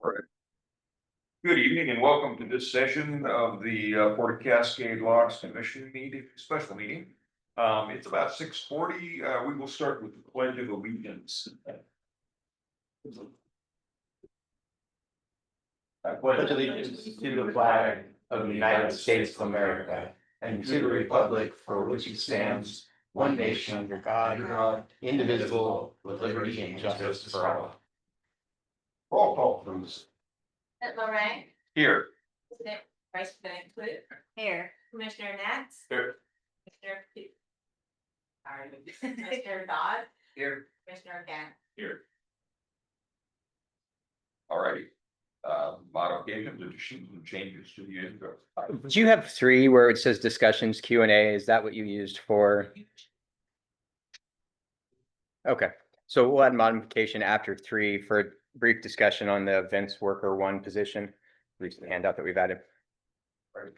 All right. Good evening and welcome to this session of the Port of Cascade Locks Commission meeting, special meeting. It's about 6:40. We will start with the Pledge of Allegiance. I pledge allegiance to the flag of the United States of America and to the republic for which it stands, one nation under God, indivisible, with liberty and justice for all. Roll call, please. Lorraine, Here. President, Vice President Clute. Here. Commissioner Nats. Here. Commissioner. Sorry, Commissioner Dodd, Here. Commissioner Gann. Here. All righty. Modifications, additions, and changes to the intro. Do you have three where it says discussions Q&A? Is that what you used for? Okay, so we'll add modification after three for a brief discussion on the events worker one position. At least the handout that we've added. Right.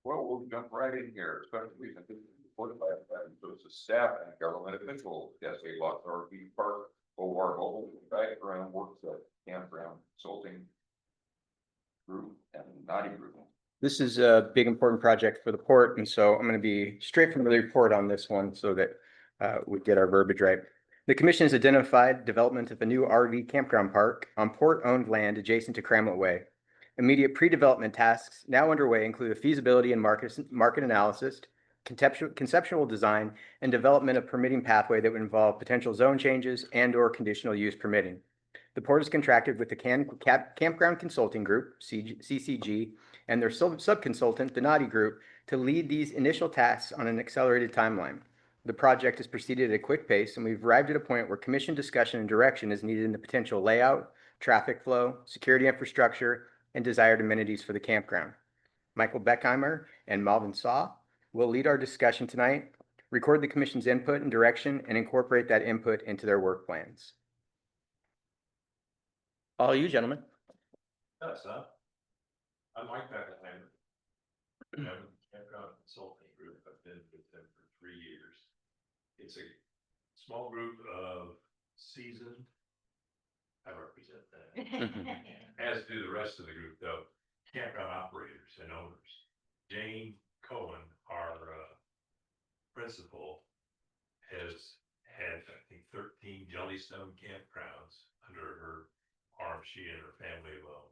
Well, we'll jump right in here, especially since it's supported by so it's a staff and government official, Cascade Lock RV Park, OR Mobile Background Works at Campground Consulting Group and Naughty Group. This is a big important project for the port, and so I'm going to be straight from the report on this one so that we get our verbiage right. The commission has identified development of a new RV campground park on port-owned land adjacent to Cramlet Way. Immediate pre-development tasks now underway include a feasibility and market analysis, conceptual design, and development of permitting pathway that would involve potential zone changes and/or conditional use permitting. The port is contracted with the Campground Consulting Group, CCG, and their sub-consultant, the Naughty Group, to lead these initial tasks on an accelerated timeline. The project has proceeded at a quick pace, and we've arrived at a point where commission discussion and direction is needed in the potential layout, traffic flow, security infrastructure, and desired amenities for the campground. Michael Beckheimer and Malvin Saw will lead our discussion tonight, record the commission's input and direction, and incorporate that input into their work plans. All you gentlemen. That's I'm Mike Beckenheimer. I'm Campground Consulting Group. I've been with them for 3 years. It's a small group of seasoned, I represent that, as do the rest of the group though, campground operators and owners. Jane Cohen, our principal, has had, I think, 13 Jellystone campgrounds under her arm. She and her family alone.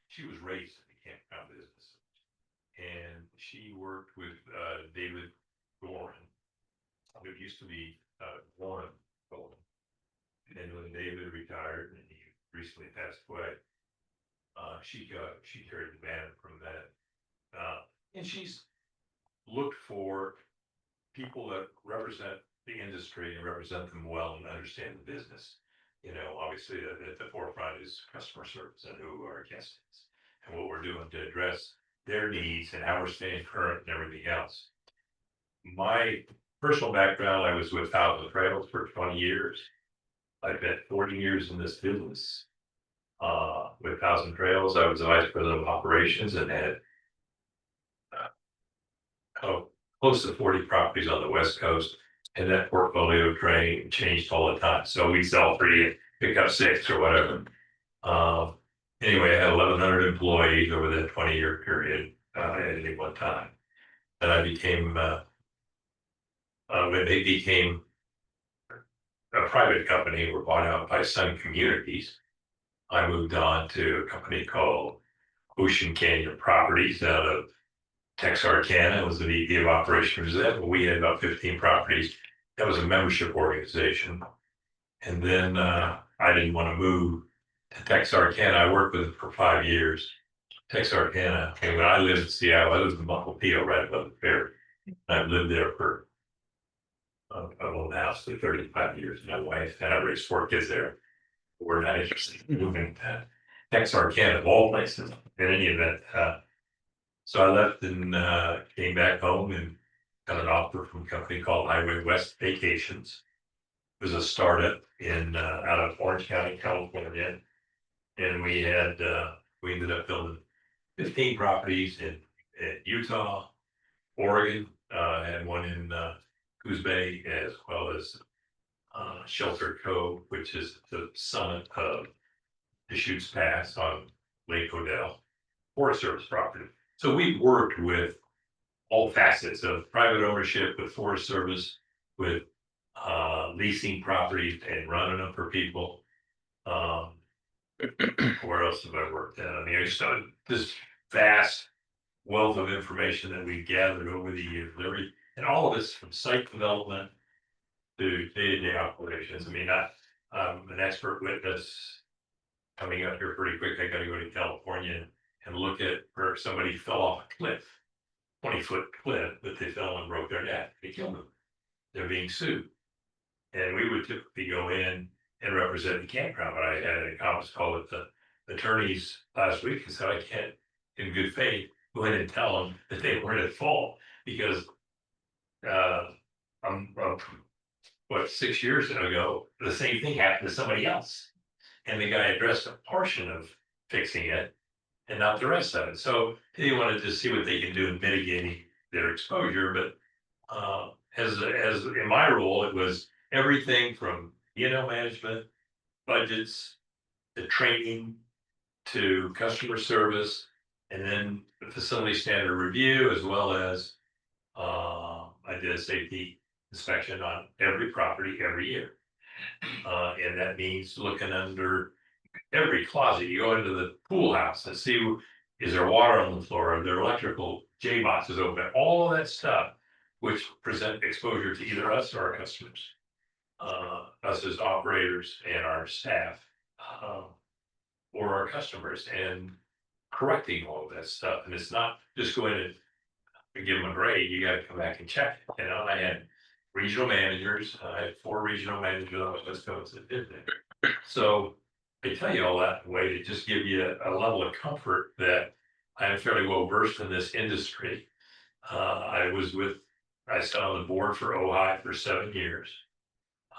She was raised in the campground business, and she worked with David Gorin, who used to be Warren Gorin. And when David retired and he recently passed away, she carried the banner from that, and she's looked for people that represent the industry and represent them well and understand the business. You know, obviously at the forefront is customer service and who our guest is and what we're doing to address their needs and how we're staying current and everything else. My personal background, I was with Thousand Trails for 20 years. I've been 40 years in this business. With Thousand Trails, I was the vice president of operations and had close to 40 properties on the West Coast. And that portfolio changed all the time. So we sell 3 and pick up 6 or whatever. Anyway, I had 1,100 employees over that 20-year period at any one time. And I became, when they became a private company, were bought out by Sun Communities, I moved on to a company called Ocean Canyon Properties out of Texarkana. Was the VP of operations there. We had about 15 properties. That was a membership organization. And then I didn't want to move to Texarkana. I worked with it for 5 years. Texarkana. And when I lived in Seattle, I lived in Mukilteo right above the ferry. I've lived there for I've owned the house for 35 years. My wife and I raised 4 kids there. We're not interested in moving to Texarkana of all places. In any event, so I left and came back home and got an offer from a company called Highway West Vacations. It was a startup in out of Orange County, California, and we ended up building 15 properties in Utah, Oregon, and one in Coos Bay, as well as Shelter Cove, which is the summit of Deschutes Pass on Lake Odell, Forest Service property. So we've worked with all facets of private ownership, with Forest Service, with leasing properties and running them for people. Where else have I worked at? I mean, I started this vast wealth of information that we gathered over the years, and all of this from site development to day-to-day operations. I mean, I'm an expert witness coming up here pretty quick. I got to go to California and look at where somebody fell off a cliff, 20-foot cliff, that they fell and broke their neck. They killed them. They're being sued. And we would typically go in and represent the campground. But I had a conference call with the attorneys last week and said, I can't, in good faith, go in and tell them that they weren't at fault because what, 6 years ago, the same thing happened to somebody else. And the guy addressed a portion of fixing it and not the rest of it. So they wanted to see what they can do in mitigating their exposure. But as in my role, it was everything from management, budgets, to training, to customer service, and then the facility standard review, as well as I did a safety inspection on every property every year. And that means looking under every closet. You go into the pool house and see, is there water on the floor? Are there electrical J boxes open? All of that stuff, which present exposure to either us or our customers, us as operators and our staff, or our customers, and correcting all of that stuff. And it's not just going in and give them a grade. You got to come back and check it. I had regional managers. I had 4 regional managers on the West Coast that did that. So I tell you all that in a way to just give you a level of comfort that I am fairly well versed in this industry. I sat on the board for OHI for 7 years.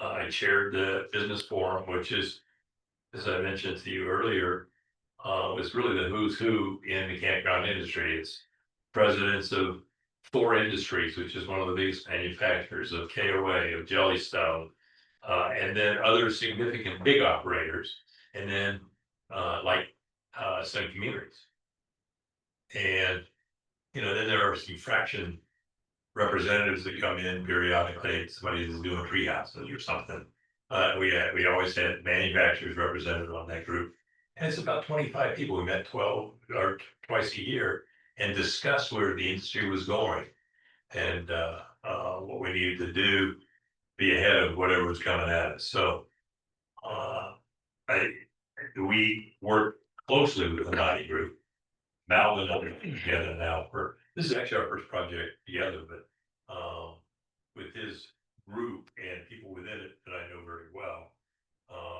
I chaired the business forum, which is, as I mentioned to you earlier, was really the who's who in the campground industry. It's presidents of 4 industries, which is one of the biggest manufacturers of KOA, of Jellystone, and then other significant big operators, and then some communities. And then there are some fraction representatives that come in periodically. Somebody who's doing tree houses or something. We always had manufacturers represented on that group, and it's about 25 people. We met 12 or twice a year and discussed where the industry was going and what we needed to do, be ahead of whatever was coming at us. So we work closely with the Nadi group. Malvin and I together now this is actually our first project together, but with his group and people within it that I know very well,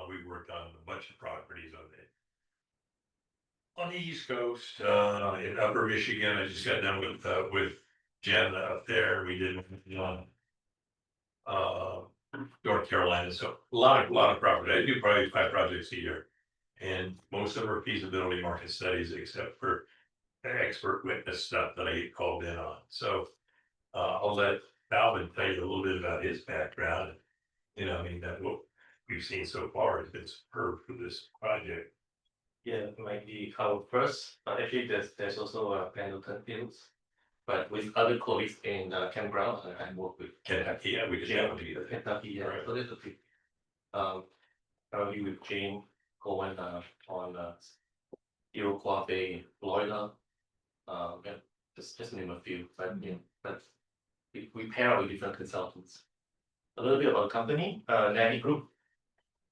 we worked on a bunch of properties on the East Coast, in Upper Michigan. I just got done with Jen up there. We did North Carolina, so a lot of property. I do probably 5 projects a year, and most of them are feasibility market studies, except for expert witness stuff that I get called in on. So I'll let Alvin tell you a little bit about his background. That what we've seen so far has been superb for this project. Yeah, might be our first, but actually there's also Pendleton Fields, but with other colleagues in campground, I work with Kentucky, yeah, we just happened to be there. Kentucky, yeah. Right. So there's a big, currently with Jane Cohen on Iroquois Bay, Florida. Yeah, just name a few, but but we pair up with different consultants. A little bit about the company, Nadi Group.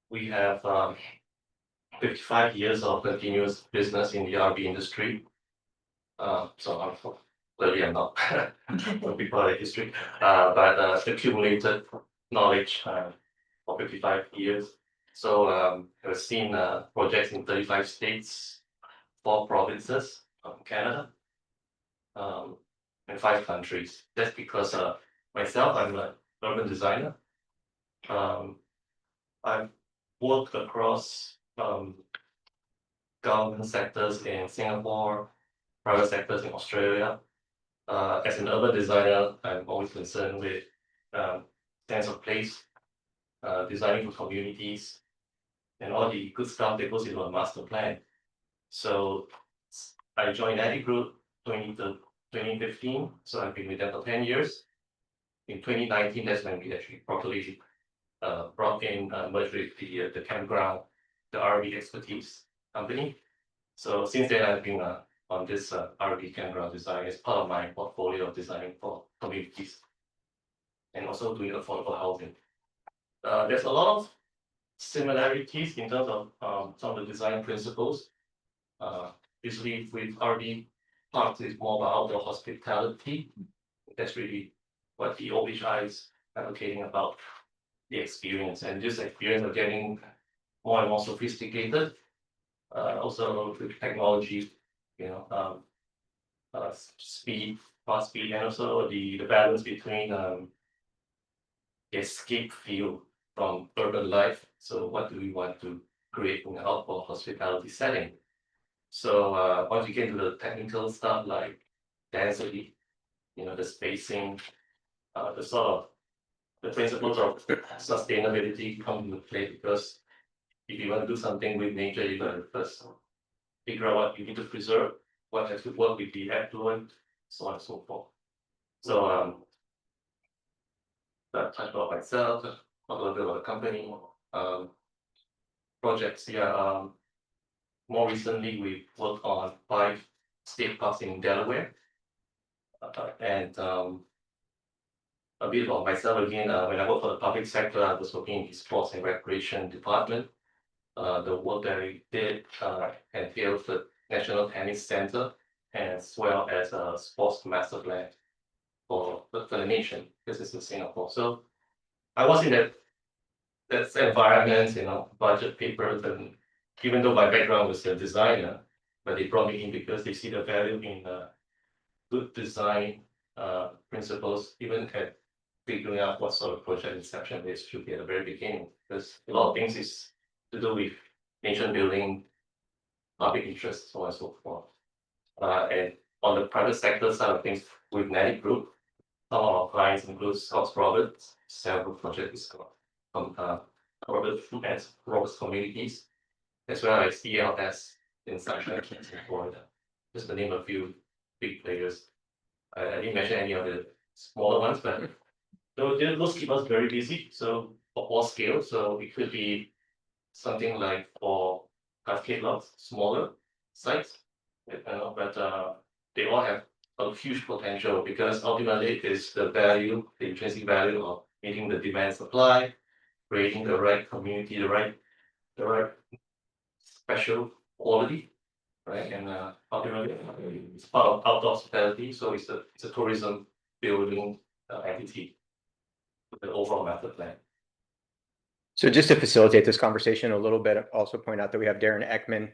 We have 55 years of continuous business in the RV industry. So I'm not before the history, but accumulated knowledge for 55 years. So I've seen projects in 35 states, 4 provinces of Canada, and 5 countries. That's because myself, I'm an urban designer. I've worked across government sectors in Singapore, private sectors in Australia. As an urban designer, I'm always concerned with sense of place, designing for communities, and all the good stuff that goes into a master plan. So I joined Addy Group 2015, so I've been with them for 10 years. In 2019, that's when we actually properly brought in, merged with the campground, the RV expertise company. So since then, I've been on this RV campground design as part of my portfolio of designing for communities and also doing affordable housing. There's a lot of similarities in terms of some of the design principles. Usually with RV parks, it's more about outdoor hospitality. That's really what the OHI is advocating about, the experience, and this experience of getting more and more sophisticated. Also with technology, you know, speed, fast speed, and also the balance between the escape feel from urban life. So what do we want to create in an outdoor hospitality setting? So once you get into the technical stuff like density, you know, the spacing, the sort of the principles of sustainability come into play, because if you want to do something with nature, you got to first figure out what you need to preserve, what has to work with the effluent, so on and so forth. So that touch about myself, talk a little bit about the company, projects. Yeah, more recently we worked on 5 state parks in Delaware, and a bit about myself again. When I worked for the public sector, I was working in the sports and recreation department. The work that we did entails the National Tennis Center, as well as a sports master plan for the nation. This is in Singapore. So I was in that environment, you know, budget papers, and even though my background was a designer, but they brought me in because they see the value in good design principles, even at figuring out what sort of project inception this should be at the very beginning, because a lot of things is to do with nation building, public interest, so on and so forth. And on the private sector side of things, with Natty Group, some of our clients include Scotts Roberts, several projects from Roberts Communities, as well as ELS in Sunshine in Florida. Just to name a few big players. I didn't mention any of the smaller ones, but those keep us very busy. So for all scale, so it could be something like for cascade lots, smaller sites, you know, but they all have a huge potential, because ultimately it is the value, the intrinsic value of meeting the demand supply, creating the right community, the right special quality, right? And ultimately it's part of outdoor hospitality, so it's a tourism building entity, the overall master plan. So just to facilitate this conversation a little bit, I'll also point out that we have Darren Ekman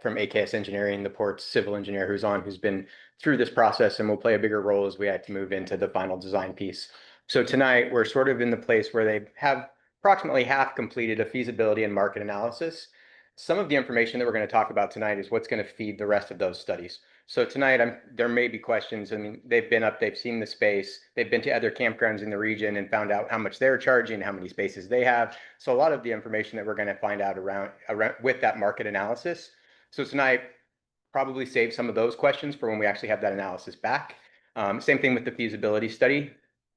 from AKS Engineering, the port's civil engineer, who's been through this process and will play a bigger role as we had to move into the final design piece. So tonight we're sort of in the place where they have approximately half completed a feasibility and market analysis. Some of the information that we're going to talk about tonight is what's going to feed the rest of those studies. So tonight, there may be questions. I mean, they've been up, they've seen the space, they've been to other campgrounds in the region and found out how much they're charging, how many spaces they have. So a lot of the information that we're going to find out around with that market analysis. So tonight, probably save some of those questions for when we actually have that analysis back. Same thing with the feasibility study.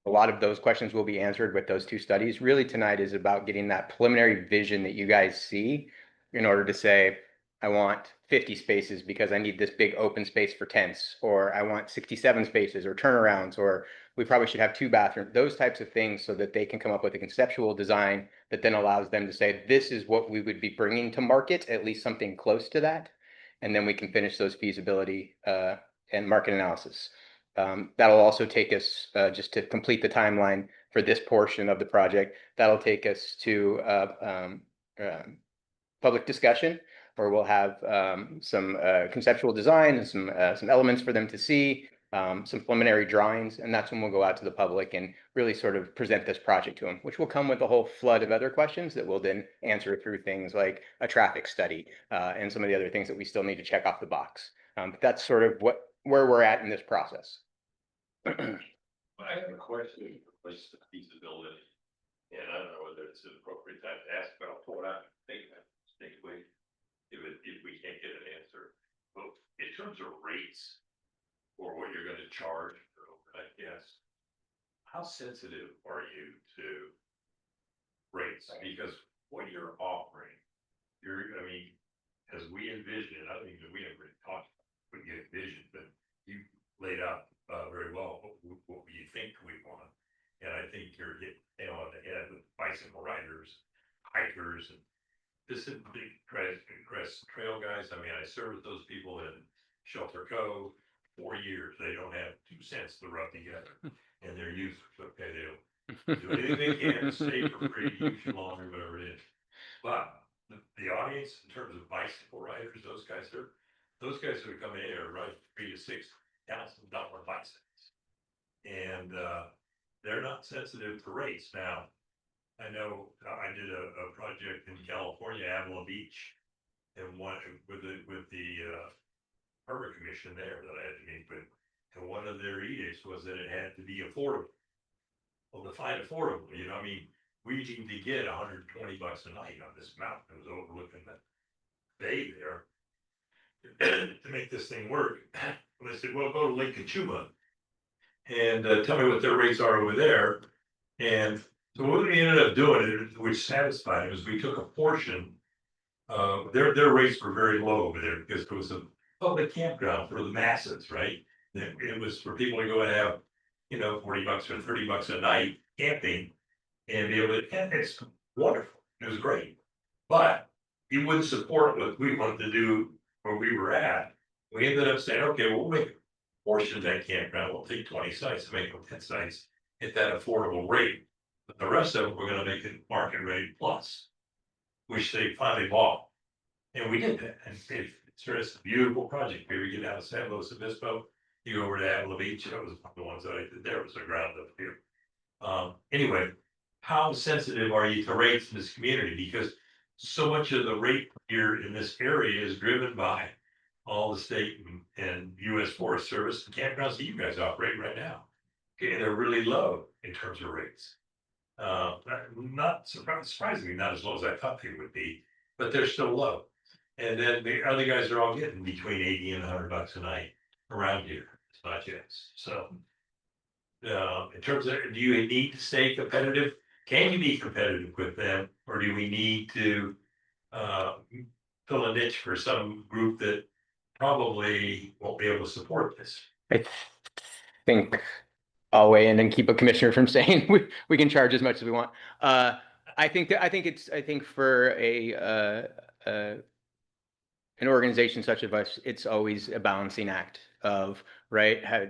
A lot of those questions will be answered with those 2 studies. Really tonight is about getting that preliminary vision that you guys see in order to say, I want 50 spaces because I need this big open space for tents, or I want 67 spaces or turnarounds, or we probably should have 2 bathrooms, those types of things, so that they can come up with a conceptual design that then allows them to say, this is what we would be bringing to market, at least something close to that. And then we can finish those feasibility and market analysis. That'll also take us, just to complete the timeline for this portion of the project, that'll take us to public discussion, where we'll have some conceptual design and some elements for them to see, some preliminary drawings, and that's when we'll go out to the public and really sort of present this project to them, which will come with a whole flood of other questions that we'll then answer through things like a traffic study and some of the other things that we still need to check off the box. But that's sort of where we're at in this process. I have a question for the feasibility. And I don't know whether it's an appropriate time to ask about what I'm thinking, distinctly, if we can't get an answer. But in terms of rates, or what you're gonna charge for overnight guests, how sensitive are you to rates? Because what you're offering, I mean, as we envision, I don't think that we ever talked about what you envisioned, but you laid out very well what you think we want. And I think you're hitting nail on the head with bicycle riders, hikers, and this is big crest trail guys. I mean, I served those people in Shelter Cove 4 years. They don't have 2 cents to rub together, and they're users. Okay, they don't do anything they can to stay for free, use your lawn or whatever it is. But the audience, in terms of bicycle riders, those guys are coming in are riding $3,000 to $6,000 bicycles, and they're not sensitive to rates. Now, I know I did a project in California, Avila Beach, and one with the harbor commission there that I had to meet with, and one of their edicts was that it had to be affordable. Well, define affordable, you know, I mean, we need to get $120 a night on this mountain that was overlooking the bay there to make this thing work. And I said, well, go to Lake Kachuma and tell me what their rates are over there. And so what we ended up doing, which satisfied us, we took a portion. Their rates were very low over there because it was a public campground for the masses, right? It was for people to go and have, you know, $40 or $30 a night camping and be able to, and it's wonderful. It was great. But you wouldn't support what we wanted to do where we were at. We ended up saying, okay, we'll make a portion of that campground. We'll take 20 sites and make them 10 sites at that affordable rate. But the rest of it, we're gonna make it market rate plus, which they finally bought. And we did that. And it's a beautiful project. Here we get out of San Luis Obispo, you go over to Avila Beach. That was one of the ones that I did there. It was a ground up here. Anyway, how sensitive are you to rates in this community? Because so much of the rate here in this area is driven by all the state and US Forest Service and campgrounds that you guys operate right now. Okay, they're really low in terms of rates. Not surprisingly, not as low as I thought they would be, but they're still low. And then the other guys are all getting between 80 and $100 a night around here. It's not just so. In terms of, do you need to stay competitive? Can you be competitive with them, or do we need to fill a niche for some group that probably won't be able to support this? I think I'll weigh in and keep a commissioner from saying we can charge as much as we want. I think for an organization such as us, it's always a balancing act of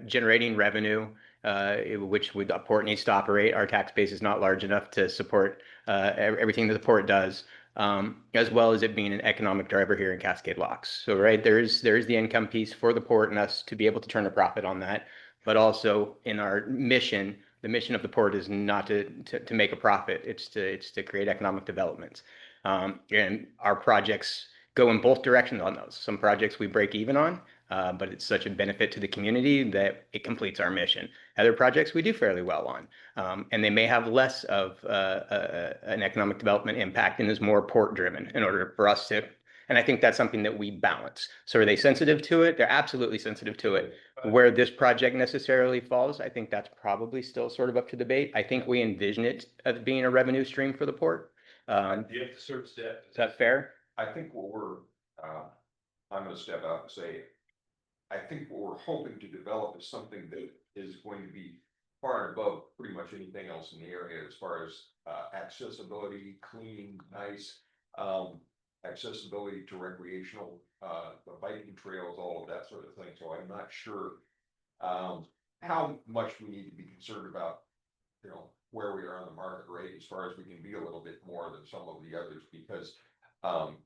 generating revenue, which the port needs to operate. Our tax base is not large enough to support everything that the port does, as well as it being an economic driver here in Cascade Locks. So there's the income piece for the port and us to be able to turn a profit on that, but also in our mission. The mission of the port is not to make a profit. It's to create economic development, and our projects go in both directions on those. Some projects we break even on, but it's such a benefit to the community that it completes our mission. Other projects we do fairly well on, and they may have less of an economic development impact and is more port driven in order for us to. And I think that's something that we balance. So are they sensitive to it? They're absolutely sensitive to it. Where this project necessarily falls, I think that's probably still sort of up to debate. I think we envision it as being a revenue stream for the port. Do you have to service debt? Is that fair? I think what we're, I'm gonna step out and say, I think what we're hoping to develop is something that is going to be far and above pretty much anything else in the area as far as accessibility, clean, nice, accessibility to recreational, the biking trails, all of that sort of thing. So I'm not sure how much we need to be concerned about, you know, where we are on the market rate as far as we can be a little bit more than some of the others, because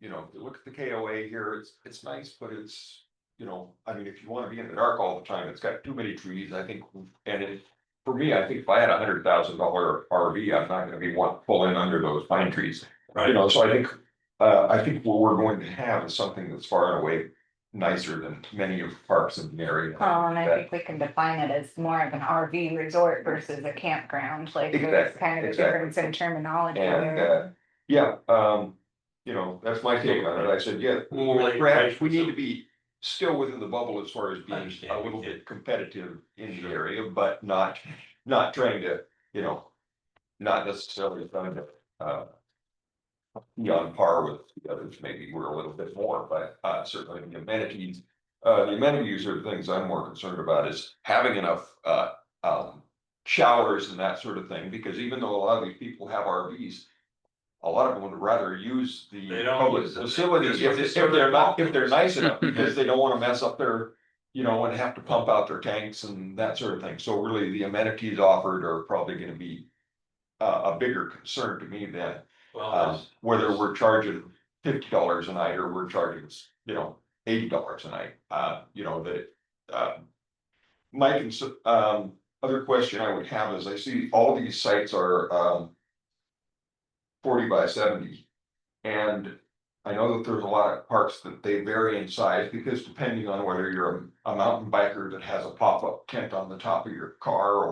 you know, if you look at the KOA here, it's nice, but it's, you know, I mean, if you want to be in the dark all the time, it's got too many trees, I think. And for me, I think if I had $100,000 RV, I'm not gonna be pulling under those pine trees. Right. You know, so I think what we're going to have is something that's far and away nicer than many of the parks in the area. Well, and I think we can define it as more of an RV resort versus a campground, like there's Exactly, kind of a exactly. difference in terminology And, there. yeah, you know, that's my take on it. I said, yeah, Well, perhaps we need to be still within the bubble as far as being Understand, a we little can. bit competitive in the area, but not trying to, you know, not necessarily trying to, be on par with the others. Maybe we're a little bit more, but, certainly the amenities are the things I'm more concerned about is having enough, showers and that sort of thing, because even though a lot of these people have RVs, a lot of them would rather use They the don't public use it. facilities That's if they're not, if they're nice enough, because they don't wanna mess up their, you know, and have to pump out their tanks and that sort of thing. So really, the amenities offered are probably gonna be a bigger concern to me than Well, whether we're charging $50 a night or we're charging, you know, $80 a night, you know, that, my other question I would have is I see all these sites are, 40 by 70. And I know that there's a lot of parks that they vary in size because depending on whether you're a mountain biker that has a pop-up tent on the top of your car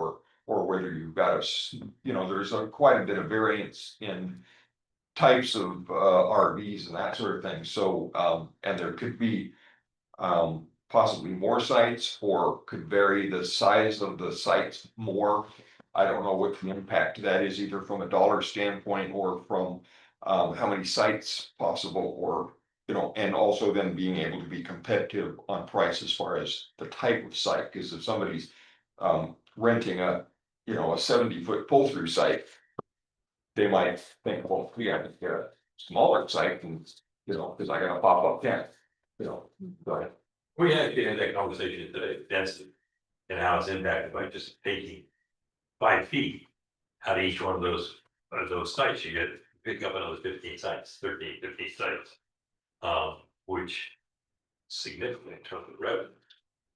or whether you've got you know, there's quite a bit of variance in types of RVs and that sort of thing. So, and there could be possibly more sites or could vary the size of the sites more. I don't know what the impact of that is either from a dollar standpoint or from how many sites possible or, you know, and also then being able to be competitive on price as far as the type of site, because if somebody's renting a, you know, a 70-foot pull-through site, they might think, well, we have to get a smaller site and, you know, because I got a pop-up tent, you know, but we had that conversation today, density, and how it's impacted by just taking 5 feet out of each one of those sites. You get pick up another 15 sites, 13, 15 sites, which significantly in terms of revenue.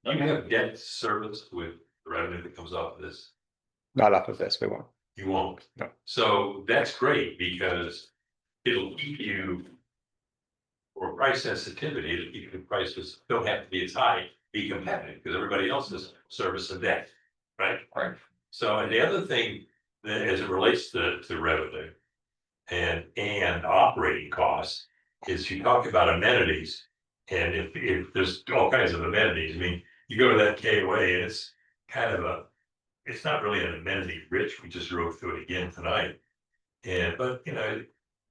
You have debt service with the revenue that comes off of this. Not off of this, we won't. You won't. No. So that's great because it'll keep you for price sensitivity, it'll keep the prices don't have to be as high, be competitive because everybody else is service and debt, right? Right. So, and the other thing that as it relates to revenue and operating costs is you talk about amenities. And if there's all kinds of amenities, I mean, you go to that KOA and it's kind of it's not really an amenity rich. We just drove through it again tonight. But you know,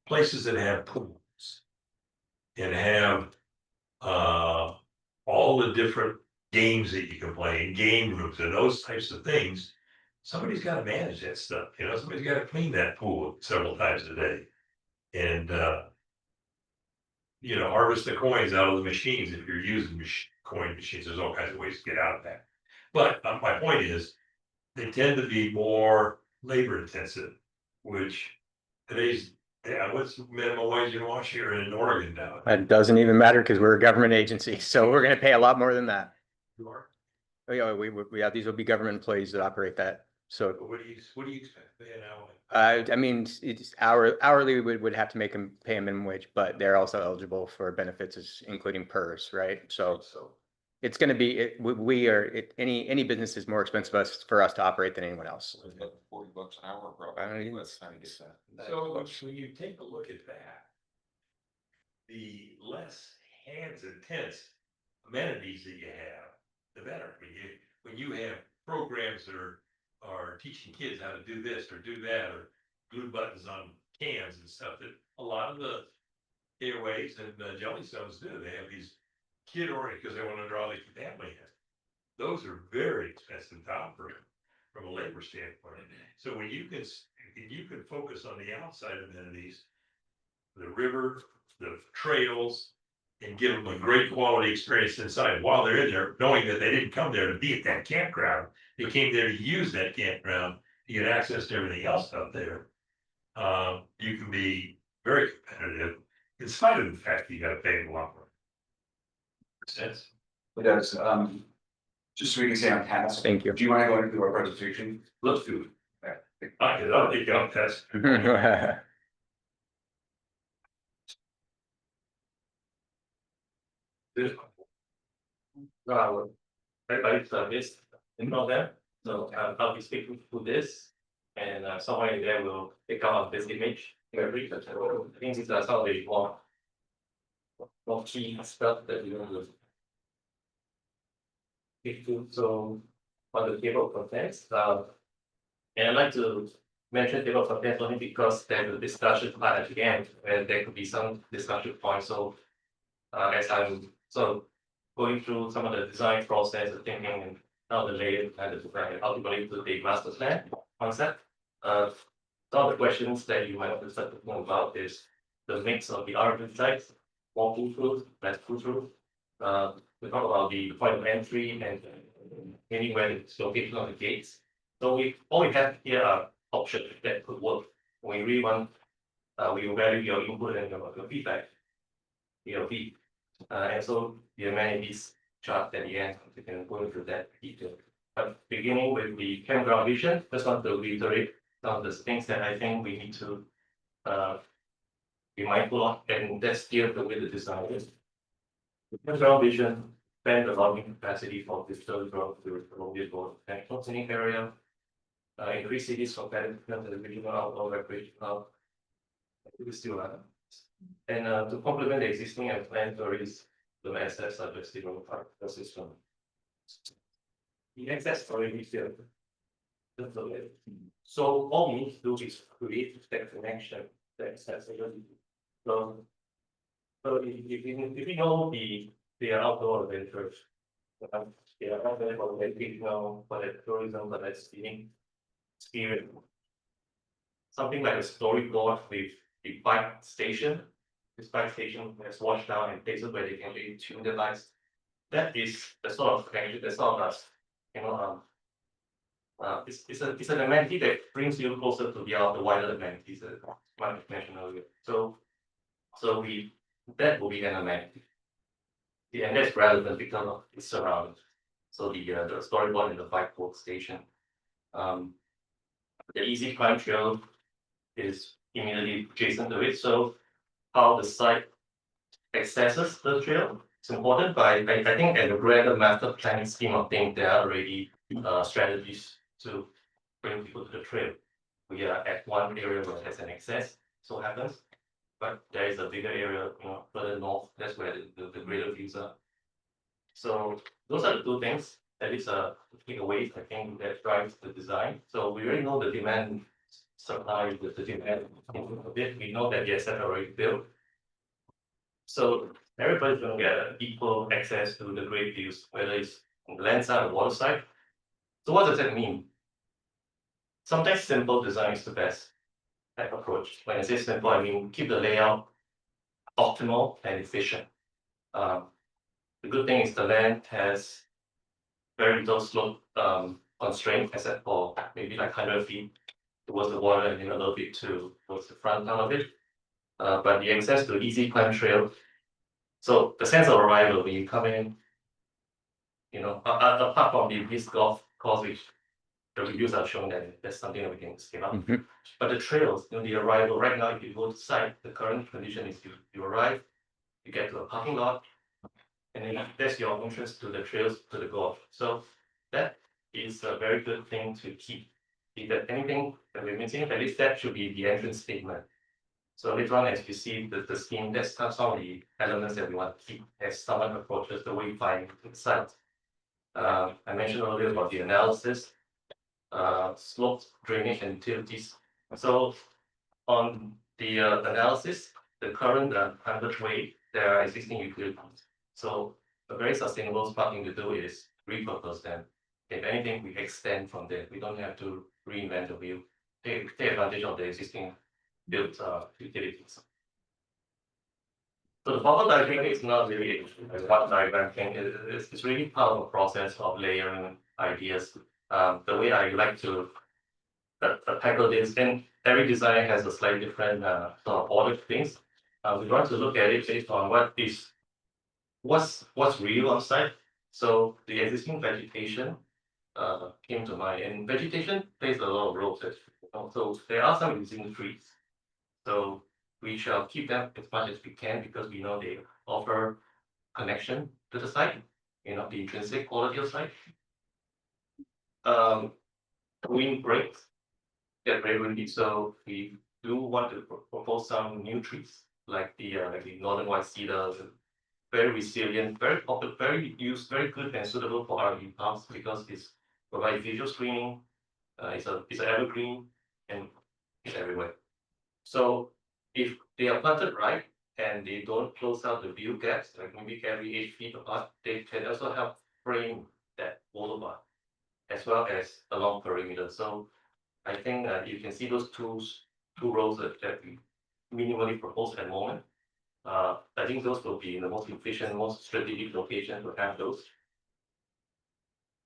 places that have pools and have all the different games that you can play, game rooms and those types of things. Somebody's got to manage that stuff, you know, somebody's got to clean that pool several times a day. And you know, harvest the coins out of the machines if you're using coin machines. There's all kinds of ways to get out of that. But my point is, they tend to be more labor intensive, which today's, yeah, what's the minimum wage in Washington in Oregon now? It doesn't even matter because we're a government agency, so we're gonna pay a lot more than that. You are? Oh, yeah, yeah, these will be government employees that operate that. So, But what do you expect to pay an hour? I mean, it's hourly, we would have to make them pay a minimum wage, but they're also eligible for benefits, including PERS, right? So it's gonna be, any business is more expensive for us to operate than anyone else. $40 an hour, I probably. mean, Let's try to get that. So when you take a look at that, the less hands and tents amenities that you have, the better. When you have programs that are teaching kids how to do this or do that, or glue buttons on cans and stuff that a lot of the airways and Jellystones do. They have these kid oriented because they want to draw the family in. Those are very expensive to operate from a labor standpoint. So when you can focus on the outside amenities, the river, the trails, and give them a great quality experience inside while they're in there, knowing that they didn't come there to be at that campground. They came there to use that campground to get access to everything else out there. You can be very competitive in spite of the fact that you got to pay a lot more. Makes sense? It does, just so we can say on task. Thank you. Do you want to go into our presentation? Let's do it. I'll take you on test. This No, everybody's this in front of them, so I'll be speaking to this. And somewhere in there will pick out this image. I think these are some of the more key stuff that you want to speak to. So on the table of contents, and I'd like to mention table of contents only because there's a discussion part at the end where there could be some discussion points. So as I'm sort of going through some of the design process, the thinking and how the layout and the design and ultimately to the master plan concept. Some of the questions that you might want to start to think about is the mix of the argument types, more foolproof, less foolproof. We talk about the point of entry and anywhere it's located on the gates. So all we have here are options that could work. When we really want, we value your input and your feedback, your feed. And so the amenities chart at the end, we can go into that detail. But beginning with the campground vision, just want to reiterate some of the things that I think we need to be mindful of, and that's still the way the design is. The campground vision expand the logging capacity for digital growth to promote both national scenic area, increase cities competitiveness and the regional outdoor recreational. Still and to complement the existing and planned tourist the access such as the park system. The access already filled. So all we need to do is create that connection, that accessibility. So if you know the outdoor adventures, they are out there for educational, for the tourism, for that skiing experience. Something like a storyboard with the bike station. This bike station has watch down and places where they can really tune the lights. That is the sort of connection, the sort of you know it's an amenity that brings you closer to the wider amenities that I mentioned earlier. So that will be an amenity. Yeah, and that's relevant because of its surroundings. So the storyboard and the bike station. The easy climb trail is immediately adjacent to it. So how the site accesses the trail is important, but I think at the grander master planning scheme of things, there are already strategies to bring people to the trail. We are at one area where there's an access, so happens, but there is a bigger area, further north. That's where the greater views are. So those are the two things that is takeaways I think that drives the design. So we already know the demand supply with the demand a bit. We know that the asset already built. So everybody's gonna get equal access to the great views, whether it's on the land side or water side. So what does that mean? Sometimes simple design is the best type approach. When I say simple, I mean keep the layout optimal and efficient. The good thing is the land has very little slope constraint, except for maybe like 100 feet towards the water and then a little bit towards the front of it. But the access to easy climb trail. So the sense of arrival when you come in, apart from the disc golf course, which the reviews are showing that that's something that we can scale up. But the trails, the arrival right now, if you go to site, the current condition is you arrive, you get to a parking lot, and then that's your entrance to the trails to the golf. So that is a very good thing to keep. If there's anything that we're missing, at least that should be the entrance statement. So later on, as you see the scheme, that's some of the elements that we want to keep as someone approaches the wayfinding site. I mentioned earlier about the analysis, slopes, drainage, and utilities. So on the analysis, the current 100 way, there are existing utilities. So a very sustainable smart thing to do is repurpose them. If anything, we extend from there. We don't have to reinvent the wheel. Take advantage of the existing built utilities. So the bubble diagram is not really a one diagram thing. It's really part of a process of layering ideas. The way I like to tackle this, and every design has a slightly different sort of order of things. We want to look at it based on what's real on site. So the existing vegetation came to mind, and vegetation plays a lot of roles. So there are some existing trees. So we shall keep them as much as we can because we know they offer connection to the site. the intrinsic quality of site. Wind breaks get very windy, so we do want to propose some new trees like the northern white cedars. Very resilient, very popular, very good and suitable for RV parks because it's provide visual screening. It's an evergreen and it's everywhere. So if they are planted right and they don't close out the view gaps, like maybe every 8 feet apart, they can also help frame that boulevard as well as along perimeter. So I think you can see those two rows that we minimally propose at the moment. I think those will be the most efficient, most strategic location to have those.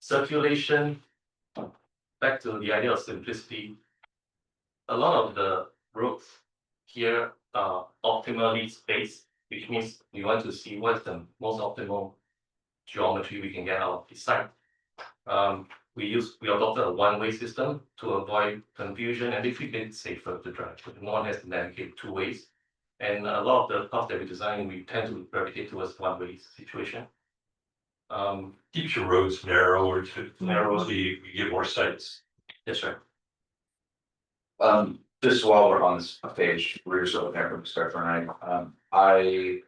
Circulation, back to the idea of simplicity. A lot of the roads here are optimally spaced, which means we want to see what's the most optimal geometry we can get out of the site. We adopted a one-way system to avoid confusion and make it safer to drive. No one has to navigate two ways. And a lot of the paths that we design, we tend to gravitate towards one-way situation. Keeps your roads narrower to narrow, so you get more sites. Yes, sir. Just while we're on this page, we're just looking at from start for night. I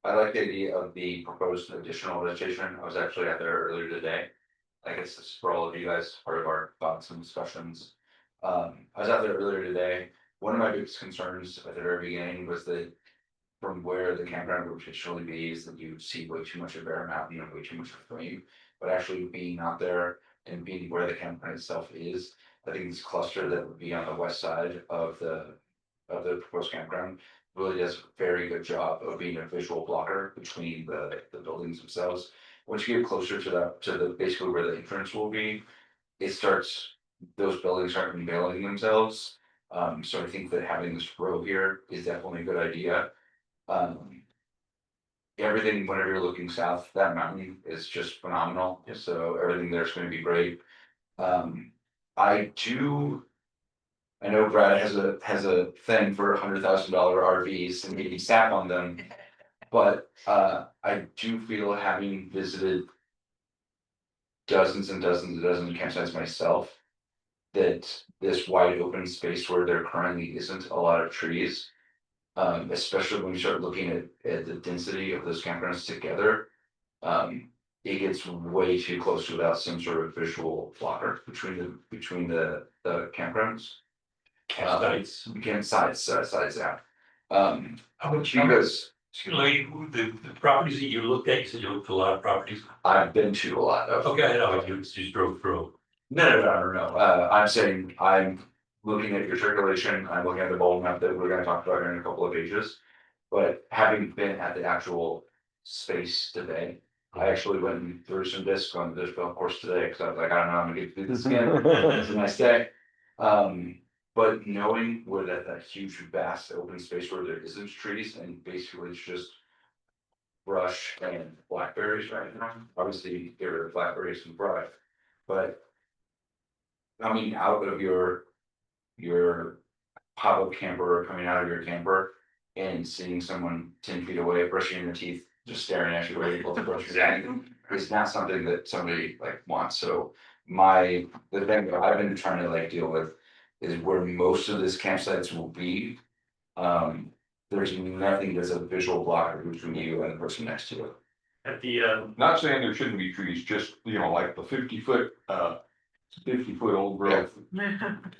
like the idea of the proposed additional vegetation. I was actually out there earlier today. I guess this is for all of you guys, part of our thoughts and discussions. I was out there earlier today. One of my biggest concerns at the very beginning was that from where the campground would traditionally be is that you see way too much of Bear Mountain and way too much of Frame. But actually being out there and being where the campground itself is, I think this cluster that would be on the west side of the proposed campground really does a very good job of being a visual blocker between the buildings themselves. Once you get closer to that, to the basically where the entrance will be, those buildings start unveiling themselves. So I think that having this row here is definitely a good idea. Everything, whenever you're looking south, that mountain is just phenomenal. So everything there's going to be great. I know Brad has a thing for $100,000 RVs and getting sat on them. But I do feel, having visited dozens and dozens of campsites myself, that this wide open space where there currently isn't a lot of trees, especially when you start looking at the density of those campgrounds together, it gets way too close without some sort of visual blocker between the campgrounds. Sites out. How much Because the properties that you looked at, you said you looked at a lot of properties. I've been to a lot of. Okay, I know, you just drove through. No. I'm saying I'm looking at your circulation, I'm looking at the bold map that we're gonna talk about here in a couple of pages. But having been at the actual space today, I actually went and threw some discs on the disc golf course today, because I was like, I don't know, I'm gonna get through this again. It's a nice day. But knowing where that huge vast open space where there isn't trees and basically it's just brush and blackberries right now, obviously get rid of blackberries and brush, but coming out of your pop-up camper or coming out of your camper and seeing someone 10 feet away brushing their teeth, just staring at you waiting to brush your teeth, is not something that somebody like wants. So the thing that I've been trying to like deal with is where most of this campsites will be. There's nothing that's a visual blocker between you and the person next to you. At the Not saying there shouldn't be trees, just, like the 50-foot, 50-foot old growth.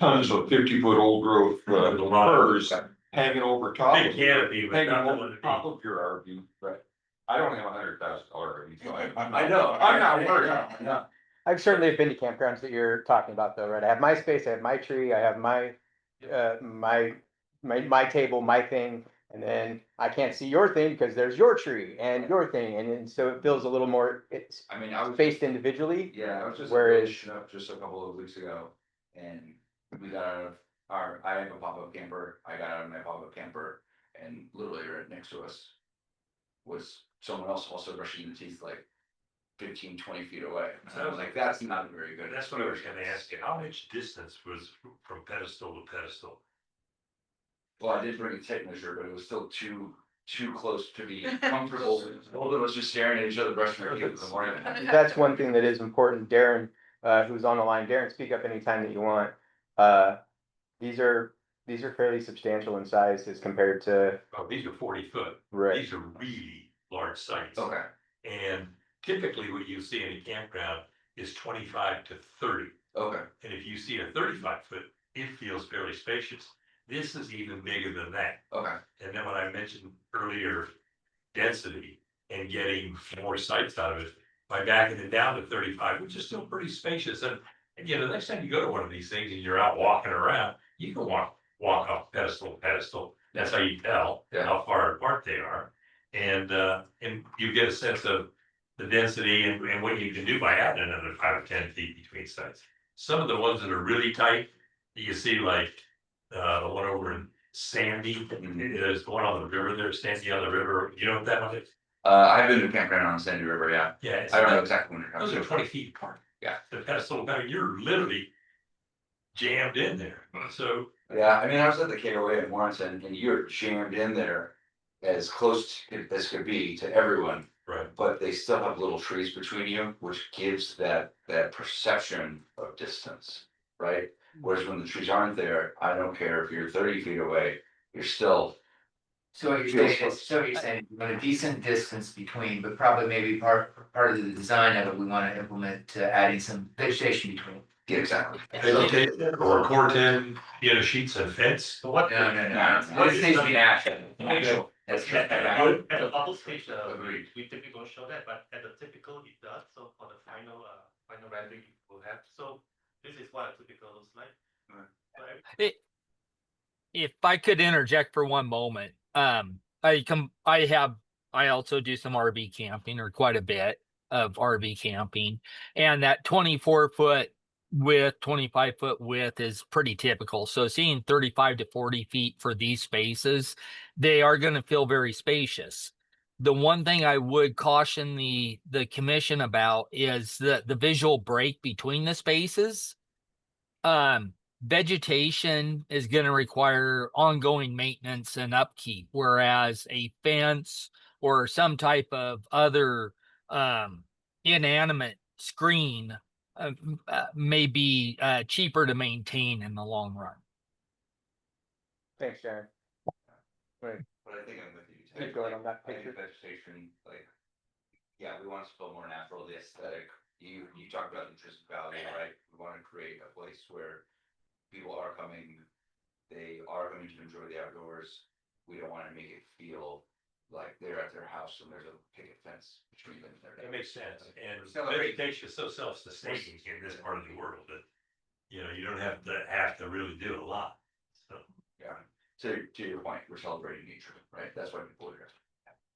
Tons of 50-foot old growth, firs hanging over top. Big canopy, but Hanging not over the top of your RV, right? I don't have $100,000 RV, so I know. I'm not worried. Yeah. I've certainly been to campgrounds that you're talking about though, right? I have my space, I have my tree, I have my table, my thing. And then I can't see your thing because there's your tree and your thing. And then so it feels a little more, it's I mean, I was spaced individually. Yeah, I was just Whereas- finishing up just a couple of weeks ago, and we got out of I have a pop-up camper, I got out of my pop-up camper, and literally right next to us was someone else also brushing their teeth like 15-20 feet away. So I was like, that's not very good. That's what I was gonna ask you, how much distance was from pedestal to pedestal? Well, I did bring a tape measure, but it was still too close to be comfortable. Both of us just staring at each other, brushing our teeth in the morning. That's one thing that is important. Darren, who's on the line, Darren, speak up anytime that you want. These are fairly substantial in size as compared to, Oh, these are 40 foot. right, These are really large sites. Okay, And typically what you see in a campground is 25 to 30. okay, And if you see a 35 foot, it feels fairly spacious. This is even bigger than that. okay, And then when I mentioned earlier, density and getting more sites out of it, by backing it down to 35, which is still pretty spacious. And you know, the next time you go to one of these things and you're out walking around, you can walk off pedestal to pedestal. That's how you tell Yeah. how far apart they are. And you get a sense of the density and what you can do by adding another 5 or 10 feet between sites. Some of the ones that are really tight, you see like the one over in Sandy, there's one on the river there, Sandy on the river. You know what that one is? I've been to a campground on the Sandy River, yeah. Yeah. I don't know exactly when you're Those talking are about. 20 feet apart. Yeah. The pedestal, I mean, you're literally jammed in there. So, Yeah, I mean, I was at the KOA in Warrenton and you're jammed in there as close as could be to everyone. right. But they still have little trees between you, which gives that perception of distance, right? Whereas when the trees aren't there, I don't care if you're 30 feet away, you're still. So what you're saying is, you want a decent distance between, but probably maybe part of the design of it, we wanna implement adding some vegetation between. Yeah, exactly. Or corten, you know, sheets of fence. So what? No, this needs to be natural. That's At right. the bubble stage, Agreed. we typically don't show that, but at the typical it does, so for the final rendering it will have, so this is what a typical looks like. So If I could interject for one moment, I also do some RV camping, or quite a bit of RV camping, and that 24-foot width, 25-foot width is pretty typical. So seeing 35 to 40 feet for these spaces, they are going to feel very spacious. The one thing I would caution the commission about is the visual break between the spaces. Vegetation is going to require ongoing maintenance and upkeep, whereas a fence or some type of other inanimate screen may be cheaper to maintain in the long run. thanks, Sharon. Right, But I think I'm with you. keep going on that I think picture. vegetation, like, yeah, we want it to feel more natural, the aesthetic. You talked about intrinsic value, right? We want to create a place where people are coming, they are going to enjoy the outdoors. We don't want to make it feel like they're at their house and there's a picket fence between them. That makes sense. And Celebrate. vegetation is so self-sustaining in this part of the world that, you know, you don't have to really do a lot. So. Yeah, to your point, we're celebrating nature, right? That's why people are here.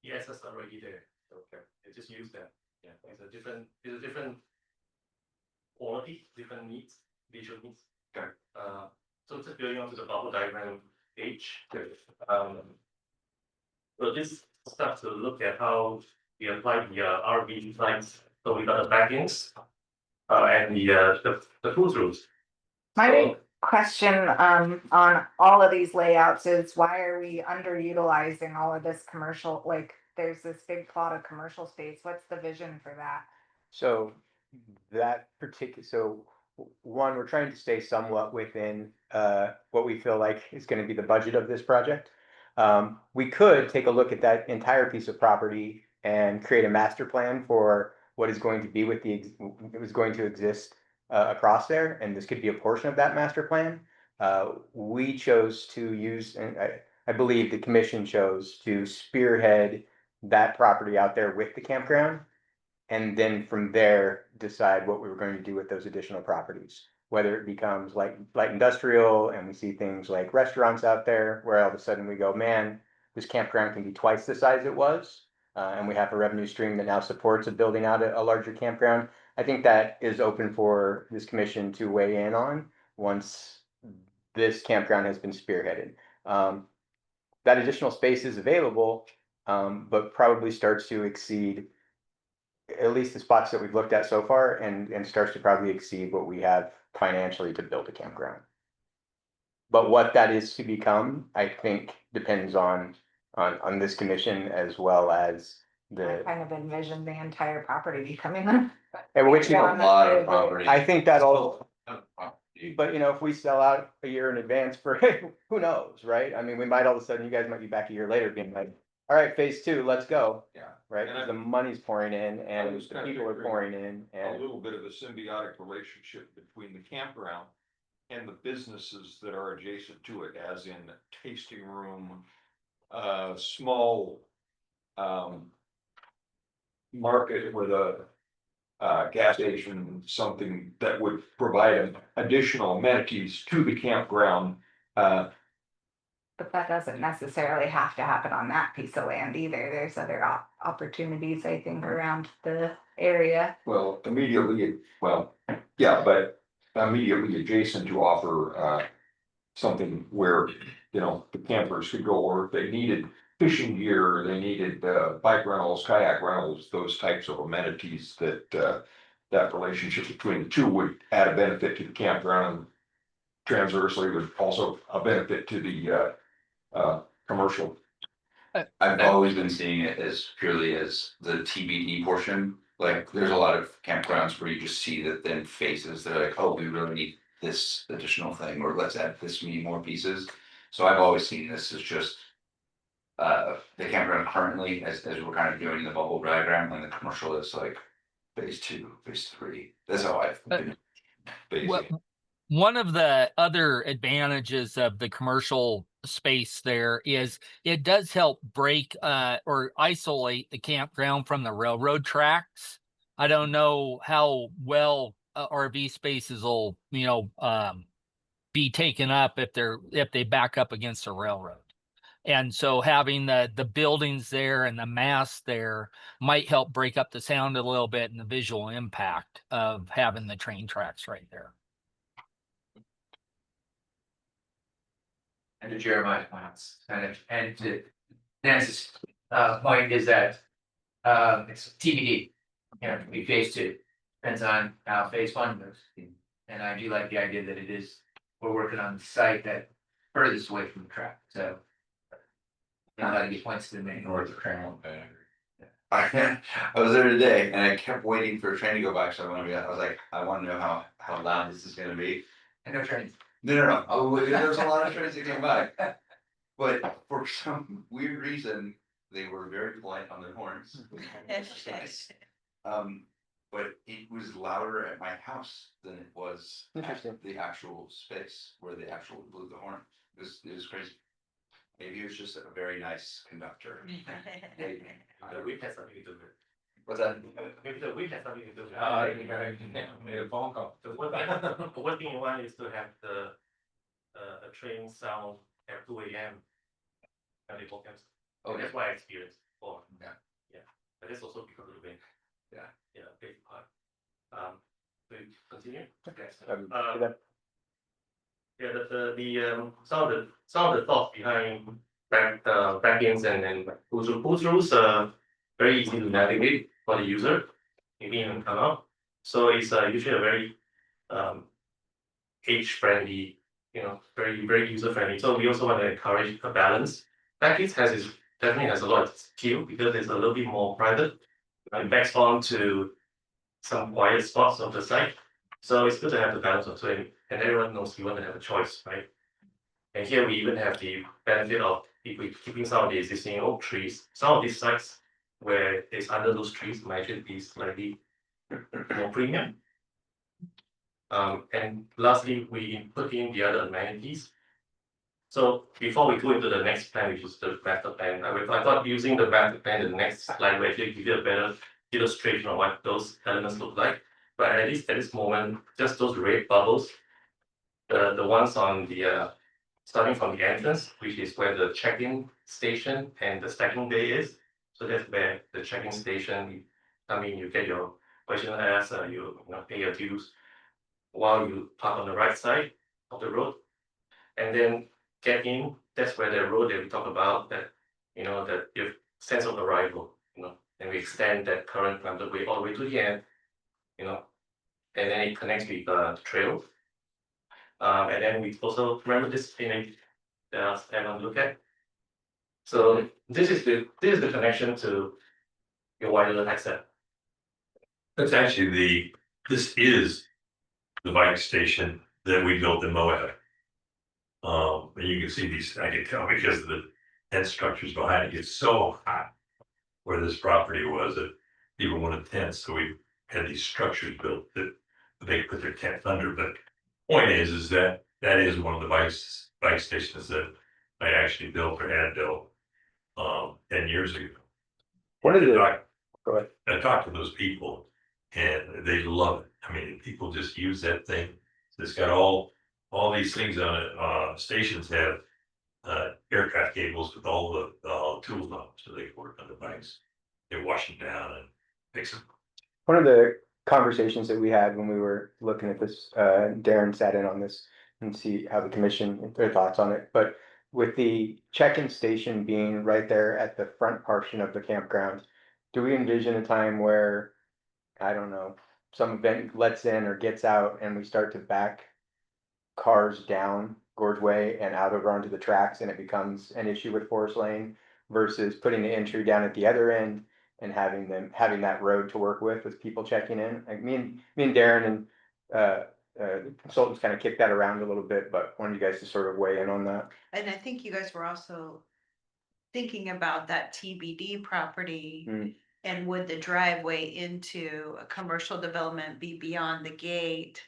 yes, that's already there, Okay. I just use that, yeah, it's a different quality, different needs, visual needs. Okay. So just building onto the bubble diagram page. So this starts to look at how we apply the RV designs. So we got the backends and the tools rules. My big question on all of these layouts is why are we underutilizing all of this commercial, like there's this big plot of commercial space, what's the vision for that? So one, we're trying to stay somewhat within what we feel like is going to be the budget of this project. We could take a look at that entire piece of property and create a master plan for what is going to be it was going to exist across there, and this could be a portion of that master plan. We chose to use, and I believe the commission chose to spearhead that property out there with the campground. And then from there, decide what we were going to do with those additional properties. Whether it becomes light industrial and we see things like restaurants out there where all of a sudden we go, man, this campground can be twice the size it was. And we have a revenue stream that now supports building out a larger campground. I think that is open for this commission to weigh in on once this campground has been spearheaded. That additional space is available, but probably starts to exceed at least the spots that we've looked at so far, and starts to probably exceed what we have financially to build a campground. But what that is to become, I think, depends on on this commission as well as I the, kind of envisioned the entire property becoming a. and which, A lot of property. I think that'll, but you know, if we sell out a year in advance for, who knows, right? I mean, we might all of a sudden, you guys might be back a year later being like, all right, phase two, let's go. Yeah. Right, And because the money's pouring in and was the kinda people are figuring pouring in a and. little bit of a symbiotic relationship between the campground and the businesses that are adjacent to it, as in tasting room, small, market with a gas station, something that would provide additional amenities to the campground. But that doesn't necessarily have to happen on that piece of land either. There's other opportunities, I think, around the area. Well, immediately, well, yeah, but immediately adjacent to offer, something where, you know, the campers could go, or if they needed fishing gear, they needed, bike rentals, kayak rentals, those types of amenities that, that relationship between the two would add a benefit to the campground. Transversely would also a benefit to the, commercial. I've always been seeing it as purely as the TBD portion. Like, there's a lot of campgrounds where you just see that then faces, they're like, oh, we really need this additional thing, or let's add this many more pieces. So I've always seen this as just. The campground currently, as we're kind of doing the bubble diagram, and the commercial is like phase two, phase three. That's how I've been. What, Basically, one of the other advantages of the commercial space there is it does help break or isolate the campground from the railroad tracks. I don't know how well RV spaces will, be taken up if they back up against a railroad. And so having the buildings there and the mass there might help break up the sound a little bit and the visual impact of having the train tracks right there. And to Jeremiah's points, and to Nancy's point is that it's TBD. You know, we phase two, depends on how phase one moves. And I do like the idea that we're working on the site that furthest away from the track, so. Not how to get points to the main north of Crown. I was there today and I kept waiting for a train to go by, so I was like, I want to know how loud this is gonna be. And no trains. No. Oh, there's a lot of trains that came by. But for some weird reason, they were very polite on their horns. But it was louder at my house than it was at Interesting. the actual space where they actually blew the horn. It was crazy. Maybe it was just a very nice conductor. The wind has something to do with it. What's that? Maybe the wind has something to do with it. Made a phone call. The one thing you want is to have the a train sound at 2 AM. And they both have. Oh, That's why I experienced before. Yeah. But that's also because of the wind. Yeah. Big part. So you continue? Yeah, some of the thoughts behind backends and pull-throughs very easy to navigate for the user, maybe even come out. So it's usually a very age friendly, very very user friendly. So we also want to encourage a balance. Backends definitely has a lot of skill because it's a little bit more private. It backs on to some quiet spots of the site. So it's good to have the balance of two, and everyone knows we want to have a choice, right? And here we even have the benefit of if we keeping some of the existing oak trees, some of these sites where it's under those trees might actually be slightly more premium. And lastly, we put in the other amenities. So before we go into the next plan, which is the master plan, I thought using the master plan, the next slide will actually give you a better illustration of what those elements look like. But at least at this moment, just those red bubbles, the ones on the starting from the entrance, which is where the check-in station and the stacking bay is. So that's where the check-in station, you get your questionnaires, you pay your dues while you park on the right side of the road. And then get in, that's where the road that we talk about, that that your sense of arrival, and we extend that current rounded way all the way to the end, and then it connects with the trail. And then we also remember this thing that everyone look at. So this is the connection to your wireless headset. That's actually this is the bike station that we built in Moab. And you can see these, I can tell because of the tent structures behind it, it's so hot where this property was that people wanted tents, so we had these structures built that they put their tent under. But point is that that is one of the bike stations that I actually built or had built 10 years ago. One of And the, go ahead. I talked to those people and they love it. I mean, people just use that thing. It's got all these things on it. Stations have aircraft cables with all the tools on them, so they can work on the bikes. They wash them down and fix them. One of the conversations that we had when we were looking at this, Darren sat in on this and see how the commission, their thoughts on it, but with the check-in station being right there at the front portion of the campground, do we envision a time where, I don't know, some event lets in or gets out and we start to back cars down Gorge Way and out over onto the tracks and it becomes an issue with Forest Lane versus putting the entry down at the other end and having that road to work with people checking in? Like me and Darren and the consultants kind of kicked that around a little bit, but wanted you guys to sort of weigh in on that. And I think you guys were also thinking about that TBD property. Mm. And would the driveway into a commercial development be beyond the gate?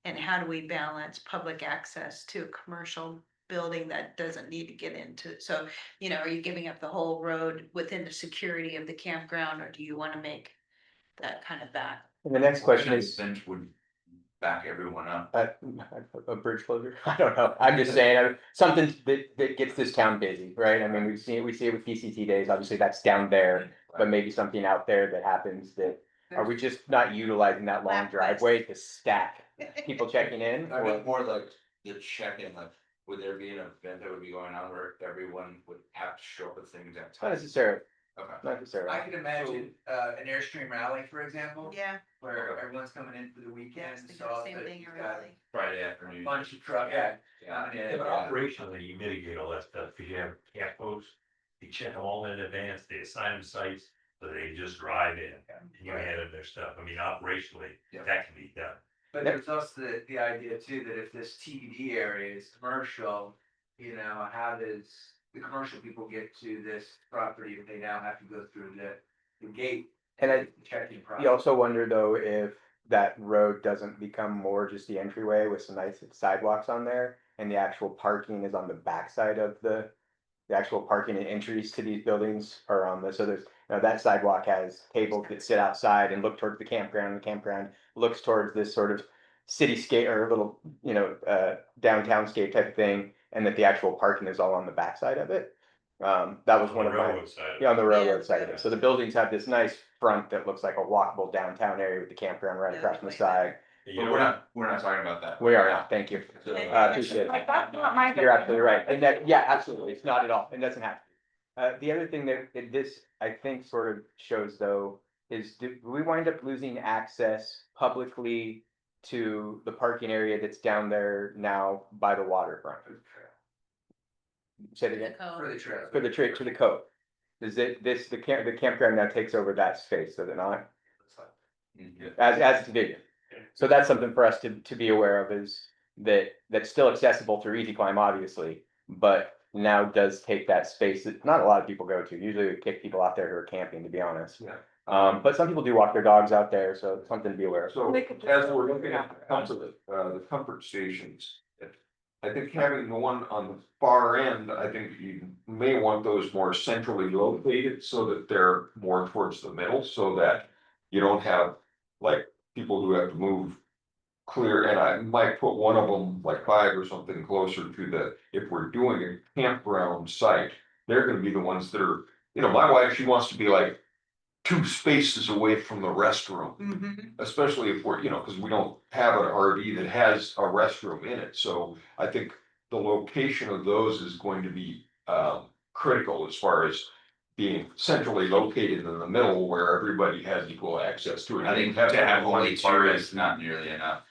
And how do we balance public access to a commercial building that doesn't need to get into? So, are you giving up the whole road within the security of the campground, or do you want to make that kind of back? And the next question is, Bench would back everyone up. a bridge closure? I don't know. I'm just saying, something that gets this town busy, right? I mean, we see it with PCT days. Obviously, that's down there, but maybe something out there that happens that, are we just not utilizing that long Lap driveway to stack people checking in? I mean, Or, more like the check-in, like, would there be an event that would be going on where everyone would have to show up with things at not time? necessarily, Okay. not necessarily. I could imagine an Airstream rally, for example. Yeah. Where everyone's coming in for the weekend. Yes, they do so the same that thing you've or got really. Friday A afternoon. bunch of truck, yeah. Yeah. Yeah, But operationally, you mitigate all that stuff because you have camp posts. You check them all in advance. They assign them sites so they just drive in and you hand them their stuff. I mean, operationally, Yeah. that can be done. But there's also the idea too, that if this TBD area is commercial, how does the commercial people get to this property if they now have to go through the gate? And I, the check-in process? you also wonder though, if that road doesn't become more just the entryway with some nice sidewalks on there and the actual parking is on the backside of the actual parking and entries to these buildings are on the, so there's, that sidewalk has tables that sit outside and look towards the campground. The campground looks towards this sort of cityscape or little, downtownscape type of thing, and that the actual parking is all on the backside of it. That was On one the of my, railroad side of it. yeah, on the railroad Yeah, side of it. So the buildings have this nice front that looks like a walkable downtown area with the campground right Yeah, across from the like side. You But know, we're not talking about that. We are not, thank you. So, Appreciate it. Like, that's not my. You're absolutely right. And that, yeah, absolutely. It's not at all. It doesn't have to. The other thing that this, I think, sort of shows though, is do we wind up losing access publicly to the parking area that's down there now by the waterfront? Say it again. For the trail. For the trip to the cove. Is it the campground now takes over that space, does it not? Mhm. As it's big. So that's something for us to be aware of, is that's still accessible through Easy Climb, obviously, but now does take that space that not a lot of people go to. Usually we kick people out there who are camping, to be honest. Yeah. But some people do walk their dogs out there, so it's something to be aware of. So They could just as go we're to looking the at the comfort stations, I think having the one on the far end, I think you may want those more centrally located so that they're more towards the middle, so that you don't have like people who have to move clear, and I might put one of them like 5 or something closer to the, if we're doing a campground site, they're gonna be the ones that are, my wife, she wants to be like 2 spaces away from the restroom. Mhm. Especially if we're, because we don't have an RV that has a restroom in it, so I think the location of those is going to be critical as far as being centrally located in the middle where everybody has equal access to it. I think to have only two is not nearly enough.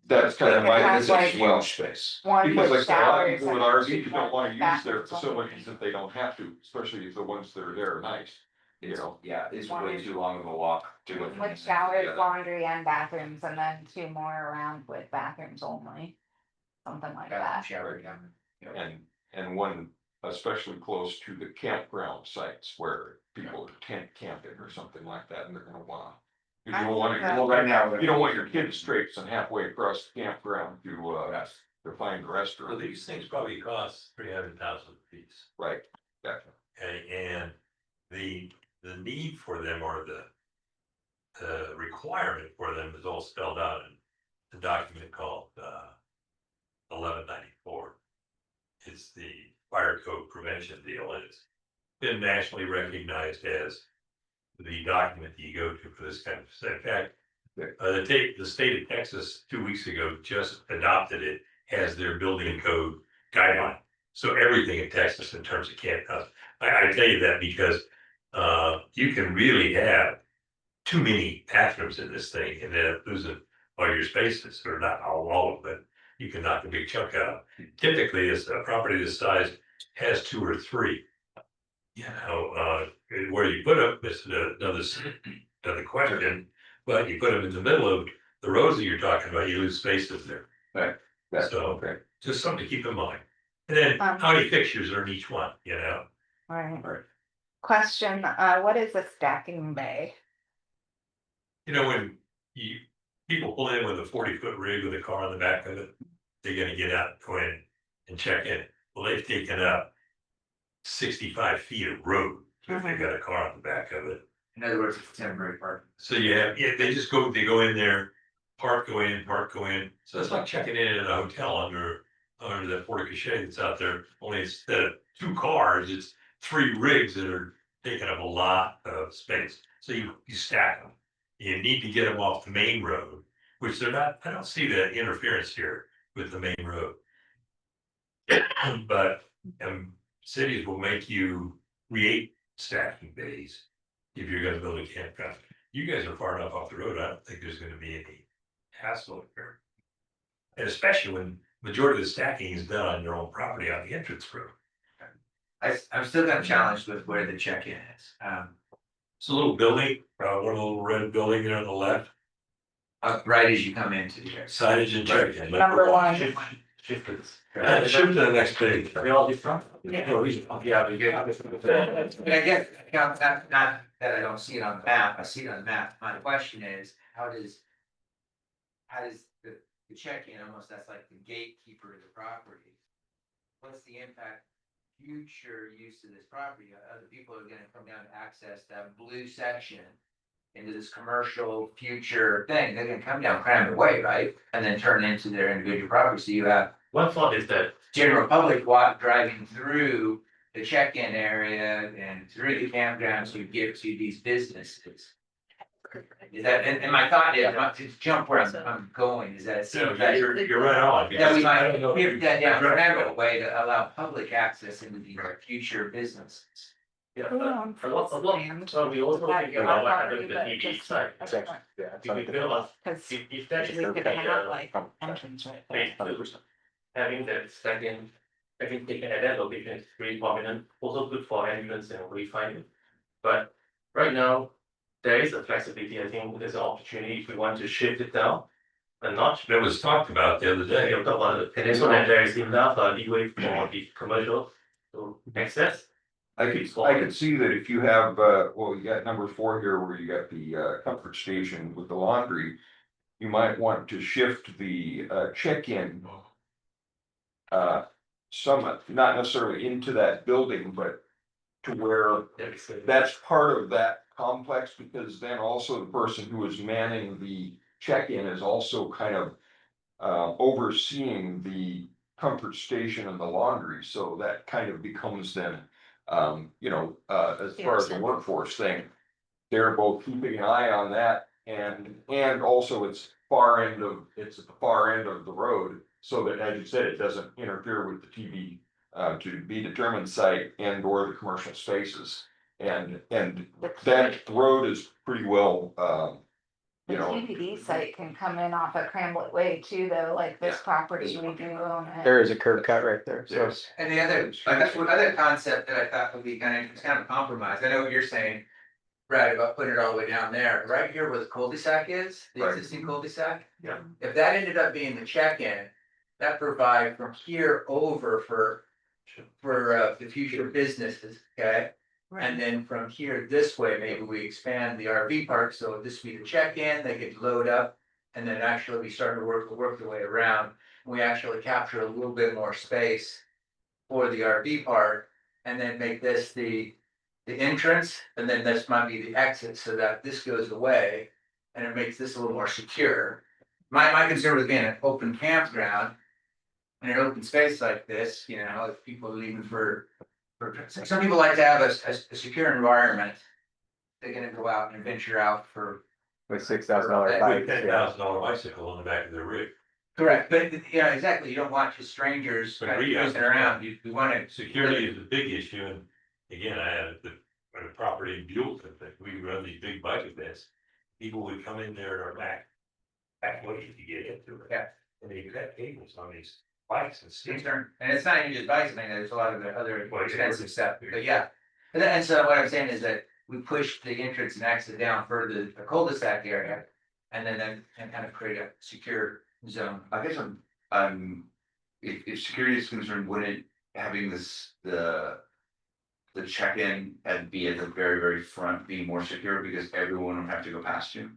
That's kind of We could my have, It's a like, huge space. One Because with like a lot of showers people with and then RVs two don't wanna use their bathrooms only. facilities if they don't have to, especially if the ones that are there are nice, you know? Yeah, it's way too long of a walk to go. from With there to the showers, other. laundry and bathrooms, and then two more around with bathrooms only. Something like that. Shower, yeah. And one especially close to the campground sites where people are tent camping or something like that, and they're gonna wanna. You I don't want think your, that- Right now. you don't want your kids traipsing halfway across the campground to find a Well, restaurant, these things probably cost 300,000 apiece. right? Gotcha. Okay, and the need for them or the requirement for them is all spelled out in the document called 1194. It's the fire code prevention deal, and it's been nationally recognized as the document that you go to for this kind of stuff. In fact, the state of Texas 2 weeks ago just adopted it as their building code guideline. So everything in Texas in terms of campgrounds, I tell you that because you can really have too many bathrooms in this thing and then losing all your spaces, or not all of them. You can knock a big chunk out. Typically, a property this size has 2 or 3. You know, where you put them is another question. But you put them in the middle of the roads that you're talking about, you lose spaces there. Gotcha, So okay. just something to keep in mind. And then how many fixtures are in each one, you know? Right. Right. Question, what is a stacking bay? You know, when people pull in with a 40-foot rig with a car on the back of it, they're gonna get out, go in and check in. Well, they've taken up 65 feet of road if they've got a car on the back of it. In other words, it's temporary parking. So yeah, they go in there, park, go in, park, go in. So it's like checking in at a hotel under the porte cochere that's out there. Only instead of 2 cars, it's 3 rigs that are taking up a lot of space. So you stack them. You need to get them off the main road, which they're not. I don't see the interference here with the main road. But cities will make you create stacking bays if you're gonna build a campground. You guys are far enough off the road, I don't think there's gonna be any hassle here. And especially when majority of the stacking is done on your own property on the entrance road. I'm still got challenged with where the check-in is. It's a little building, one little red building there on the left, Right as you come into the area. signage and check-in. Number one. Shift it. Shift to the next page. Are they all different? Yeah, we get. But I guess, not that I don't see it on the map, I see it on the map, my question is, how does the check-in, almost that's like the gatekeeper of the property? What's the impact, future use of this property, other people are gonna come down to access that blue section into this commercial future thing, they're gonna come down, cram it away, right? And then turn it into their individual property, so you have One thought is that general public driving through the check-in area and through the campgrounds to get to these businesses. Is that, and my thought is, not to jump where I'm going, is that it seems that You're right on. that we I don't know. might give that down a way to allow public access into these future businesses. yeah, Who owns a lot, land? so we also That thinking about what property, happened to but the EV just side. a different- If we build a, Cause if that is we could have like entrance right there. phase 2, having that second, having taken at that location is really prominent, also good for ambulance and wayfinding. But right now, there is a flexibility, I think there's an opportunity if we want to shift it down a notch. That was talked about the other day. We'll talk about it, so that there is enough leeway for the commercial to access. I could see that if you have, well, you got number 4 here where you got the comfort station with the laundry. You might want to shift the check-in. Some, not necessarily into that building, but to where that's part of that complex, because then also the person who is manning the check-in is also kind of overseeing the comfort station and the laundry, so that kind of becomes then, as far as the workforce thing, they're both keeping an eye on that, and also it's at the far end of the road, so that, as you said, it doesn't interfere with the to be determined site and or the commercial spaces. And that road is pretty well The you know. TBD site can come in off of Cramblett Way too, though, like this Yeah. property, we do own it. There is a curb cut right there, so. There's, And the other, other concept that I thought would be kind of, it's kind of a compromise, I know what you're saying. Right, about putting it all the way down there, right here where the cul-de-sac is, the Right. existing cul-de-sac. Yeah. If that ended up being the check-in, that provide from here over for the future businesses, okay? And then from here this way, maybe we expand the RV park, so this would be the check-in, they could load up. And then actually we start to work the way around, and we actually capture a little bit more space for the RV park. And then make this the entrance, and then this might be the exit, so that this goes away. And it makes this a little more secure. My concern with being an open campground. In an open space like this, you know, if people are leaving for, some people like to have a secure environment. They're gonna go out and venture out for. With $6,000 With bikes, With yeah. $10,000 bicycle on the back of the rig. Correct, but yeah, exactly, you don't want just strangers But kind of we cruising around, we wanna. Security is a big issue, and again, I had the property in Buellton, that we run these big bike events. People would come in there in our back way to get into it. Yeah. And they cut cables on these bikes and stuff. And it's not even just bikes, I mean, there's a lot of the other Well, yeah, expensive stuff, but yeah. And so what I'm saying is that we push the entrance and exit down further the cul-de-sac area. And then kind of create a secure zone. I guess I'm, if security is concerned, wouldn't having this, the check-in and be at the very, very front be more secure because everyone would have to go past you?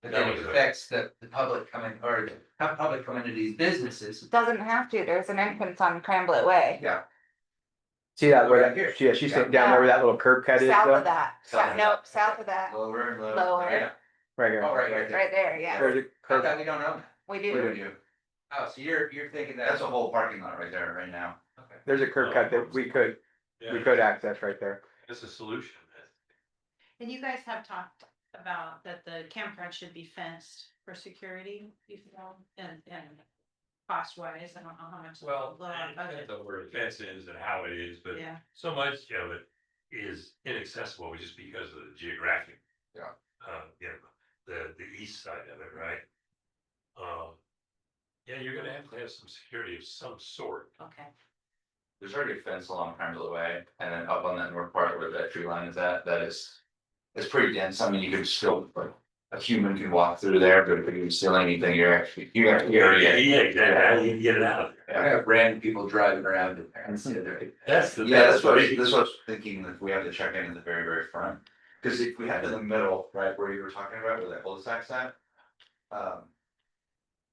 But then it affects the public coming, or the public coming to these businesses. Doesn't have to, there's an entrance on Cramblett Way, Yeah. See that, where Right that, here. she's down there where that little curb cut is south though? of that, nope, south of that, Lower and lower. lower, Yeah. Right here. Oh, right there. right there, yeah, There's a I curb, thought we don't own that. we We do. do. Oh, so you're thinking that. That's a whole parking lot right there, right now. Okay. there's a curb cut that we could access right there. It's a solution. And you guys have talked about that the campground should be fenced for security, you feel, and cost wise, I don't know how much. Well, low on it budget. depends on where the fence is and how it is, but Yeah, so much of it is inaccessible just because of the geographic. Yeah. You know, the east side of it, right? Yeah, you're gonna have to have some security of some sort. okay. There's already a fence along Cranberry Way, and then up on that north part where that tree line is at, that is. It's pretty dense, I mean, you could still, like, a human can walk through there, but if you steal anything, you have to Exactly. How do you get it out of there? I have random people driving around in there. That's the. Yeah, that's what I was thinking, if we have to check in the very, very front, cause if we had in the middle, right, where you were talking about, where that cul-de-sac's at.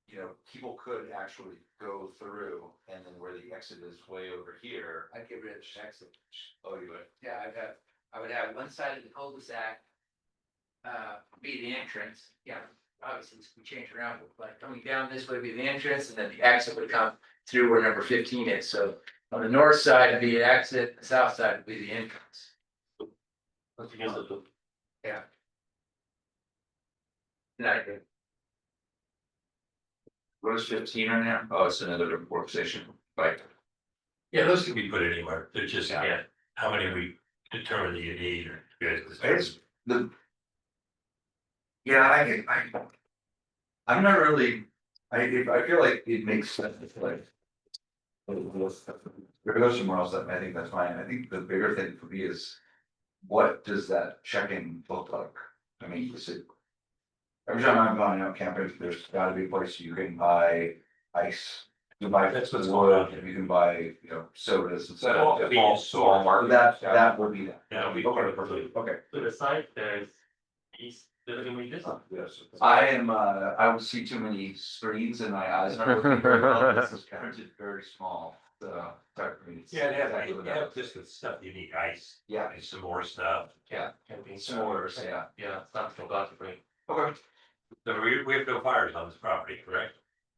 You know, people could actually go through, and then where the exit is way over here. I'd get rid of the exit. Oh, you would? Yeah, I would have one side of the cul-de-sac. Be the entrance, yeah, obviously we change around, but coming down this way would be the entrance, and then the exit would come through where number 15 is, so. On the north side would be the exit, the south side would be the entrance. Yeah. Not good. What is 15 right now? Oh, it's another workstation, like, Yeah, those can be put anywhere. They're just, Yeah. yeah, how many we determine that you need or. it's the. Yeah, I'm not really, I feel like it makes sense, like. If it goes somewhere else, I think that's fine, I think the bigger thing for me is. What does that check-in look like? I mean, is it? Every time I'm going out camping, there's gotta be a place you can buy ice. You can buy That's what's going on. wood, you can buy, you know, sodas and Small stuff. convenience store. That would be that. Yeah, we. Okay. To the side, there's east, there's gonna be this. Yes. I would see too many screens and my eyes aren't looking very well, this is kind of just very small, so. Yeah, you have just the stuff you need, ice. Yeah. And some more stuff. Yeah, Camping. s'mores, yeah. Yeah, stuff forgot to bring. Okay. So we have no fires on this property, correct?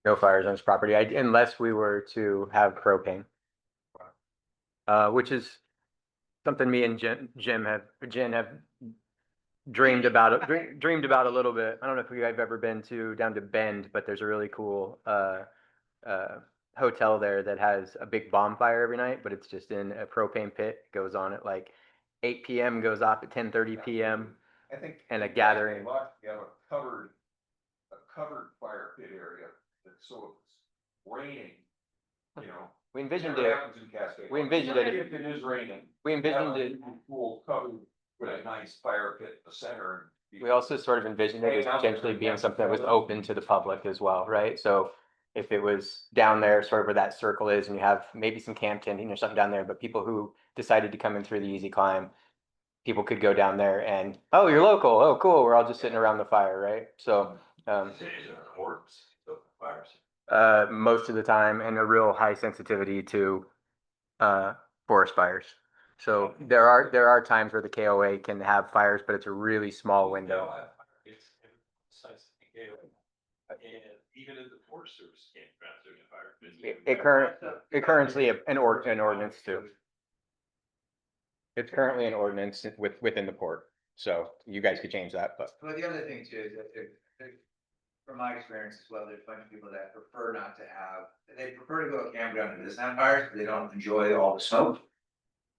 No fires on this property, unless we were to have propane. Which is something me and Jen have dreamed about a little bit. I don't know if you guys have ever been down to Bend, but there's a really cool hotel there that has a big bonfire every night, but it's just in a propane pit. It goes on at like 8 p.m., goes off at 10:30 p.m. I think. And a gathering. You have a covered fire pit area, that's so if it's raining, you know. We envisioned never it, happens in Cascade. we envisioned it, If it is raining. we envisioned have a it, Pool covered with a nice fire pit in the center. we also sort of envisioned it as potentially being something that was open to the public as well, right? So if it was down there, sort of where that circle is, and you have maybe some camp tending or something down there, but people who decided to come in through the easy climb, people could go down there and, oh, you're local, oh, cool, we're all just sitting around the fire, right? So, most of the time, and a real high sensitivity to forest fires. So there are times where the KOA can have fires, but it's a really small window. And even in the Forest Service campgrounds, there's a fire. It currently an ordinance too. It's currently an ordinance within the port, so you guys could change that, but. Well, the other thing too is that from my experience as well, there's a bunch of people that prefer not to have, they prefer to go to a campground and visit fires, but they don't enjoy all the smoke.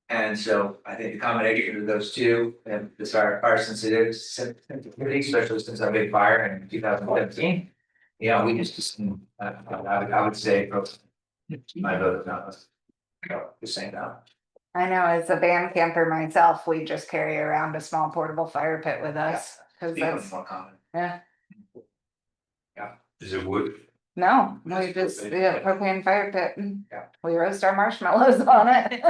And so I think the combination of those two, and this fire sensitivity, especially since our big fire in 2017. You know, we just, I would say, my vote is not, just saying that. I know as a band camper myself, we just carry around a small portable fire pit with us. Cause that's, More common. yeah, Is it wood? no, we just, yeah, propane fire pit. And Yeah. we roast our marshmallows on it.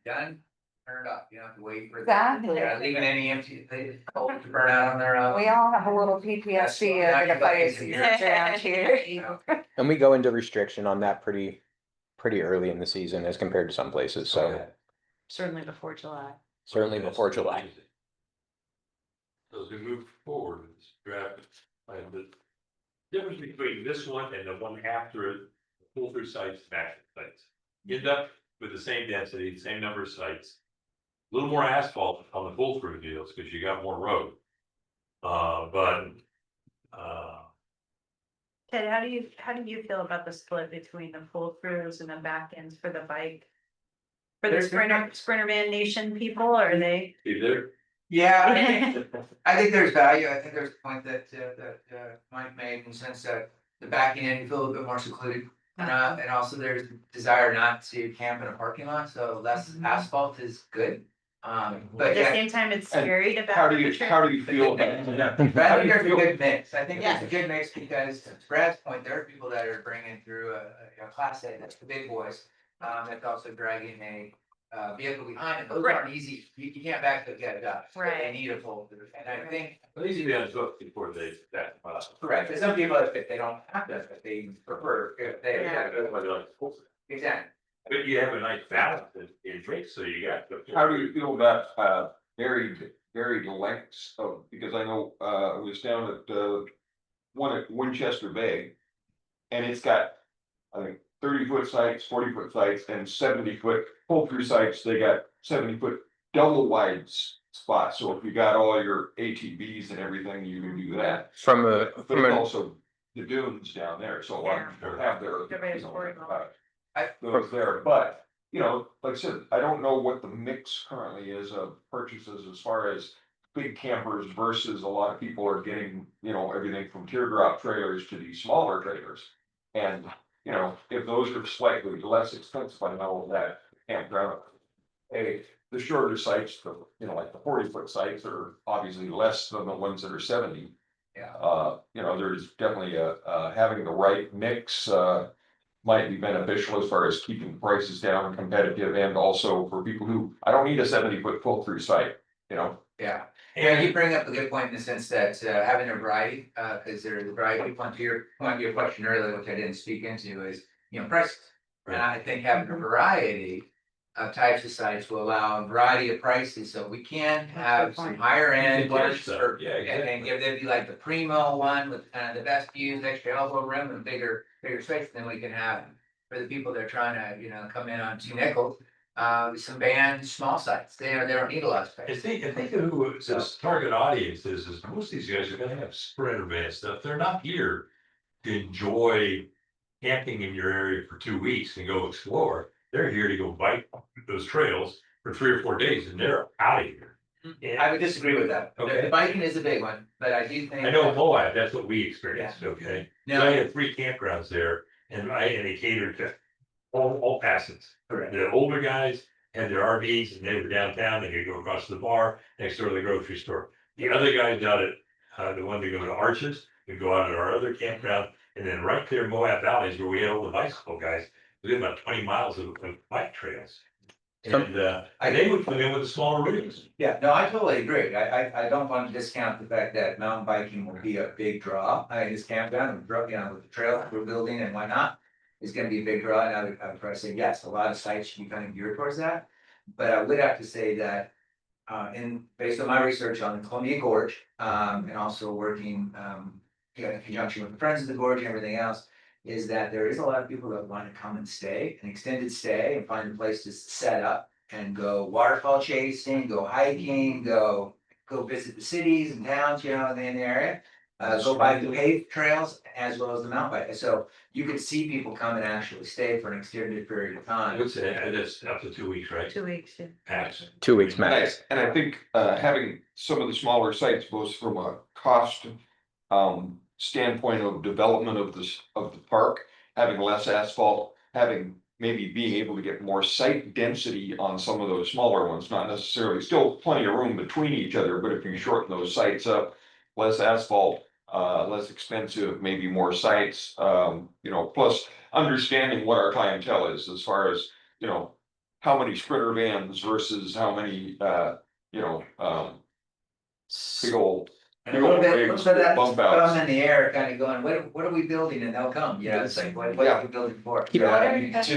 Done, turn it up, you don't have to wait for. Exactly. Yeah, leaving any empty, they cold to burn out on their own. We all have a little PTSD of the fire seasons around here. And we go into restriction on that pretty early in the season as compared to some places, so Certainly before July. certainly before July. So as we move forward with this draft, plan, the difference between this one and the one after it, pull through sites, matching sites. You end up with the same density, same number of sites. A little more asphalt on the pull through deals because you got more road. Ted, how do you feel about the split between the pull throughs and the back ends for the bike? For the Sprinter Van Nation people, or are they? Either. Yeah, I think there's value, I think there's a point that Mike made in the sense that the backing end, you feel a little bit more secluded. And also there's desire not to camp in a parking lot, so less asphalt is good. At But the yeah, same time, it's scary to back. How up do a you trip. feel? but I think there's a good mix, I think there's a good mix because to Brad's point, there are people that are bringing through a class A, that's the big boys. That's also dragging a vehicle behind it, those aren't easy, you can't back the get it up. They Right. need a full, and I think. But these are the book before they that. Correct, there's some people that they don't have that, but they prefer, if they, Yeah. exactly. But you have a nice balance in drinks, so you got. How do you feel about varied lengths of, because I know I was down at one at Winchester Bay. And it's got, I think, 30-foot sites, 40-foot sites, and 70-foot pull-through sites. They got 70-foot double wide spots. So if you got all your ATVs and everything, you can do that. But it's also the dunes down there, so a lot of people have their. Everybody's worried about Those there, but, you know, like I said, I don't know what the mix currently is of purchases as far as. Big campers versus a lot of people are getting, you know, everything from teardrop trailers to these smaller trailers. And, you know, if those are slightly less expensive, I know that campground. Hey, the shorter sites, you know, like the 40-foot sites are obviously less than the ones that are 70. Yeah. You know, there's definitely having the right mix, might be beneficial as far as keeping prices down and competitive, and also for people who, I don't need a 70-foot pull through site, you know? Yeah, yeah, you bring up a good point in the sense that having a variety, because there's a variety, point to your question earlier, which I didn't speak into, is, you know, prices. And I think having a variety of types of sites will allow a variety of prices, so we can have some higher end ones. And give them be like the primo one with kind of the best views, extra elbow room and bigger space, than we can have for the people that are trying to, you know, come in on 2 nickels. Some band, small sites, they don't need a lot of space. I think who this target audience is most of these guys are gonna have Sprinter van stuff. They're not here to enjoy camping in your area for 2 weeks and go explore. They're here to go bike those trails for 3 or 4 days and they're out of here. I would disagree with that. Okay. The biking is a big one, but I do think. I know that- Moab, that's what we experienced, okay? No. I had 3 campgrounds there and they catered to all passings. Correct. The older guys had their RVs and they were downtown, they could go across the bar, next door to the grocery store. The other guys out at, the one to go to Arches, would go out at our other campground, and then right there in Moab Valley is where we had all the bicycle guys. We had about 20 miles of bike trails. And, they would come in with the smaller rigs. Yeah, no, I totally agree. I don't want to discount the fact that mountain biking will be a big draw. I just campground and with the trail we're building and why not? Is gonna be a big draw, and I would probably say, yes, a lot of sites should be kind of geared towards that. But I would have to say that, based on my research on the Columbia Gorge, and also working, in conjunction with the Friends of the Gorge and everything else, is that there is a lot of people that want to come and stay, an extended stay, and find a place to set up and go waterfall chasing, go hiking, go visit the cities and towns, in the area. Go by the paved trails as well as the mountain bike. So you could see people come and actually stay for an extended period of time. What's that? That's up to 2 weeks, right? 2 weeks, yeah. Max. 2 weeks max. Nice, and I think having some of the smaller sites, both from a cost standpoint of development of the park, having less asphalt, having maybe being able to get more site density on some of those smaller ones, not necessarily, still plenty of room between each other, but if you shorten those sites up, less asphalt, less expensive, maybe more sites, plus understanding what our clientele is as far as, how many sprinter vans versus how many, big old. And a little bit of that bump outs. thumb in the air, kind of going, what are we building? And they'll come, it's like, what are we building for? Keep- What are I you mean, guys-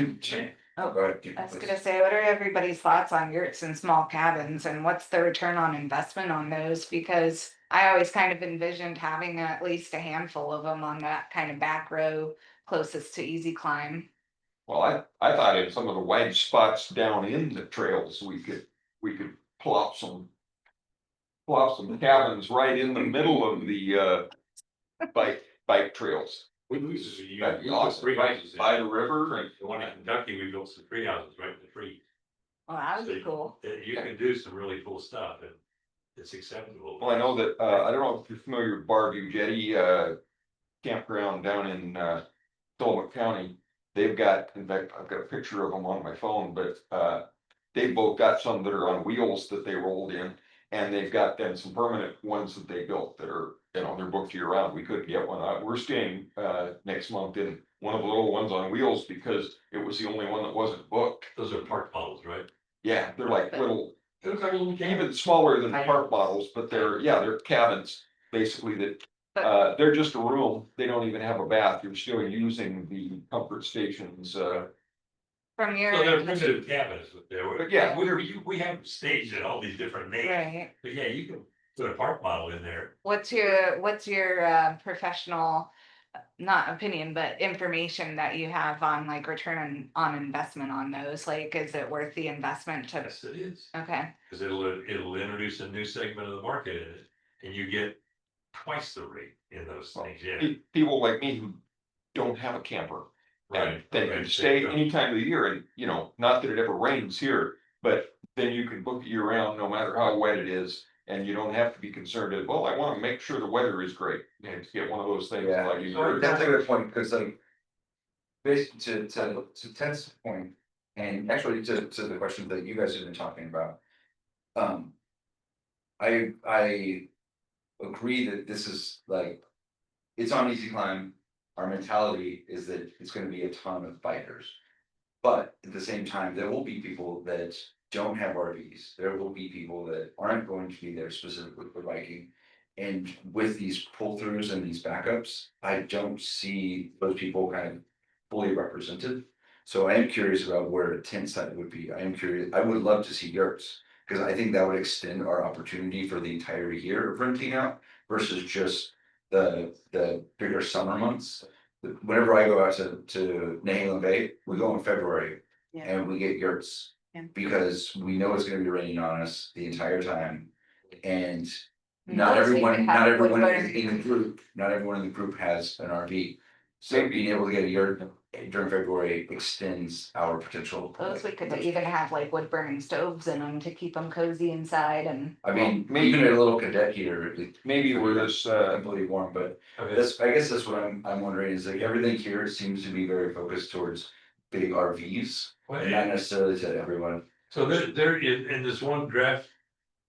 Oh, go ahead. I was gonna say, what are everybody's thoughts on yurts and small cabins and what's the return on investment on those? Because I always kind of envisioned having at least a handful of them on that kind of back row closest to easy climb. Well, I thought in some of the wide spots down in the trails, we could plop some. Plop some cabins right in the middle of the bike trails. We lose, you That'd be got awesome. 3 houses. By the river and. The one in Kentucky, we built some 3 houses right in the tree. Well, that would So be cool. You can do some really cool stuff and it's acceptable. Well, I know that, I don't know if you're familiar with Barview Jetty, campground down in, Tillamook County. They've got, in fact, I've got a picture of them on my phone, but, they've both got some that are on wheels that they rolled in. And they've got then some permanent ones that they built that are, they're booked year round. We couldn't get one. We're staying, next month in one of the little ones on wheels because it was the only one that wasn't booked. Those are park models, right? Yeah, they're like little, They look like a little even smaller than park models, but they're cabins, basically that, they're just a room. They don't even have a bath. You're still using the comfort stations, From your, So they're primitive cabins with there. But yeah. We have staged in all these different names. right, But yeah, you can put a park model in there. what's your professional, not opinion, but information that you have on like return on investment on those? Like, is it worth the investment to, Yes, it is. okay, Cause it'll introduce a new segment of the market in it. And you get twice the rate in those things, yeah. people like me who don't have a camper. And Right. they okay, can so stay you go. any time of the year and, not that it ever rains here, but then you can book it year round, no matter how wet it is. And you don't have to be concerned as, well, I wanna make sure the weather is great, and to get one of those things Yeah, like you. that's a good point, because based to Ted's point, and actually to the question that you guys have been talking about. I agree that this is like, it's on easy climb. Our mentality is that it's gonna be a ton of bikers. But at the same time, there will be people that don't have RVs. There will be people that aren't going to be there specifically for biking. And with these pull throughs and these backups, I don't see those people kind of fully represented. So I am curious about where a tent site would be. I am curious, I would love to see yurts. Cause I think that would extend our opportunity for the entire year of renting out versus just the bigger summer months. Whenever I go out to Nahalem Bay, we go in February Yeah. and we get yurts. Yeah. Because we know it's gonna be raining on us the entire time. And No, not it's everyone, even not have everyone wood burning. in the group, not everyone in the group has an RV. So being able to get a yurt during February extends our potential. Those we could even have like wood burning stoves in them to keep them cozy inside and. I mean, Well, maybe- even a little cadet heater, Maybe where this, completely warm, but this, I guess that's what I'm wondering is like everything here seems to be very focused towards big RVs. And not necessarily to everyone. So there is, in this one draft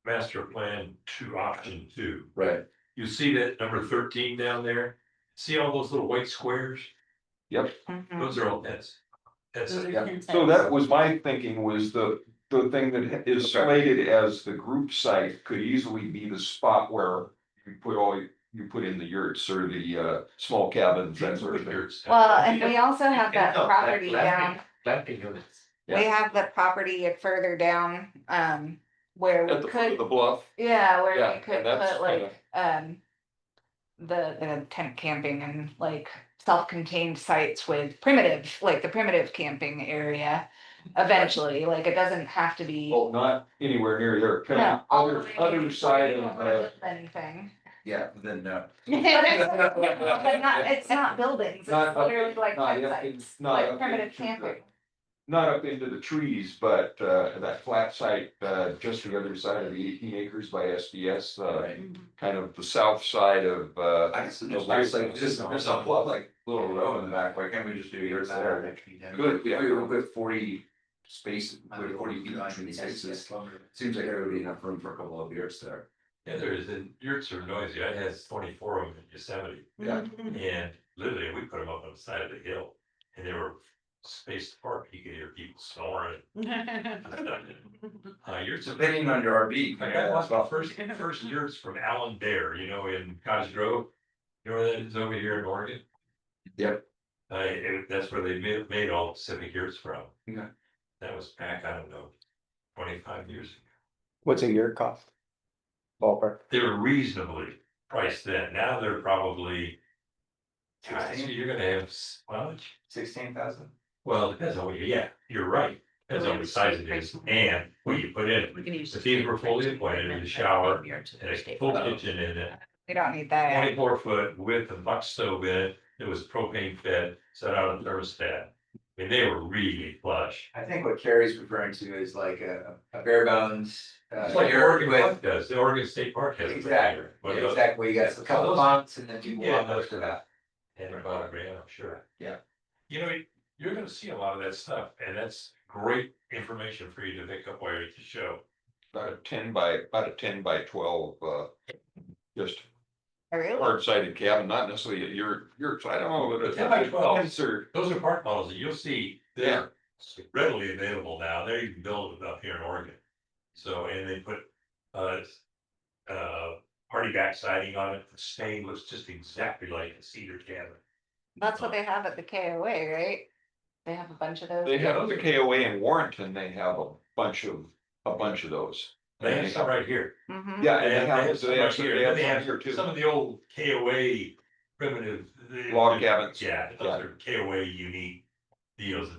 master plan to option 2, Right. you see that number 13 down there? See all those little white squares? yep. Mhm. Those are all tents. That's Those are Yeah. consent. So that was my thinking, was the thing that is slated as the group site could easily be the spot where you put you put in the yurts or the small cabins, that sort of thing. Well, and we also have that property down, Glamping units. we have the property further down, where we At the foot of could, the bluff. yeah, where Yeah, we could and that's put like, the tent camping and like self-contained sites with primitive, like the primitive camping area. Eventually, like it doesn't have to be. Well, not anywhere near there, kind No, of all the other, way other in, side we don't of, wanna build anything. Yeah, then no. But it's not buildings, it's Not up- literally like not tent up in- sites, not like up primitive into the- camping. not up into the trees, but that flat site, just the other side of the 18 acres by SDS, kind of the south side of, I guess it's nice, like, just, there's a whole, like, little row in the back, why can't we just do yours there? Good, we have 40 space, we have 40 feet between spaces, seems like there would be enough room for a couple of yurts there. Yeah, there is, and yurts are noisy. I had 24 of them in Yosemite. Yeah. And literally, we put them up on the side of the hill, and they were spaced apart. You could hear people snoring. Yurts are. Depending on your RV. I got one of the first yurts from Alan Dare, you know, in Cottage Grove. You know where that is over here in Oregon? Yep. That's where they made all Pacific yurts from. Okay. That was back, I don't know, 25 years ago. What's a yurt cost? Ballpark. They were reasonably priced then. Now they're probably. You're gonna have, well, 16,000. well, it depends on what yeah, you're right. Depends on what size it is and what you put in. We can use. If these were fully appointed with a shower and a full kitchen in it, We don't need that. 24-foot with a buck stove in it, it was propane fed, set out a thermostat. I mean, they were really plush. I think what Carrie's referring to is like a bare bones. It's like yurt Oregon with- Park does, the Oregon State Park has. Exactly, One of those. exactly, you got a couple of bunks and then you Yeah, walk up to that. And about a grand, I'm sure. Yeah. You know, you're gonna see a lot of that stuff, and that's great information for you to pick up while you're at the show. about a 10 by 12, just Really? hard sided cabin, not necessarily a yurt, I don't know, but 10 by 12. tents are- Those are park models that you'll see, they're readily available now, they're even built up here in Oregon. So, and they put, party back siding on it, the stain looks just exactly like a cedar cabin. That's what they have at the KOA, right? They have a bunch of those. They have the KOA in Warrenton, they have a bunch of those. They have some right here. Mhm. Yeah, They and have so some they right have some, here, they then have they some have here too. some of the old KOA primitive. Log cabins. Yeah, those are KOA unique deals,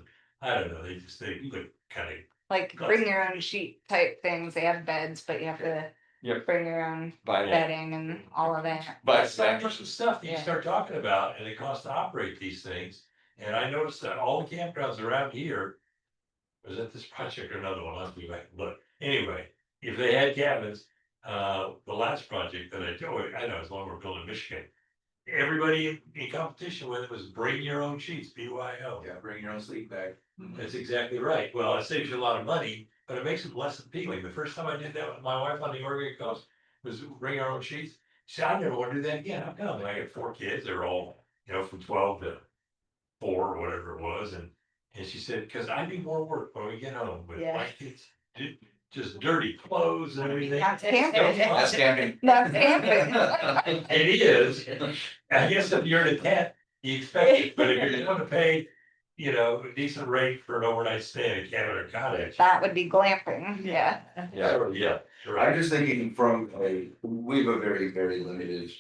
I don't know, they look kind of. Like bring your own sheet type things. They have beds, but you have to Yep. bring your own Vinyl. bedding and all of that. That's not some stuff that you Yeah. start talking about and it costs to operate these things. And I noticed that all the campgrounds around here. Was that this project or another one? I'll have to go back and look. Anyway, if they had cabins, the last project that I know, it's one we're building in Michigan. Everybody in competition with it was bring your own sheets, BYO. Yeah, bring your own sleep bag. That's exactly right. Well, it saves you a lot of money, but it makes it less appealing. The first time I did that with my wife on the Oregon coast was bring our own sheets. She said, I never want to do that again. How come? And I got 4 kids. They were all, from 12 to 4 or whatever it was. And she said, because I do more work when we get home with Yeah. my kids, just dirty clothes and everything. That's camping. That's camping. That's camping. It is. I guess if you're in a tent, you expect it, but if you're going to pay, a decent rate for an overnight stay in a cabin or cottage. That would be glamping, yeah. Yeah. I'm just thinking we have a very, very limited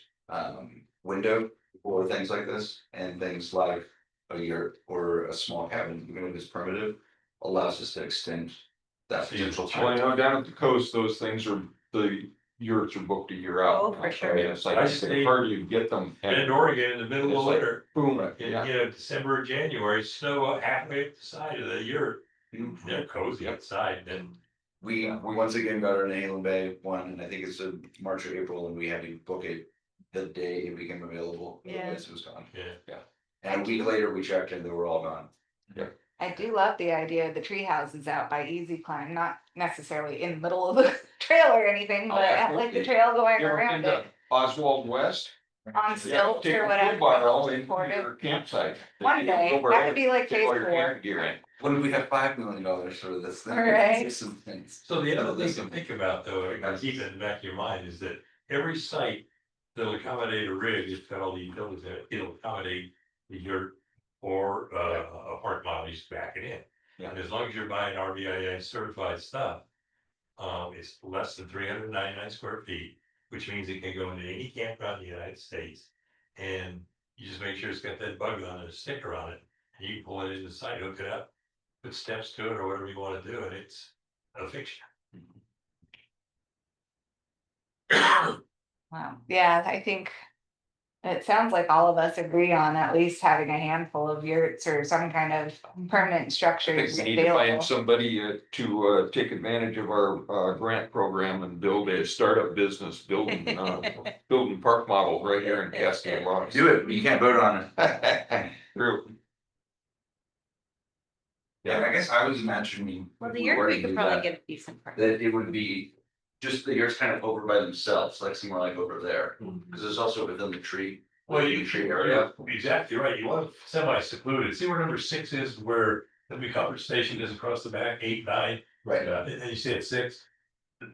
window for things like this and things like a yurt or a small cabin, even if it's primitive, allows us to extend that potential Well, I time. know down at the coast, those things are, the yurts are booked a year out. Oh, for sure. And it's like, I it's stayed hard to get them. Bend, Oregon in the middle It's of like, winter. boom, In, yeah. December or January, snow up halfway up the side of the yurt. They're cozy outside and We once again got our Nahalem Bay one, and I think it's in March or April, and we had to book it the day it became available. Yeah. Otherwise it was gone. yeah. And a week later, we checked and they were all gone. I do love the idea of the tree houses out by Easy Climb, not necessarily in the middle of the trail or anything, Oh, but at like the absolutely. trail going You ever around been to it Oswald West? on stilts or whatever. All into Support it. your campsite. One day, that could be like Take phase all your 4. camp gear in. When did we have $5 million for this thing? Right. Some things. So the other thing to think about though, and keep it in the back of your mind, is that every site that'll accommodate a rig, it's got all the utilities there, it'll accommodate the yurt or a park model, you just back it in. Yeah. And as long as you're buying RVIA certified stuff, it's less than 399 square feet, which means it can go into any campground in the United States. And you just make sure it's got that bug on it, a sticker on it, and you can pull it into the site, hook it up, put steps to it or whatever you want to do, and it's a fixture. Wow. Yeah, I think it sounds like all of us agree on at least having a handful of yurts or some kind of permanent I think structures we need to find available. somebody to take advantage of our grant program and build a startup business, building building park models right here in Cascade Lodge. Do it, but you can't vote on it. True. Yeah, I guess I was imagining. Well, if the we yurt were to we could do probably that, get a decent price. that it would be just the yurts kind of over by themselves, like somewhere like over there, because it's also within the tree. Well, within the tree area. you're exactly right. You want it semi-secluded. See where number 6 is, where the recovery station is across the back, 8, 9, Right. and you see at 6.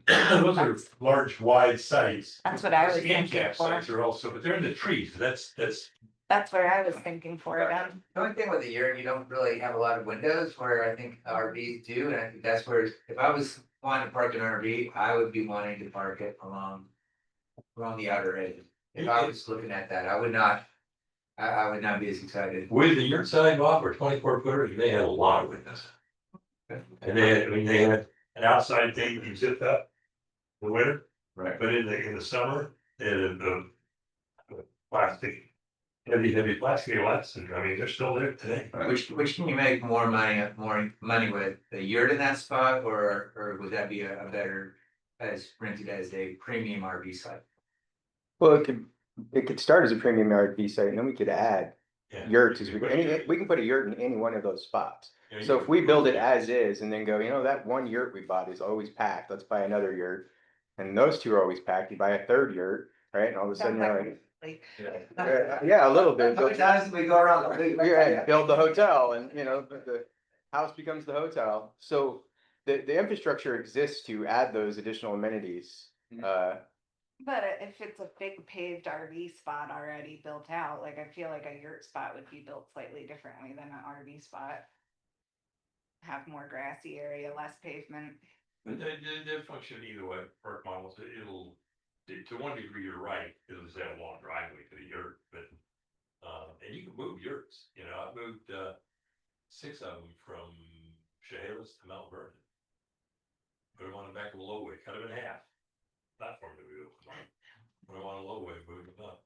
Those are large, wide sites. That's what I was Handicap thinking for. sites are also, but they're in the trees. That's That's where I was thinking for them. The only thing with the yurt, you don't really have a lot of windows where I think RVs do, and I think that's where, if I was wanting to park an RV, I would be wanting to park it along the outer edge. If I was looking at that, I would not be as excited. with the yurt sidewalk or 24 footers, they had a lot of windows. And they had an outside thing that you zipped up in the winter, Right. but in the summer, they had a plastic, heavy plastic ones, and I mean, they're still there today. Which can you make more money with, the yurt in that spot, or would that be a better, as rented as a premium RV site? Well, it could start as a premium RV site and then we could add Yeah. yurts. We can put a yurt in any one of those spots. Yeah, So you- if we build it as is and then go, that one yurt we bought is always packed, let's buy another yurt. And those two are always packed, you buy a third yurt, right? And all of a sudden, Sounds you're like- like, yeah, a little bit. How many times do we go around? Yeah, build the hotel and, the house becomes the hotel. So the infrastructure exists to add those additional amenities. But if it's a big paved RV spot already built out, like I feel like a yurt spot would be built slightly differently than an RV spot. Have more grassy area, less pavement. But they function either way, park models, it'll, to one degree, you're right, it'll just have a long driveway to the yurt, but. And you can move yurts, I moved 6 of them from Chehalis to Mount Vernon. Put them on the back of a lowway, cut them in half. Platform to move, put them on a lowway, move them up.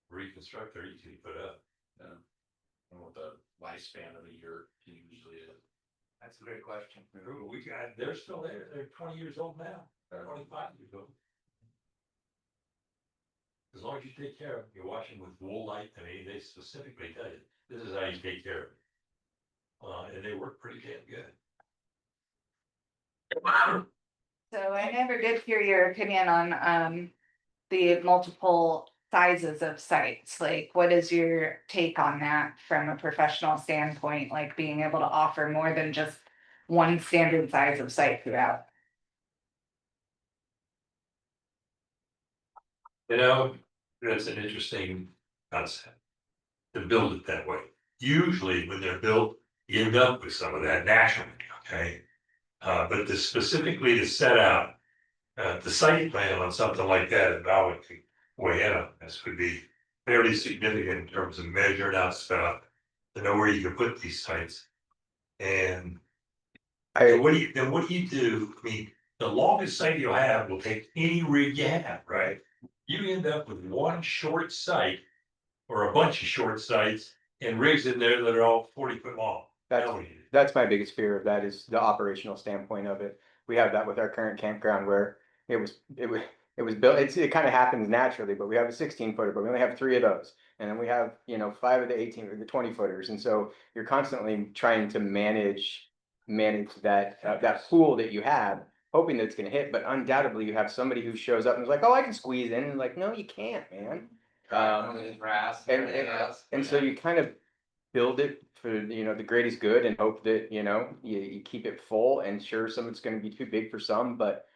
Reconstruct, they're easy to put up. I don't know what the lifespan of a yurt usually is. That's a great question. They're still there, they're 20 years old now, 25 years old. As long as you take care of them, you wash them with wool light, they specifically tell you, this is how you take care of them. And they work pretty damn good. So I never did hear your opinion on the multiple sizes of sites. Like, what is your take on that from a professional standpoint, like being able to offer more than just one standard size of site throughout? That's an interesting concept. To build it that way. Usually when they're built, you end up with some of that naturally, okay? But specifically to set out the site plan on something like that, and Val could weigh in on this, would be fairly significant in terms of measuring out stuff, to know where you can put these sites. And what do you do? I mean, the longest site you'll have will take any rig you have, right? You end up with one short site or a bunch of short sites and rigs in there that are all 40 foot long. That's, Hell, yeah. that's my biggest fear of that is the operational standpoint of it. We have that with our current campground where it was built, it kind of happens naturally, but we have a 16 footer, but we only have 3 of those. And then we have, 5 of the 18 or the 20 footers. And so you're constantly trying to manage that pool that you have, hoping that it's gonna hit, but undoubtedly you have somebody who shows up and is like, oh, I can squeeze in, and like, no, you can't, man. And so you kind of build it for, the greatest good and hope that, you keep it full, and sure, some of it's gonna be too big for some, but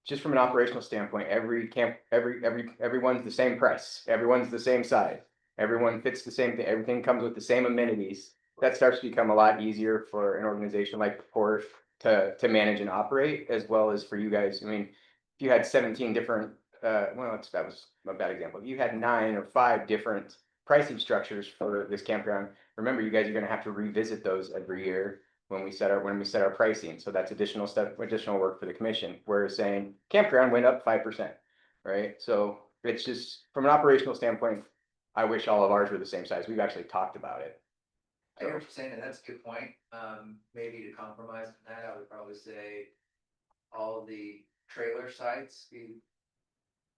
just from an operational standpoint, everyone's the same price, everyone's the same size, everyone fits the same thing, everything comes with the same amenities. That starts to become a lot easier for an organization like the Port to manage and operate, as well as for you guys. I mean, if you had 17 different, that was a bad example. If you had 9 or 5 different pricing structures for this campground, remember, you guys are gonna have to revisit those every year when we set our pricing. So that's additional work for the commission. We're saying campground went up 5%, right? So it's just, from an operational standpoint, I wish all of ours were the same size. We've actually talked about it. I hear what you're saying, and that's a good point. Maybe to compromise on that, I would probably say all the trailer sites be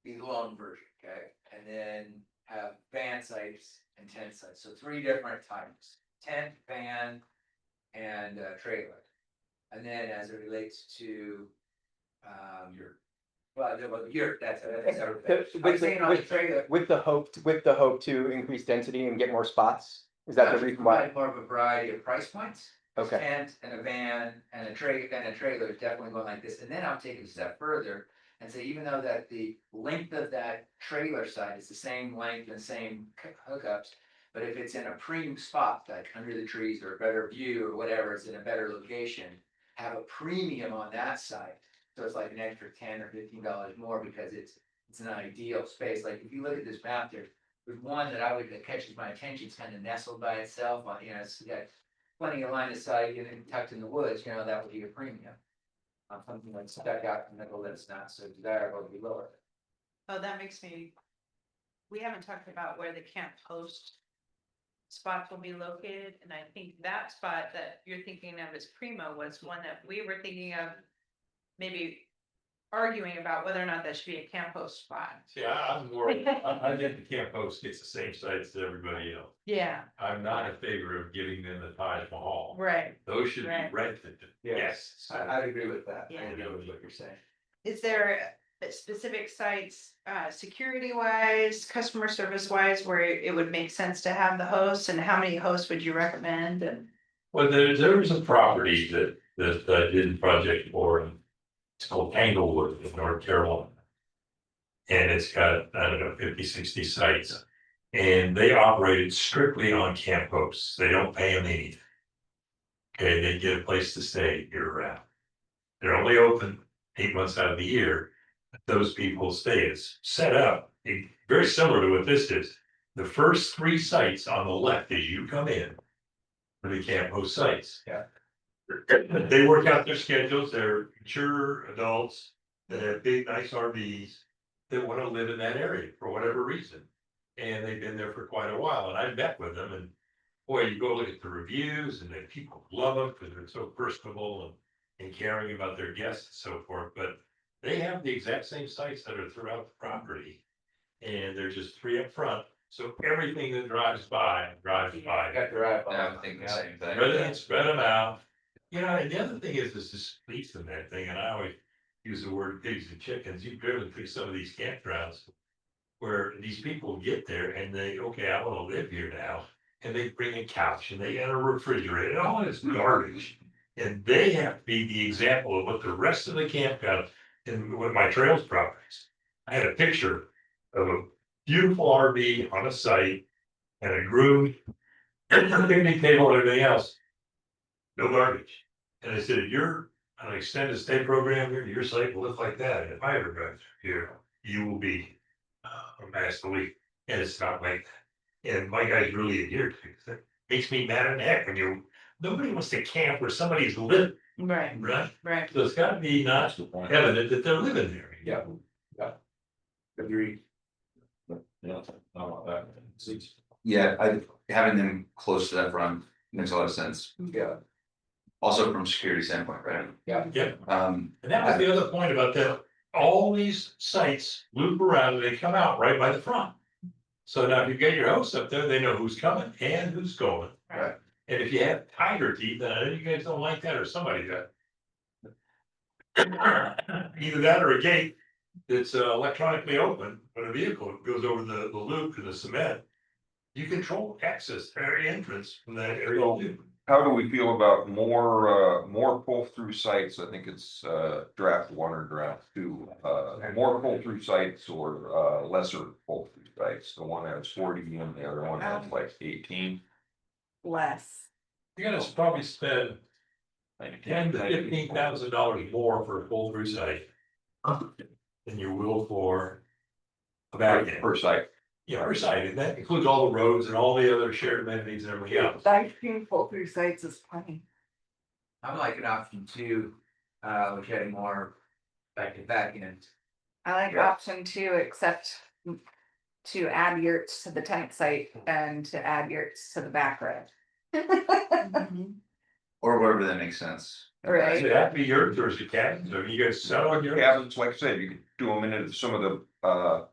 the long version, okay? And then have van sites and tent sites. So 3 different types: tent, van, and trailer. And then as it relates to that's everything. I was saying on the trailer. With the hope to increase density and get more spots. Is that the reason why? Provide more of a variety of price points. Okay. Tent and a van and a trailer is definitely going like this. And then I'll take it a step further and say, even though that the length of that trailer site is the same length and same hookups, but if it's in a premium spot, like under the trees or a better view or whatever, it's in a better location, have a premium on that site. So it's like an extra $10 or $15 more because it's an ideal space. Like if you look at this map, there's one that catches my attention. It's kind of nestled by itself on, it's got plenty of line of sight and tucked in the woods, that would be a premium. On something like stuck out in the middle that's not so desirable to be lower. Oh, that makes me, we haven't talked about where the camp host spots will be located, and I think that spot that you're thinking of as Primo was one that we were thinking of maybe arguing about whether or not that should be a camp host spot. See, I'm more, I think the camp host gets the same sites as everybody else. Yeah, I'm not in favor of giving them the Taj Mahal. right. Those should be Right. rented. Yes. I'd agree with that. Yeah. I agree with what you're saying. Is there specific sites, security wise, customer service wise, where it would make sense to have the hosts, and how many hosts would you recommend? And Well, there was a property that I did a project for, and it's called Tanglewood in North Carolina. And it's got, I don't know, 50, 60 sites. And they operated strictly on camp hosts. They don't pay them anything. Okay, they get a place to stay year round. They're only open 8 months out of the year. But those people stay. It's set up very similar to what this is. The first 3 sites on the left as you come in are the camp host sites. Yeah. They work out their schedules. They're mature adults that have big, nice RVs that want to live in that area for whatever reason. And they've been there for quite a while. And I met with them, and boy, you go look at the reviews, and then people love them because they're so personable and caring about their guests and so forth. But they have the exact same sites that are throughout the property. And there's just 3 up front. So everything that drives by. Got the right. Yeah, I'm thinking the same thing. Rather than spread them out. And the other thing is the space in that thing, and I always use the word pigs and chickens. You've driven through some of these campgrounds where these people get there and they, okay, I want to live here now. And they bring a couch and they got a refrigerator, all this garbage. And they have to be the example of what the rest of the campground and with my trails properties. I had a picture of a beautiful RV on a site and a groomed picnic table and everything else. No garbage. And I said, if you're on an extended stay program here, your site will look like that. And if I ever drive through here, you will be a mass belief. And it's not like that. And my guys really adhere to it. It makes me mad in the heck when nobody wants to camp where somebody's living. Right, right? right. So it's gotta be not evident that they're living there. Yeah. Agreed. Yeah. Yeah, having them close to that front makes a lot of sense. Yeah. Also from security standpoint, right? Yeah. Yeah, Um, and that was the other point about that, all these sites loop around, and they come out right by the front. So now if you get your house up there, they know who's coming and who's going. Right. And if you have tiger teeth, then I know you guys don't like that, or somebody that. Either that or a gate that's electronically open when a vehicle goes over the loop and the cement. You control access or entrance from that area too. How do we feel about more pull-through sites? I think it's, draft 1 or draft 2, more pull-through sites or, lesser pull-through sites. The one has 40 and the other one has like 18. Less. You're gonna probably spend like $10,000 to $15,000 more for a pull through site. Than you will for a back end. Per site. Yeah, per site, and that includes all the roads and all the other shared amenities and everything else. Dicing pull through sites is plenty. I'm like an option 2, which had more back end. I like Yeah. option 2, except to add yurts to the tent site and to add yurts to the back road. or wherever that makes sense. Does Right. it have to be yours or is it cabins, or you guys settle on your? Cabins, like I said, you could do them in some of the,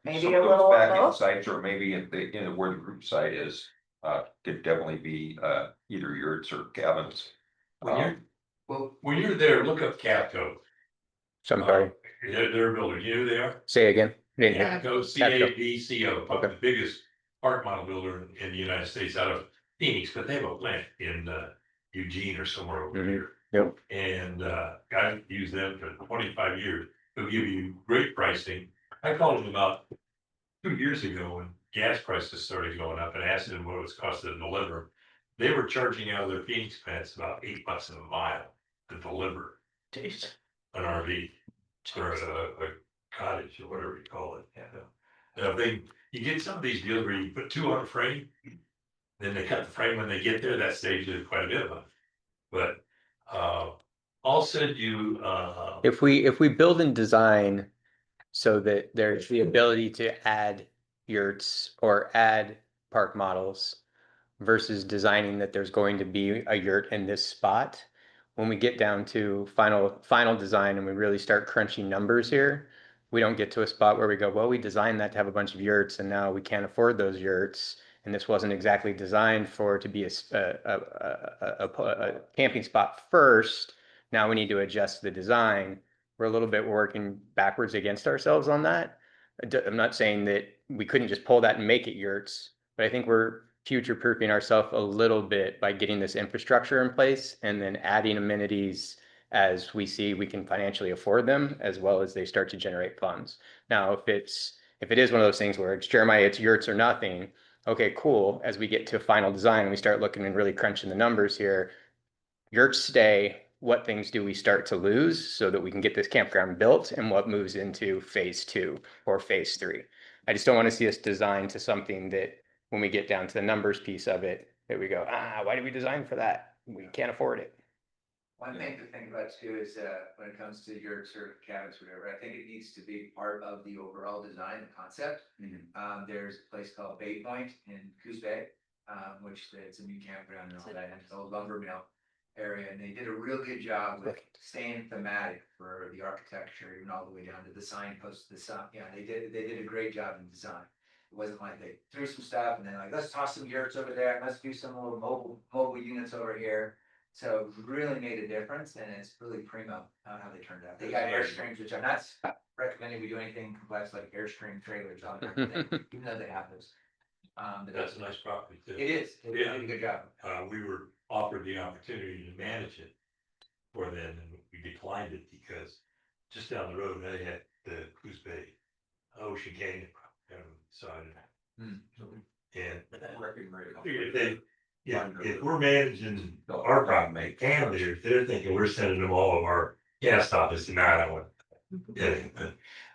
Maybe some a of those little of back end both. sites, or maybe at the, where the group site is. Could definitely be, either yurts or cabins. When you're there, look up Capco. So I'm sorry, They're a builder, you know who they are? say again. Didn't hear. Capco, CAVCO, probably the biggest park model builder in the United States out of Phoenix, but they have a plant in Eugene or somewhere over Mhm. here. Yep. And I've used them for 25 years. They'll give you great pricing. I called them about 2 years ago when gas prices started going up and asked them what it was costing to deliver. They were charging out of their Phoenix plants about $8 a mile to deliver an RV or a cottage or whatever you call it. Now, you get some of these deals where you put 2 on a frame, then they cut the frame when they get there, that saves you quite a bit of money. But I'll send you If we build and design so that there's the ability to add yurts or add park models versus designing that there's going to be a yurt in this spot, when we get down to final design and we really start crunching numbers here, we don't get to a spot where we go, well, we designed that to have a bunch of yurts and now we can't afford those yurts. And this wasn't exactly designed for to be a camping spot first. Now we need to adjust the design. We're a little bit working backwards against ourselves on that. I'm not saying that we couldn't just pull that and make it yurts, but I think we're future proofing ourselves a little bit by getting this infrastructure in place and then adding amenities as we see we can financially afford them, as well as they start to generate funds. Now, if it is one of those things where it's Jeremiah, it's yurts or nothing, okay, cool. As we get to final design and we start looking and really crunching the numbers here, yurts stay, what things do we start to lose so that we can get this campground built, and what moves into phase 2 or phase 3? I just don't want to see us design to something that when we get down to the numbers piece of it, that we go, why did we design for that? We can't afford it. One thing to think about too is when it comes to yurts or cabins, whatever, I think it needs to be part of the overall design and concept. There's a place called Bay Point in Coos Bay, which it's a new campground and all that, and it's an old lumber mill area, and they did a real good job with staying thematic for the architecture, even all the way down to the signposts, the sun. Yeah, they did a great job in design. It wasn't like they threw some stuff and then like, let's toss some yurts over there, and let's do some little mobile units over here. So it really made a difference, and it's really primo on how they turned out. They got Airstreams, which I'm not recommending we do anything complex like Airstream trailers on everything, even though they have those. But that's a nice property too. it is. They did a good job. We were offered the opportunity to manage it for them, and we declined it because just down the road, they had the Coos Bay Ocean Canyon side. And if we're managing our property and they're thinking we're sending them all of our gas stops, and I don't want.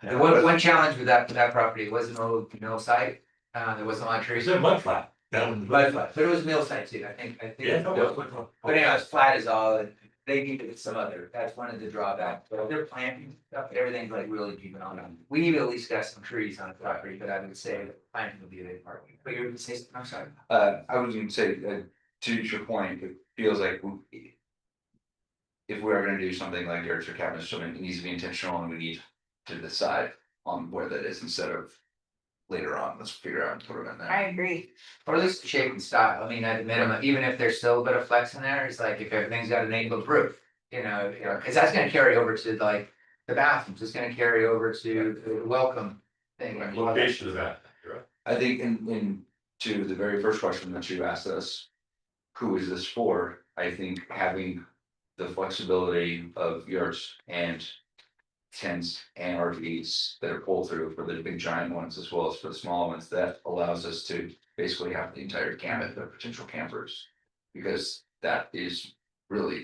And one challenge with that property, it was an old mill site. There wasn't a lot of trees. It's a mud flat. Mud flat, but it was a mill site too. I think. Yeah. But anyhow, it's flat as all. they needed some other, that's one of the drawbacks, but if they're planting stuff, everything's like really keeping on them. We've at least got some trees on the property, but I would say that planting would be a big part. But you're gonna say, I'm sorry. I was gonna say, to your point, it feels like if we're gonna do something like yurts or cabins, something, it needs to be intentional and we need to decide on where that is instead of later on, let's figure out and put them in I there. agree. Or at least the shape and style, I mean, at the minimum, even if there's still a bit of flex in there, it's like if everything's got an angled roof. Cause that's gonna carry over to like the bathrooms, it's gonna carry over to the welcome thing. Location of that, right? I think in to the very first question that you asked us, who is this for? I think having the flexibility of yurts and tents and RVs that are pull through for the big giant ones as well as for the small ones, that allows us to basically have the entire gamut of potential campers. Because that is really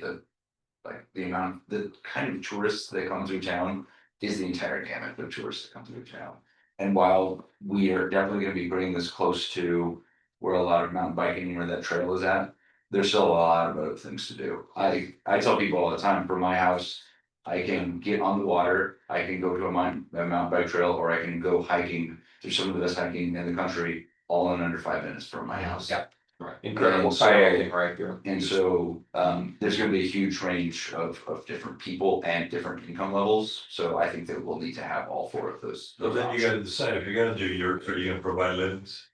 like the amount, the kind of tourists that come through town is the entire gamut of tourists that come through town. And while we are definitely gonna be bringing this close to where a lot of mountain biking, where that trail is at, there's still a lot of other things to do. I tell people all the time, from my house, I can get on the water, I can go to a mountain bike trail, or I can go hiking. There's some of the best hiking in the country, all in under 5 minutes from my house. Yeah. Right. Incredible kayaking right there. And so, there's gonna be a huge range of different people and different income levels, so I think that we'll need to have all four of those. So then you gotta decide if you're gonna do yurts, are you gonna provide livings?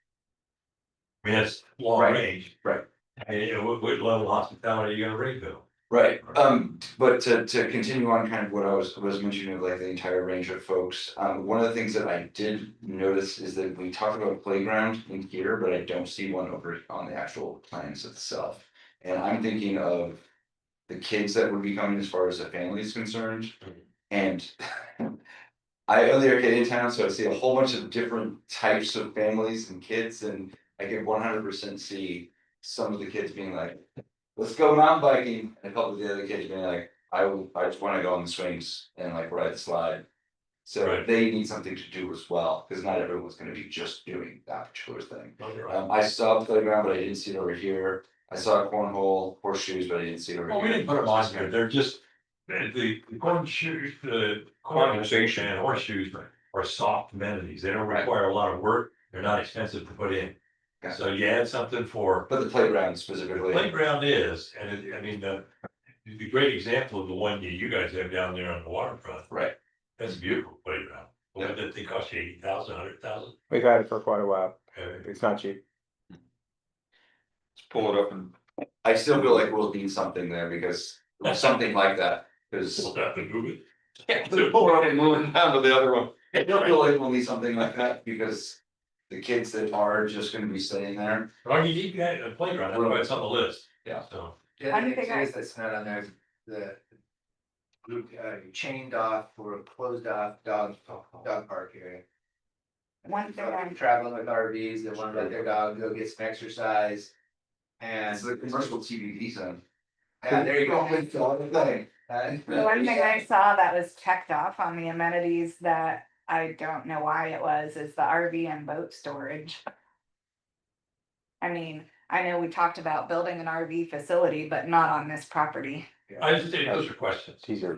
I mean, that's long Right, range. right. And what level of hospitality are you gonna bring to them? Right, but to continue on kind of what I was mentioning, like the entire range of folks, one of the things that I did notice is that we talked about a playground in here, but I don't see one over on the actual plans itself. And I'm thinking of the kids that would be coming as far as the family is concerned, and I own the arcade in town, so I see a whole bunch of different types of families and kids, and I can 100% see some of the kids being like, let's go mountain biking, and a couple of the other kids being like, I just wanna go on the swings and like ride the slide. So Right. they need something to do as well, cause not everyone's gonna be just doing that particular thing. Right. I saw a playground, but I didn't see it over here. I saw a cornhole, horseshoes, but I didn't see it over here. Well, we didn't put them on here, they're just, the corn shoes, the conversation and horseshoes are soft amenities, they don't Right. require a lot of work, they're not expensive to put in. Got it. So you add something for, But the playground specifically. playground is, and I mean, the great example of the one you guys have down there on the waterfront, Right, that's a beautiful playground. What did they cost you, 80,000, 100,000? We've had it for quite a while. It's not cheap. Let's pull it up and. I still feel like we'll need something there because something like that, cause. We'll have to move it. Yeah, they're pulling and moving down to the other one. I don't feel like we'll need something like that because the kids that are just gonna be sitting there. Or you need a playground, that's why it's on the list. Yeah. So. Yeah, One the thing thing I- is that's not on there, the group, chained off or closed off dog park area. One thing I'm Traveling with RVs, they wanna let their dog go get some exercise. And, It's the commercial TVD zone. yeah, there you go. It's all the thing. The one thing I saw that was checked off on the amenities that I don't know why it was, is the RV and boat storage. I mean, I know we talked about building an RV facility, but not on this property. I just think those are questions. These are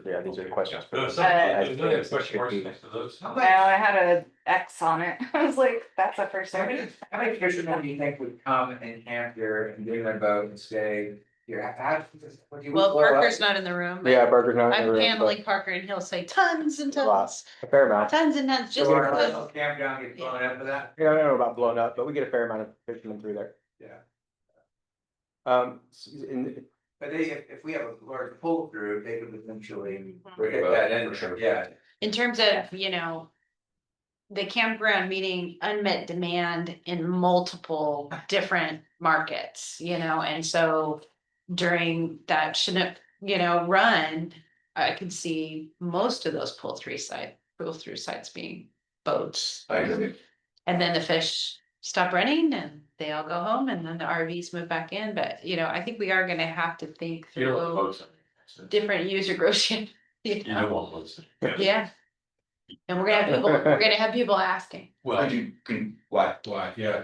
questions. for There's them. another question marks next to those. How Well, I had a X on it. I was like, that's a first How many, one. how many fishermen do you think would come and camp here and get in their boat and stay here? Would you Well, blow up? Parker's not in the room, but Yeah, Barker's not. in the I'm room, but handling Parker and he'll say tons and A lot. tons, A fair amount. tons and tons, just So our because. little campground get blown up for that? Yeah, I don't know about blown up, but we get a fair amount of fishermen through there. Yeah. But they, if we have a large pull through, they could potentially get that in, For sure. yeah. In terms of, the campground meeting unmet demand in multiple different markets, and so during that Chinook, run, I could see most of those pull through sites being boats. I agree. And then the fish stop running and they all go home and then the RVs move back in, but I think we are gonna have to think You don't through want those. different user groups. You don't want those. Yeah. And we're gonna have people asking. Well, Why? yeah.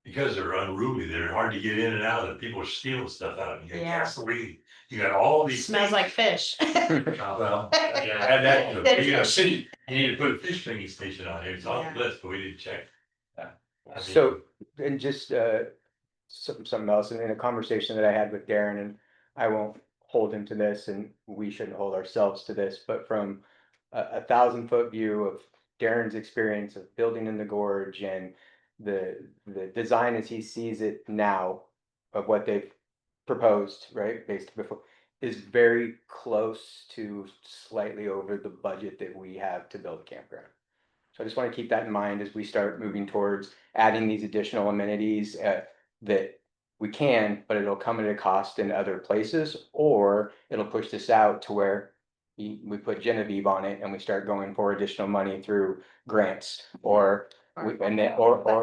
Because they're unruly, they're hard to get in and out, and people are stealing stuff out of them, you got Yeah. gasoline, You got all these. Smells like fish. Well, yeah, add that, city, you need to put a fish thingy station on here, it's on the list, but we didn't check. I mean, So, and just something else, in a conversation that I had with Darren, and I won't hold him to this, and we shouldn't hold ourselves to this, but from a 1,000-foot view of Darren's experience of building in the gorge and the design as he sees it now of what they've proposed, right, based before, is very close to slightly over the budget that we have to build a campground. So I just want to keep that in mind as we start moving towards adding these additional amenities that we can, but it'll come at a cost in other places, or it'll push this out to where we put Genevieve on it and we start going for additional money through grants or But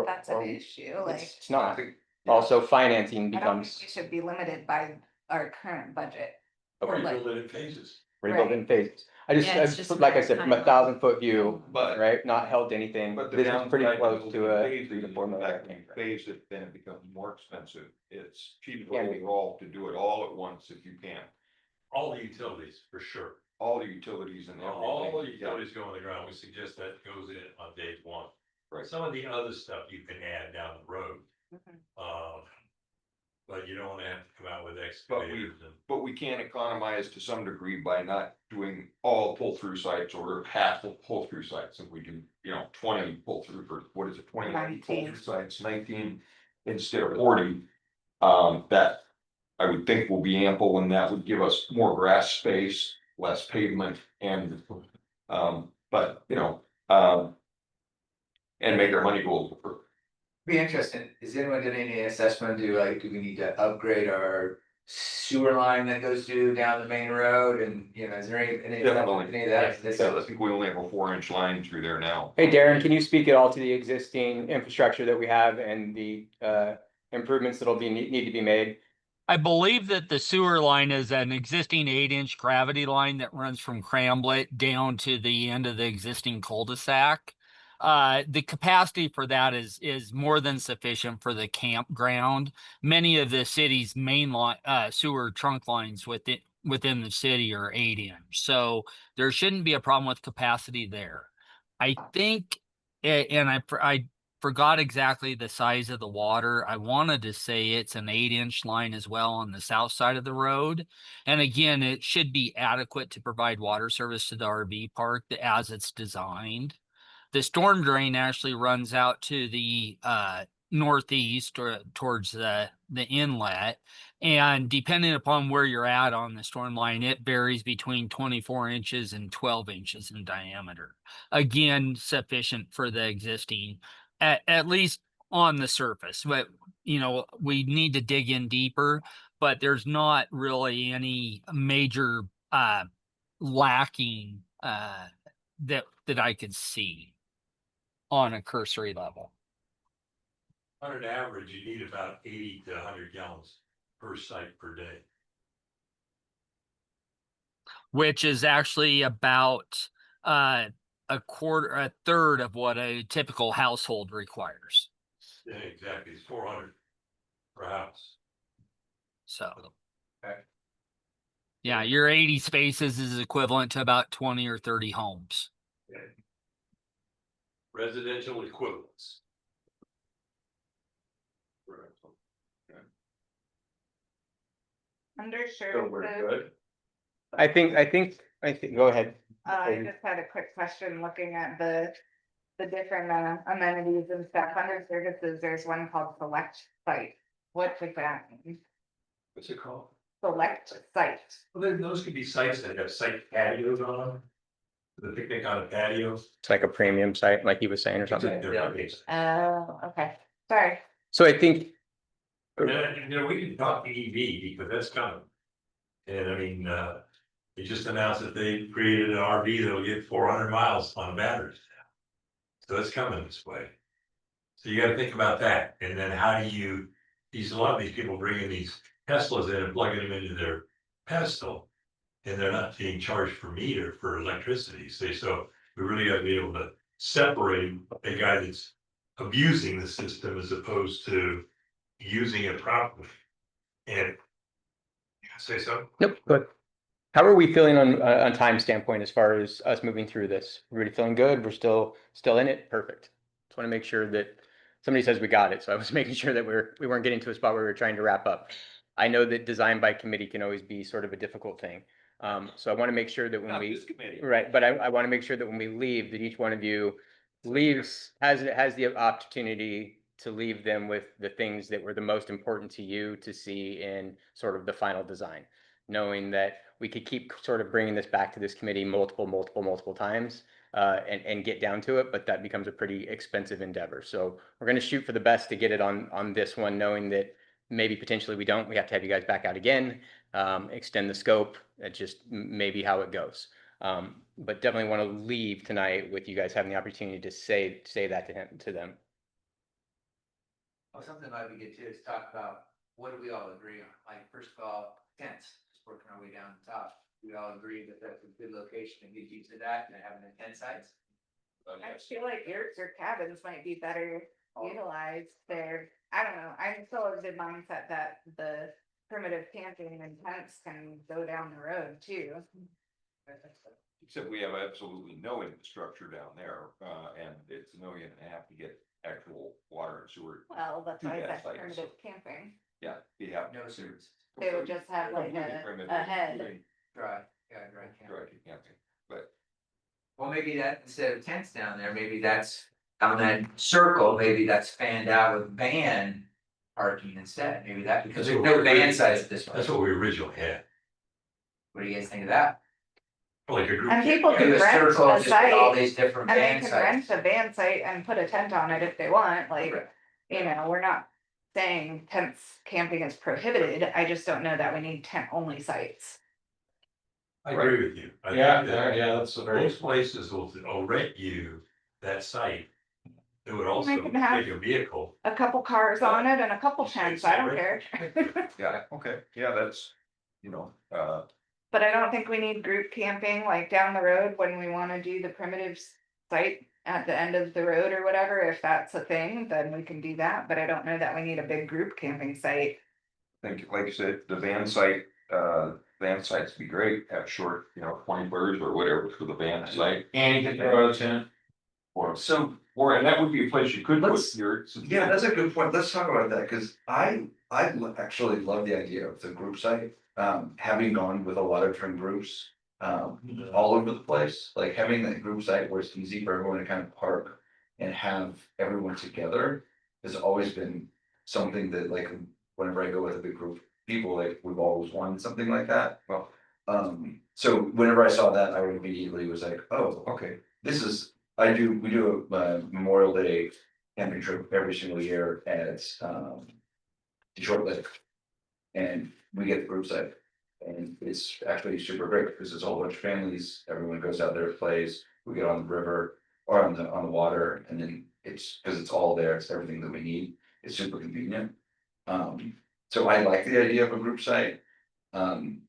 that's an issue, like, it's not. Also, financing I don't think becomes we should be limited by our current budget. Or you like- build it in phases. rebuilt in phases. I Yeah, it's just, just a like I matter of said, from a time. 1,000-foot view, But- right, not held to anything, But the this is pretty downside close is to a phase 3 to is 4 the million. fact that you phase it, then it becomes more expensive. It's cheaper Can be. overall to do it all at once if you can. All the utilities, for sure. All the utilities and everything. All the utilities go on the ground, we suggest that goes in on day one. Right. Some of the other stuff you can add down the road. Mhm. But you don't wanna have to come out with But excavators and. but we can economize to some degree by not doing all pull-through sites or half of pull-through sites. If we do, 20 pull-through for, what is it, 20 19. pull-through sites, 19 instead of 40. That I would think will be ample, and that would give us more grass space, less pavement, and, and make our money go over. Be interesting, is anyone doing any assessment, do we need to upgrade our sewer line that goes through down the main road, and, is there any of that? I think we only have a 4-inch line through there now. Hey, Darren, can you speak at all to the existing infrastructure that we have and the improvements that'll need to be made? I believe that the sewer line is an existing 8-inch gravity line that runs from Cramblett down to the end of the existing cul-de-sac. The capacity for that is more than sufficient for the campground. Many of the city's main line, sewer trunk lines within the city are 8-inch, so there shouldn't be a problem with capacity there. I think, and I forgot exactly the size of the water. I wanted to say it's an 8-inch line as well on the south side of the road. And again, it should be adequate to provide water service to the RV park as it's designed. The storm drain actually runs out to the northeast or towards the inlet. And depending upon where you're at on the storm line, it varies between 24 inches and 12 inches in diameter. Again, sufficient for the existing, at least on the surface. But, we need to dig in deeper, but there's not really any major lacking that I could see on a cursory level. On an average, you need about 80 to 100 gallons per site per day. Which is actually about a third of what a typical household requires. Yeah, exactly, it's 400 per house. So. Okay. Yeah, your 80 spaces is equivalent to about 20 or 30 homes. Okay. Residential equivalents. Under So we're services, good? I think, go ahead. I just had a quick question looking at the different amenities and stuff. Under services, there's one called select site. What does that mean? What's it called? Select site. Well, then those could be sites that have site patios on them. The picnic on a patio. It's like a premium site, like he was saying or something. Oh, okay, sorry. So I think, And, we can talk EV because that's coming. And I mean, they just announced that they created an RV that'll get 400 miles on batteries. So it's coming this way. So you gotta think about that. And then how do you, a lot of these people bringing these Teslas in and plugging them into their pedestal. And they're not being charged for meter for electricity. So we really gotta be able to separate a guy that's abusing the system as opposed to using it properly. And Say so? Nope, but how are we feeling on time standpoint as far as us moving through this? Everybody feeling good? We're still in it? Perfect. Just want to make sure that somebody says we got it. So I was making sure that we weren't getting to a spot where we were trying to wrap up. I know that design by committee can always be sort of a difficult thing. So I want to make sure that when Not we, this committee. right, but I want to make sure that when we leave, that each one of you has the opportunity to leave them with the things that were the most important to you to see in sort of the final design, knowing that we could keep sort of bringing this back to this committee multiple times and get down to it, but that becomes a pretty expensive endeavor. So we're going to shoot for the best to get it on this one, knowing that maybe potentially we don't. We have to have you guys back out again, extend the scope. That's just maybe how it goes. But definitely want to leave tonight with you guys having the opportunity to say that to them. Well, something might be good too is talk about what do we all agree on? Like, first of all, tents, just working our way down the top. We all agree that that's a good location to get used to that and having the tent sites. I feel like yurts or cabins might be better utilized there. I don't know. I'm still of the mindset that the primitive camping and tents can go down the road too. Except we have absolutely no infrastructure down there, and it's $1.5 million to get actual water and sewer. Well, that's why Yeah, that's like- primitive camping. Yeah, we have. No service. They would just have like a head. Dry, yeah, dry camp. Dry camping, but Well, maybe that instead of tents down there, maybe that's on that circle, maybe that's fanned out with van parking instead, maybe that, because there's no van sites at this That's point. what we originally had, What do you guys think of that? like a group. And people Do can a rent circle, a just put all site, these different and they van can sites. rent a van site and put a tent on it if they want, like, you know, we're not saying tents camping is prohibited, I just don't know that we need tent only sites. I agree with you. I think Yeah, that yeah, that's a very. Most places will rent you that site. It would also can have- take a vehicle. A couple cars on it and a couple tents, I don't care. yeah, okay, yeah, that's, But I don't think we need group camping like down the road when we wanna do the primitive site at the end of the road or whatever, if that's a thing, then we can do that, but I don't know that we need a big group camping site. think, like I said, the van sites be great, have short, 20 birds or whatever for the van site. And you can throw out a tent. And that would be a place you could put Let's- your. Yeah, that's a good point. Let's talk about that, because actually love the idea of the group site. Having gone with a lot of different groups, all over the place, like having that group site where it's easy for everyone to kind of park and have everyone together has always been something that, like, whenever I go with a big group of people, like, we've always wanted something like that. Well, So whenever I saw that, I immediately was like, oh, okay, we do a Memorial Day camping trip every single year at Detroit Lake. And we get the group site. And it's actually super great because it's a whole bunch of families, everyone goes out there, plays, we get on the river or on the water, and then because it's all there, it's everything that we need, it's super convenient. So I like the idea of a group site.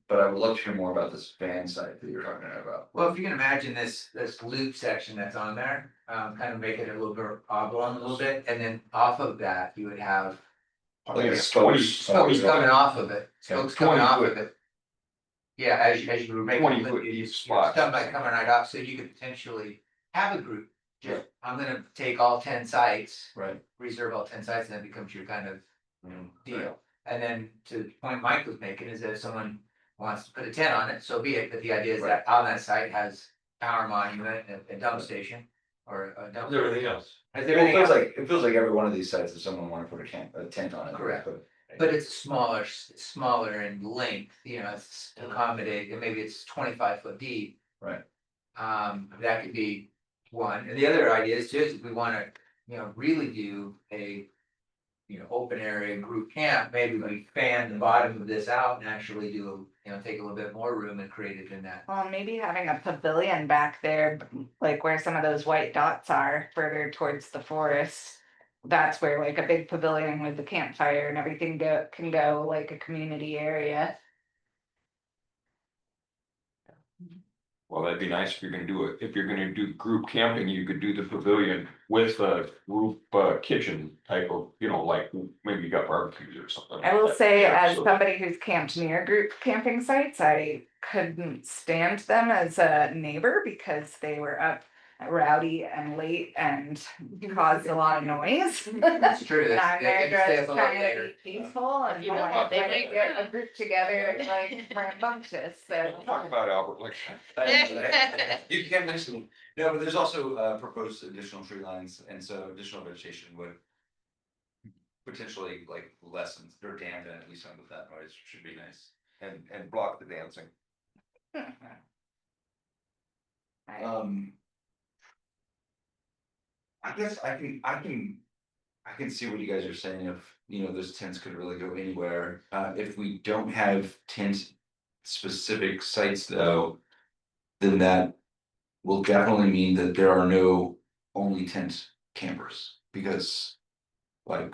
But I would love to hear more about this van site that you're talking about. Well, if you can imagine this loop section that's on there, kind of make it a little bit oblong a little bit, and then off of that, you would have Like a spokes. spokes coming off of it, spokes coming 20 off foot. of it. Yeah, as you were making. 20 foot your spots. stuff like coming right off, so you could potentially have a group. Just, I'm gonna take all 10 sites, Right. reserve all 10 sites, and that becomes your kind of deal. And then to the point Mike was making is that if someone wants to put a tent on it, so be it, but the idea is that on that site has power monument, a dump station. Or a dump. Everything else. Has Well, everything else. it feels like every one of these sites, if someone wanted to put a tent on it. Correct. But it's smaller in length, it's to accommodate, and maybe it's 25 foot deep. Right. That could be one, and the other idea is too, is if we wanna, really do a. Open area group camp, maybe we fan the bottom of this out and actually do, take a little bit more room and create it in that. Well, maybe having a pavilion back there, like where some of those white dots are further towards the forest. That's where like a big pavilion with the campfire and everything can go like a community area. Well, that'd be nice if you're gonna do it. If you're gonna do group camping, you could do the pavilion with a group kitchen type of, like maybe you got barbecues or something. I will like that. say, Yeah, as so- somebody who's camped near group camping sites, I couldn't stand them as a neighbor because they were up rowdy and late and caused a lot of noise. It's true. And I'm very stay just up a lot trying to later. be peaceful and You know like, what, they let's make- get a group together and like rambunctious, so. Talk about Albert, like. You can mention, no, but there's also proposed additional tree lines, and so additional vegetation would. Potentially like lessen or dampen at least some of that noise, should be nice. And block the dancing. I- I guess I can see what you guys are saying of, those tents could really go anywhere. If we don't have tent specific sites though. Then that will definitely mean that there are no only tent campers, because. Like,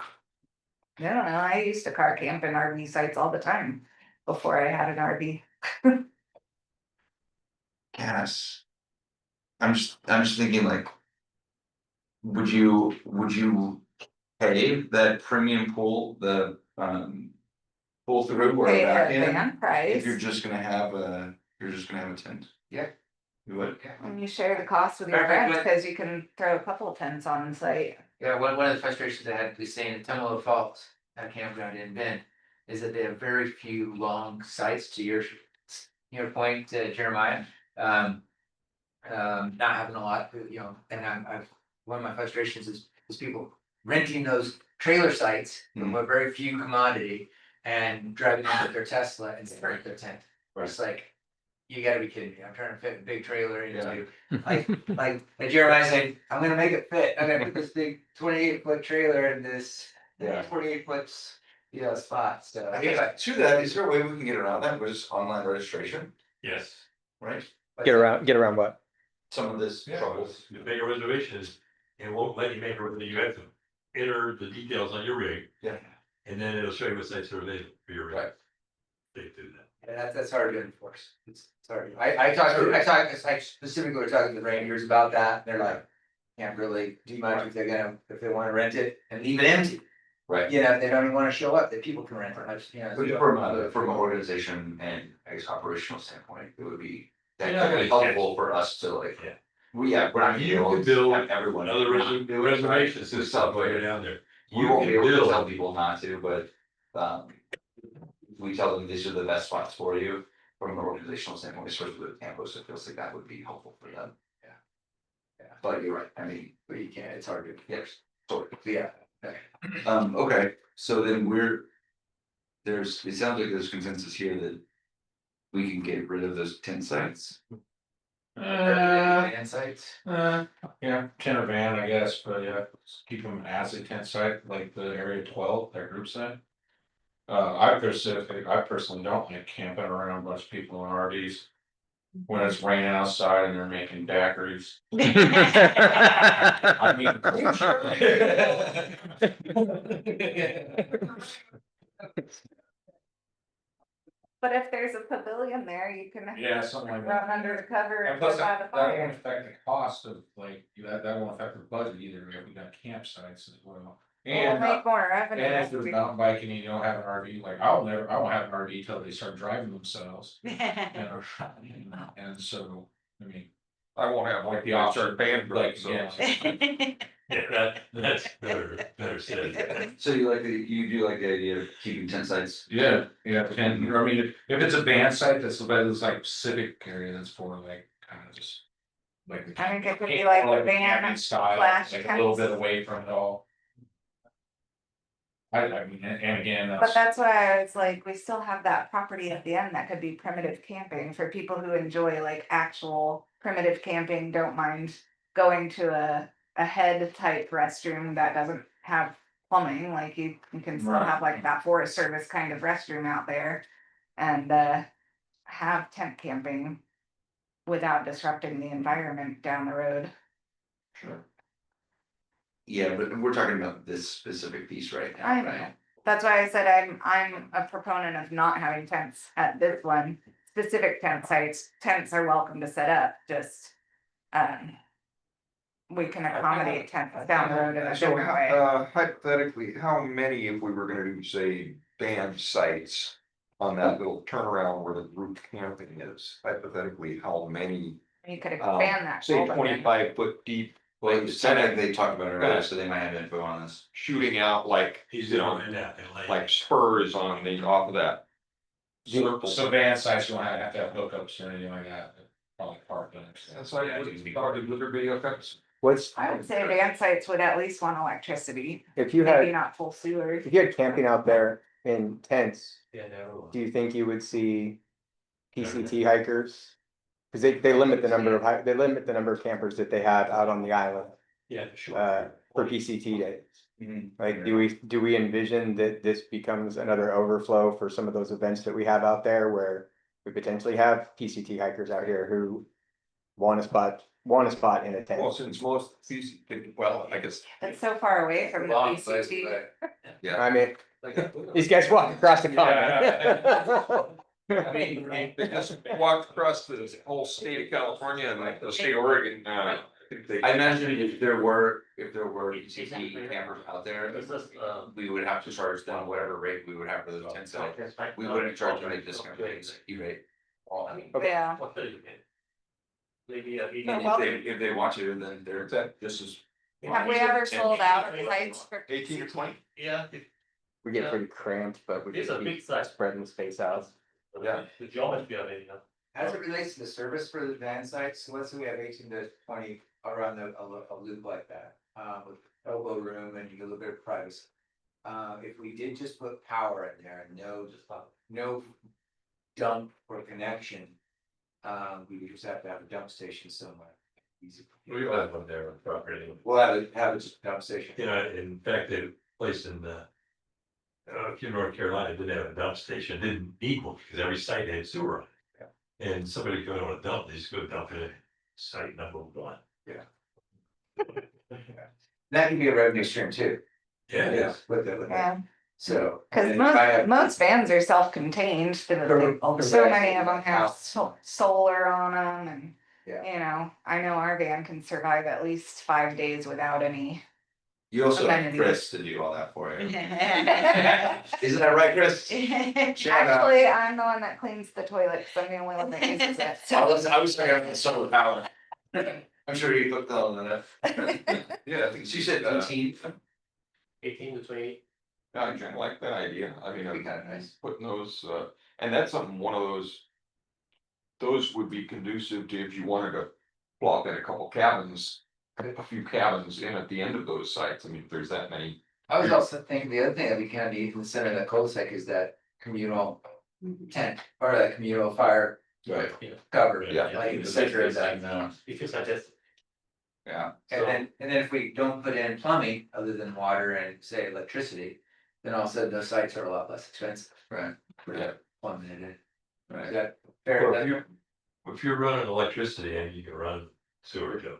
I don't know, I used to car camp in RV sites all the time before I had an RV. yes. I'm just thinking like. Would you pay that premium pool, the pull through or Pay back a in? van price. If you're just gonna have a tent? Yeah. You would? And you share the cost with your Perfect, friends, but- cause you can throw a couple of tents on site. Yeah, one of the frustrations I had with staying in Tunnel of Falls, at campground in Bend, is that they have very few long sites, to your point, Jeremiah. Not having a lot, and one of my frustrations is people renting those trailer sites from a very few commodity and driving in with their Tesla and starting their tent. It's like, you gotta be kidding me, I'm trying to fit a big trailer into, like Jeremiah saying, I'm gonna make it fit, I'm gonna put this big 28-foot trailer in this. Yeah. 48-foot, spot, so. I guess to that, is there a way we can get around that with just online registration, Yes. right? Get around what? Some of this Yeah, troubles. you make a reservation, it won't let you make a reservation, you have to enter the details on your rig, Yeah. and then it'll show you what sites are available for your rig. Right. They do that. Yeah, that's hard to enforce. It's hard. I specifically were talking to the Rangers about that. They're like, can't really do much if if they wanna rent it and leave it empty. Right. If they don't even wanna show up, that people can rent it. But from an organization and I guess operational standpoint, it would be. That You're not could be gonna helpful for us to like. Yeah. We're not. You gonna could build have everyone. Another reservation system Stuff way like down there. We You won't be can able to tell build, people not to, but, we tell them these are the best spots for you from an organizational standpoint, especially with campus, it feels like that would be helpful for them. Yeah. But you're right, I mean, But you can't, it's hard to. yes, sorry. Yeah. Okay, so then it sounds like there's consensus here that. We can get rid of those tent sites. Fan sites. Yeah, tent or van, I guess, but yeah, keep them as a tent site, like the area 12, their group site. I personally don't like camping around a bunch of people in RVs. When it's raining outside and they're making daiquiris. I mean. But if there's a pavilion there, you can Yeah, something like that. run under the cover And and plus, go by that the won't fire. affect the cost of like, that won't affect the budget either, if we got campsites as well. We'll And make more revenue. if there's mountain biking and you don't have an RV, like I won't have an RV till they start driving themselves. And so, I mean, I won't have like like the the option, start paying for like, it, so. yeah. yeah, that's better said. So you do like the idea of keeping tent sites? Yeah, and I mean, if it's a band site, that's like civic area, that's for like, kind of just. Like. I think it could be like a van camping style, slash like a little tents. bit away from it all. I mean, and again, But that's why I was like, we still have that property at the end that could be primitive camping for people who enjoy like actual primitive camping, don't mind going to a head type restroom that doesn't have plumbing, like you can still Right. have like that Forest Service kind of restroom out there. And have tent camping without disrupting the environment down the road. Sure. Yeah, but we're talking about this specific piece right now, I know. right? That's why I said I'm a proponent of not having tents at this one specific tent sites, tents are welcome to set up, just, we can accommodate tents down the road in a So different way. hypothetically, how many, if we were gonna do, say, band sites on that little turnaround where the group camping is, hypothetically, how many? You could expand that. Say goal, but then- 25 foot deep, Well, like it sounded like they talked about it earlier, so they might have info on this. shooting out like, He's you know, doing that. in Lake. like spurs on the, off of that. Circle. So van sites, you won't have to have hookups or anything like that, probably parking. That's like, would there be effects? What's, I would say van sites would at least want electricity, if you maybe had, not full sewer. if you had camping out there in tents, Yeah, narrow. do you think you would see PCT hikers? Cause they limit the number of, they limit the number of campers that they have out on the island, Yeah, sure. for PCT days. Like, do we envision that this becomes another overflow for some of those events that we have out there where we potentially have PCT hikers out here who want a spot in a Well, tent? since most, well, I guess, It's so far away from the Long place, PCT. but- yeah. I mean, these guys walk across the continent. I mean, they just walked across the whole state of California and like the state of Oregon, I think they. I imagine if there were UCT campers out there, This is, we would have to charge them whatever rate we would have for those tent sites. We wouldn't charge them a discount rate, rate. I mean, Yeah. what do you get? Maybe a. Well, If they want to, then they're, this is. Have we ever sold out of sites for? 18 or 20? Yeah. We get pretty cramped, but we It's a just big keep size. spreading the space out. Yeah. The geometry of it, As it relates to the service for the van sites, let's say we have 18 to 20 around a loop like that, with elbow room and a little bit of privacy. If we did just put power in there and no dump or connection, we would just have to have a dump station somewhere. Easy. We will have one there on property. We'll have a dump station. You know, in fact, they placed in here in North Carolina didn't have a dump station, didn't need one, because every site had sewer on it. And somebody go to a dump, they just go dump it at site number one. That can be a revenue stream too. Yeah. With the, Yeah, so. cause and if I have- most vans are self-contained, so many of them have solar on them and. Yeah. You know, I know our van can survive at least 5 days without any. You also have Amenities. Chris to do all that for you. Actually, Isn't that right, Chris? I'm the one that cleans the toilet, cause I'm the only one that uses it, I so. was talking about solar power. I'm sure you hooked on that. Yeah, I think She said 18. 18 to 20. I kind of like that idea, I mean, Be I'm kinda nice. putting those, and that's something, one of those. Those would be conducive to if you wanted to plop in a couple cabins, a few cabins in at the end of those sites, I mean, if there's that many. I was also thinking, the other thing that we kind of need in the center of that cul-de-sac is that communal tent, or that communal fire Right. cover. Yeah. Like in the center of that. If you suggest. Yeah. And then if we don't put in plumbing, other than water and say electricity, then all of a sudden those sites are a lot less expensive. Right. Yeah. Plumbing it in. Is Right. that fair? Well, if you're running electricity and you can run sewer too.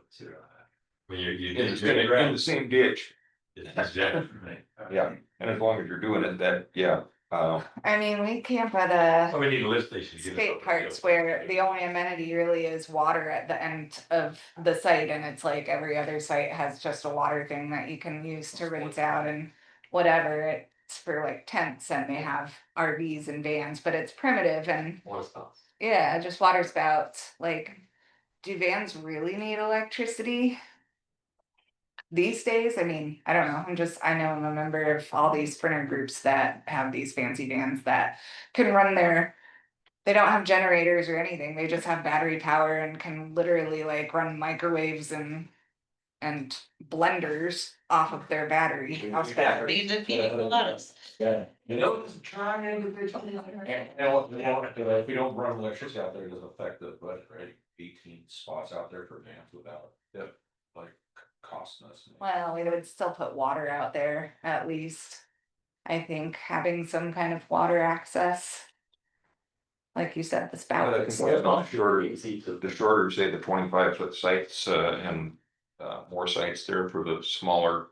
When you. In the same ditch, Exactly. yeah, and as long as you're doing it, that, yeah, I mean, we camp at Oh, we need a lift station. to get us skate over parks there. where the only amenity really is water at the end of the site, and it's like every other site has just a water thing that you can use to rinse out and whatever. It's for like tents, and they have RVs and vans, but it's primitive and Water spots. yeah, just water spouts. Like, do vans really need electricity? These days, I mean, I don't know, I know I'm a member of all these sprinter groups that have these fancy vans that can run they don't have generators or anything, they just have battery power and can literally like run microwaves and blenders off of their battery. Yeah. You know, try individually. If we don't run electricity out there, it doesn't affect the budget, right? 18 spots out there for vans without, like costing us. Well, we would still put water out there at least. I think having some kind of water access. Like you said, the spout. I think it's not shorter, Easy to. the shorter, say the 25 foot sites, and more sites there for the smaller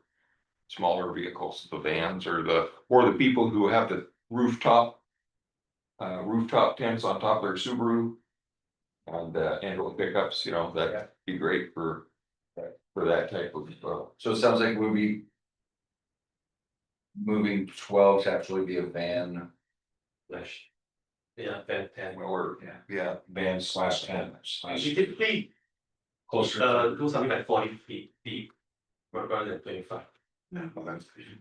vehicles, the vans or the people who have the rooftop rooftop tents on top of their Subaru. And little pickups, you know, that'd be great for that type of, So it sounds like we'll be. Moving 12 to actually be a van. Flash. Yeah, ten. or, yeah. Van slash tent slash You typically, closer. do something like 40 feet deep, rather than 25. And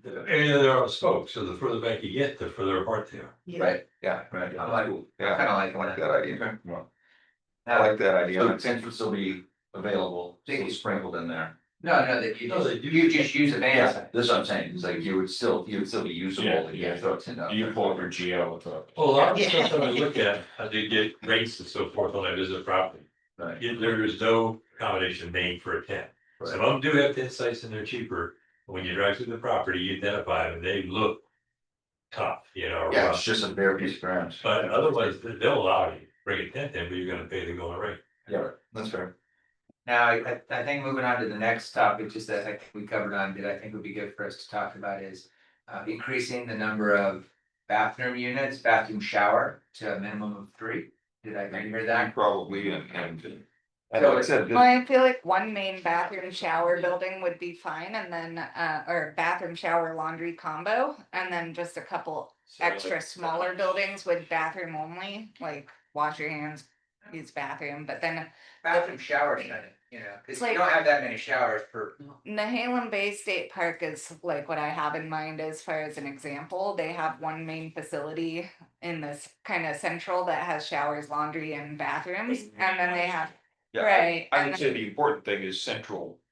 they're on spokes, so the further back you get, the further apart they are. Right, yeah, right. I like, Yeah, kind of I like that idea. I Now, like that idea. so tents would still be available, still sprinkled in there. No, that No, they do. you just use a van. Yeah, this is what I'm saying, it's like you would still be usable, Yeah, throw a tent out. You pull up your geo with a. Well, a lot of the stuff that I look at, I do get rates and so forth when I visit property. Right. There is no accommodation made for a tent. Some of them do have tent sites and they're cheaper. When you drive through the property, you identify them, they look tough, you know. or Yeah, rough. it's just a bare piece of ground. But otherwise, they'll allow you to bring a tent in, but you're gonna pay the going rate. Yeah, that's fair. Now, I think moving on to the next topic, just that I think we covered on, that I think would be good for us to talk about is increasing the number of bathroom units, bathroom shower to a minimum of 3. Did I hear that? Probably, and like So I said, Well, I feel like one main bathroom shower building would be fine, and then, or bathroom shower laundry combo, and then just a couple extra smaller buildings with bathroom only, like wash your hands, use bathroom, but then Bathroom shower, kind of, you know, because It's like- you don't have that many showers per. Nehalem Bay State Park is like what I have in mind as far as an example. They have one main facility in this kind of central that has showers, laundry, and bathrooms, and then they have, yeah, right, I and would then- say the important thing is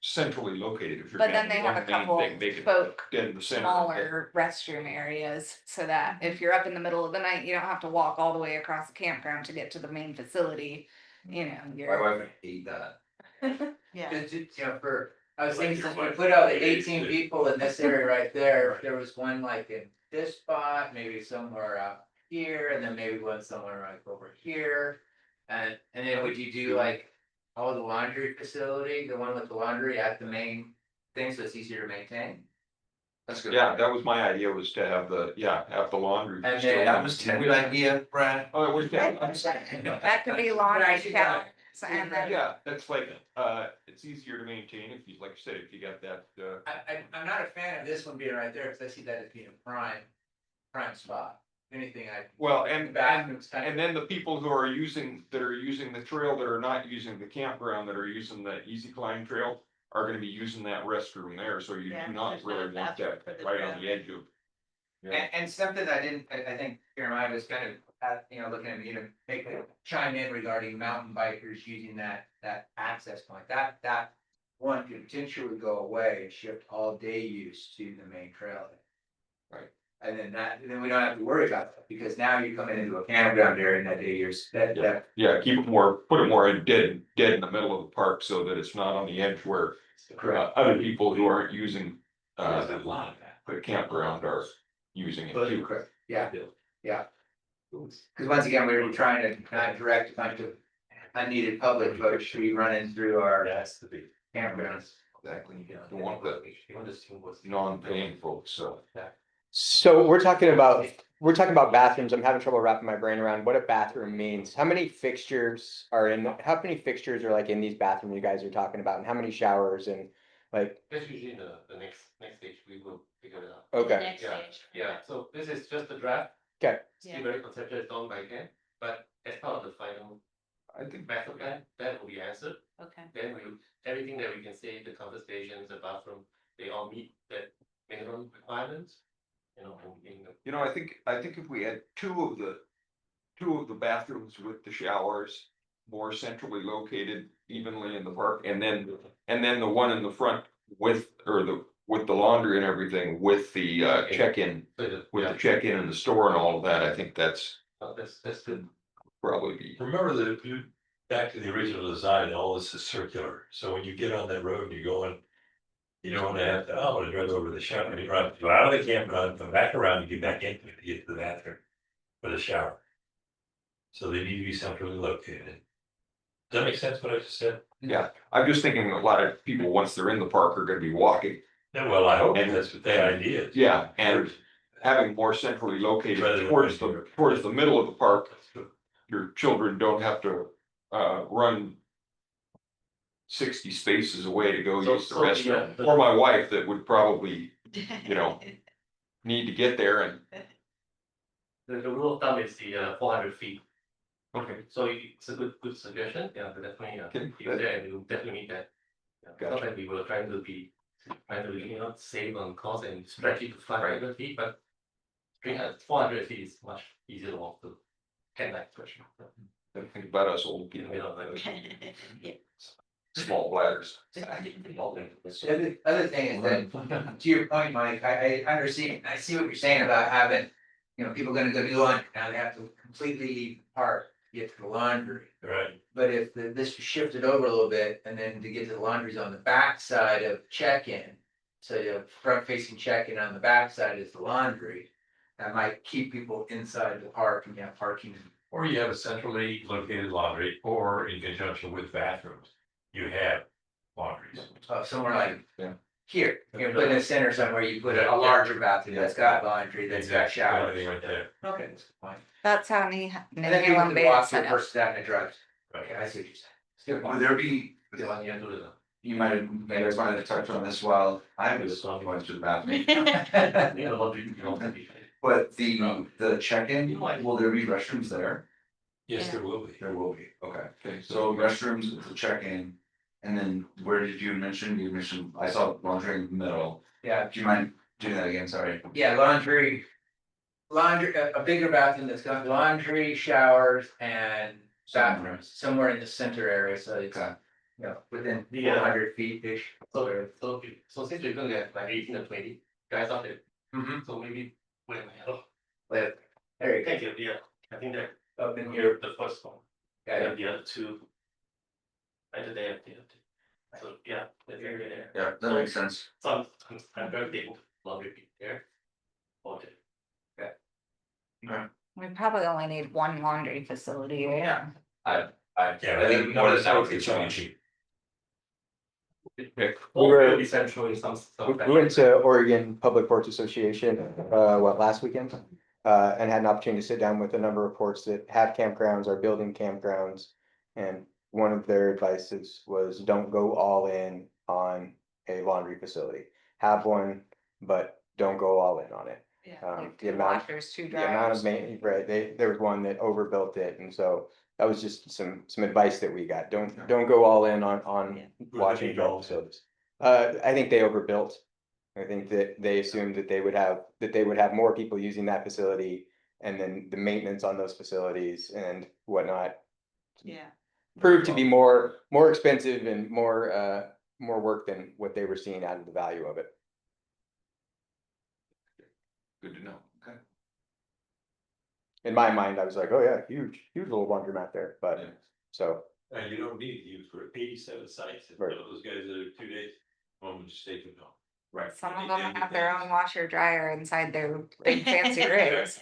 centrally located. If you're but then gonna they do have one a main couple thing, make it spoke dead in the center. smaller restroom areas, so that if you're up in the middle of the night, you don't have to walk all the way across the campground to get to the main facility. You know, My you're. wife would hate that. Yeah. You know, I was thinking, since we put out the 18 people in this area right there, there was one like in this spot, maybe somewhere out here, and then maybe one somewhere like over here. And then would you do like all the laundry facility, the one with the laundry at the main thing, so it's easier to maintain? That's good. Yeah, that was my idea, was to have the laundry. And facility. then- That was Ted's idea, Brad. Oh, it was, That could be laundry showers, and then. yeah, that's like, it's easier to maintain if you, like you said, if you got that, I'm not a fan of this one being right there, because I see that as being a prime spot. Anything I. well, and Bathrooms kind of. and then the people who are using the trail, that are not using the campground, that are using the easy climb trail, are gonna be using that restroom there, so you Yeah, do not there's not really a want bathroom that for the right on trail. the edge of. And something I think Jeremiah was kind of, looking at me to make a chime in regarding mountain bikers using that access point, that one could potentially go away and shift all day use to the main trail. Right. And then we don't have to worry about that, because now you're coming into a campground area in that day use, that. Yeah, keep it more, put it more in dead in the middle of the park, so that it's not on the edge where other people who aren't using There's a lot of that. the campground are using it too. Correct, yeah. Because once again, we were trying to not direct a bunch of unneeded public folks to be running through our That's the big. campgrounds. Exactly, you don't want the non-paying folks, so. So we're talking about bathrooms. I'm having trouble wrapping my brain around what a bathroom means. How many fixtures are like in these bathrooms you guys are talking about, and how many showers and like, That's usually the next stage, we will figure it out. The okay, next stage. Yeah, so this is just a draft. okay. Still very conceptual, it's done by hand, but as part of the final I think master plan, that will be answered. Okay. Then everything that we can say, the conversations, the bathroom, they all meet that minimum requirements. I think if we had two of the bathrooms with the showers more centrally located evenly in the park, and then the one in the front with the laundry and everything, with the check-in, the check-in and the store and all of that, I think that's That's good. probably be. Remember back to the original design, all this is circular, so when you get on that road, you're going. You don't wanna have to, I wanna drive over the shower, you run, go out of the campground, come back around, and get back in to get to the bathroom for the shower. So they need to be centrally located. Does that make sense what I just said? Yeah, I'm just thinking a lot of people, once they're in the park, are gonna be walking. Yeah, well, I hope And- that's what the idea is. Yeah, and having more centrally located Rather than towards the middle of the park, your children don't have to run 60 spaces away to go So- use the so restroom. the- Or my wife that would probably need to get there and. The rule of thumb is the 400 feet. Okay. So it's a good suggestion, yeah, but definitely, Okay. if there, and we'll definitely meet that. Yeah, Gotcha. Sometimes we were trying to save on cost and stretch it to 500 feet, but 400 feet is much easier to walk to. Can like stretch. Think about us old You people, know, like. small bladders. The other thing is that, to your point, Mike, I understand, I see what you're saying about having, people gonna go do laundry, now they have to completely leave the park to get to the laundry. Right. But if this was shifted over a little bit, and then to get to the laundries on the back side of check-in, so you have front facing check-in on the back side is the laundry. That might keep people inside the park and have parking. Or you have a centrally located laundry, or in conjunction with bathrooms, you have laundries. Somewhere like Yeah. here, you put in a center somewhere, you put a larger bathroom that's got laundry, that's got Exactly, showers. everything right there. Okay, that's fine. That's how And then people can Bay walk is through set up. versus having to drive. Right. Okay, I see what you're saying. Good Would point. there be, The one you have to do it. you guys might have touched on this while I was going to the bathroom. You know, laundry, you know, But the check-in, will there be restrooms there? Yes, there will be. There will be, okay, so restrooms at the check-in, and then where did you mention, I saw laundry in the middle, Yeah, do you mind doing that again, sorry? yeah, laundry, a bigger bathroom that's got laundry, showers and bathrooms, somewhere in the center area, so it's, Okay. within Yeah. 400 feet-ish. So since you're gonna get like 18 or 20 guys out there, Mm-hmm. so maybe when help. There you go. Thank you, yeah, I think that Up in here. you're the first one, Got it. and the other two. Either day after, so yeah, that's very good there. Yeah, that makes sense. So I'm very thankful to laundry people there. Okay. We probably only need one laundry facility. Yeah. Yeah, I think more than that, it's only cheap. Or maybe central in some. We went to Oregon Public Works Association, last weekend? And had an opportunity to sit down with a number of ports that have campgrounds, are building campgrounds. And one of their advices was don't go all in on a laundry facility. Have one, but don't go all in on it. Yeah. The amount, Washers, two the amount of dryers. maintenance, right, there was one that overbuilt it, and so that was just some advice that we got. Don't go all in on Yeah. washing dry facilities. I think they overbuilt. I think that they assumed that they would have more people using that facility, and then the maintenance on those facilities and whatnot Yeah. proved to be more expensive and more work than what they were seeing out of the value of it. Good to know, okay. In my mind, I was like, oh yeah, huge little laundromat there, but Yeah. so. And you don't need to use for 87 sites, and Right. those guys that are 2 days, one would just take them home. Right. Some of They them did have it their things. own washer dryer inside their big fancy rigs.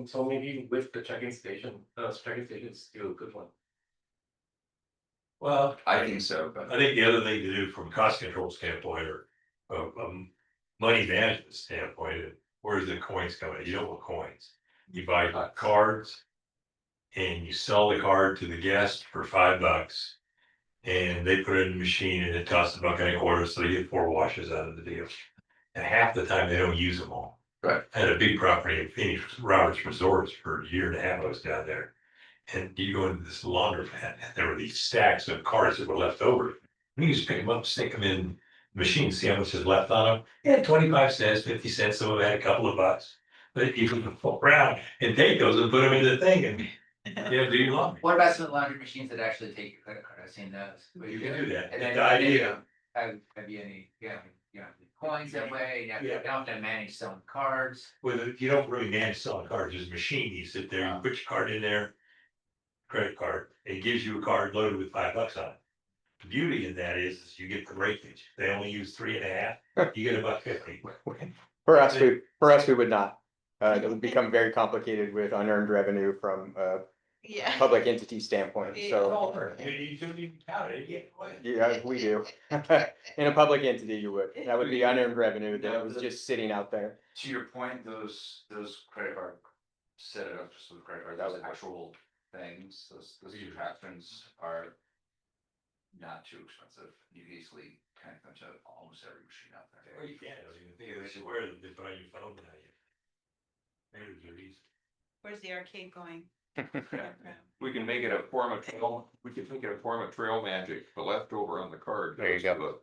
So maybe with the checking station is still a good one. Well, I think so, but I think the other thing to do from cost control standpoint or money management standpoint, where's the coins coming? You don't want coins. You buy cards and you sell the card to the guest for $5 and they put it in the machine and it costs $1 a quarter, so you get 4 washes out of the deal. And half the time they don't use them all. Right. I had a big property in Phoenix, Roberts Resorts for a year and a half I was down there. And you go into this laundromat and there were these stacks of cards that were left over. You just pick them up, stick them in the machine, see how much is left on them. Yeah, 25 cents, 50 cents, some of them had a couple of bucks. But you can go around and take those and put them in the thing and do your laundry. What about some laundry machines that actually take your credit card? I've seen those. You can do that. And then, The idea, have you any, coins that way, you don't have to manage selling cards. you don't really manage selling cards, there's a machine, you sit there, you put your card in there, credit card, it gives you a card loaded with $5 on it. The beauty of that is you get the breakage, they only use 3.5, you get $1.50. For us, we would not. It would become very complicated with unearned revenue from Yeah. public entity standpoint, so. You couldn't even count it, Yeah, we do. In a public entity, you would. That would be unearned revenue that was just sitting out there. To your point, those credit card, set it up just with credit card, that was actual things, those captions are. Not too expensive, you can easily connect them to almost every machine out there. Well, you can, I mean, the thing is, where they buy your phone now, maybe they're easy. Where's the arcade going? We can make it a form of trail, we can make it a form of trail magic, the leftover on the card. There you goes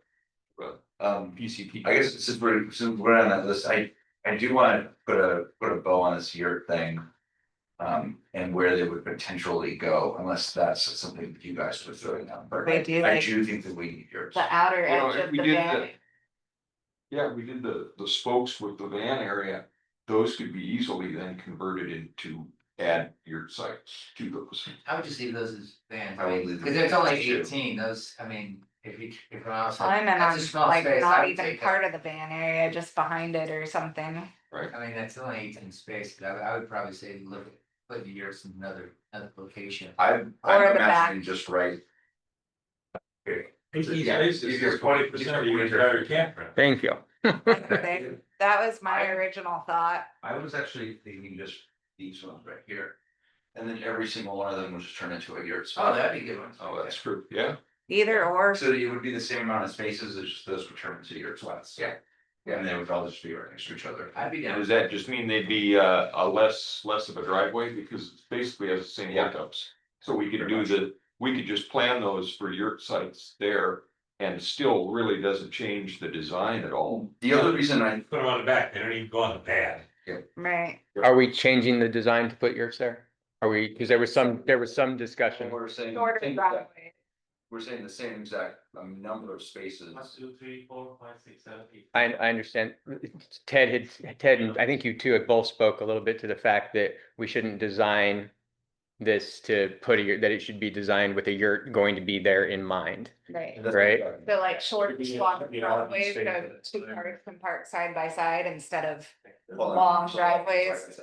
go. to PCP. I guess since we're on that list, I do wanna put a bow on this yurt thing. And where they would potentially go, unless that's something that you guys would throw in. But They do I like do think that we need yurts. the outer You know, edge if of we the did van. Yeah, we did the spokes with the van area, those could be easily then converted into add yurt sites to those. I would just leave those as vans, I would leave because them it's only as too. 18, those, I mean, if I'm outside. I meant that's on a small like space, I not would even take part of the van area, just behind it or something. Right. I mean, that's only 18 space, but I would probably say look at, put the yours in another location. I'm Or the imagining back. just right. Okay. Yeah, it's 20% of your entire campground. Thank you. That was my original thought. I was actually thinking just these ones right here. And then every single one of them would just turn into a yurt spot. Oh, that'd be a good one. Oh, that's true, yeah. Either or. So it would be the same amount of spaces, it's just those would turn into yurt spots. Yeah. And they would all just be right next to each other. I'd be And down. does that just mean they'd be a less of a driveway, because it basically has the same Yeah. hookups? So we could do we could just plan those for yurt sites there, and still really doesn't change the design at all. The other reason I, Put them on the back, they don't even go on the pad. Right. Are we changing the design to put yurts there? Are we, because there was some discussion. we're saying. Shorter driveway. We're saying the same exact number of spaces. 1, 2, 3, 4, 5, 6, 7, 8. I understand. Ted and I think you two had both spoke a little bit to the fact that we shouldn't design this to put a yurt, that it should be designed with a yurt going to be there in mind. Right. Right. So like short squat Yeah, driveways, space so that's two there. cars can park side by side instead of Hold on. long driveways.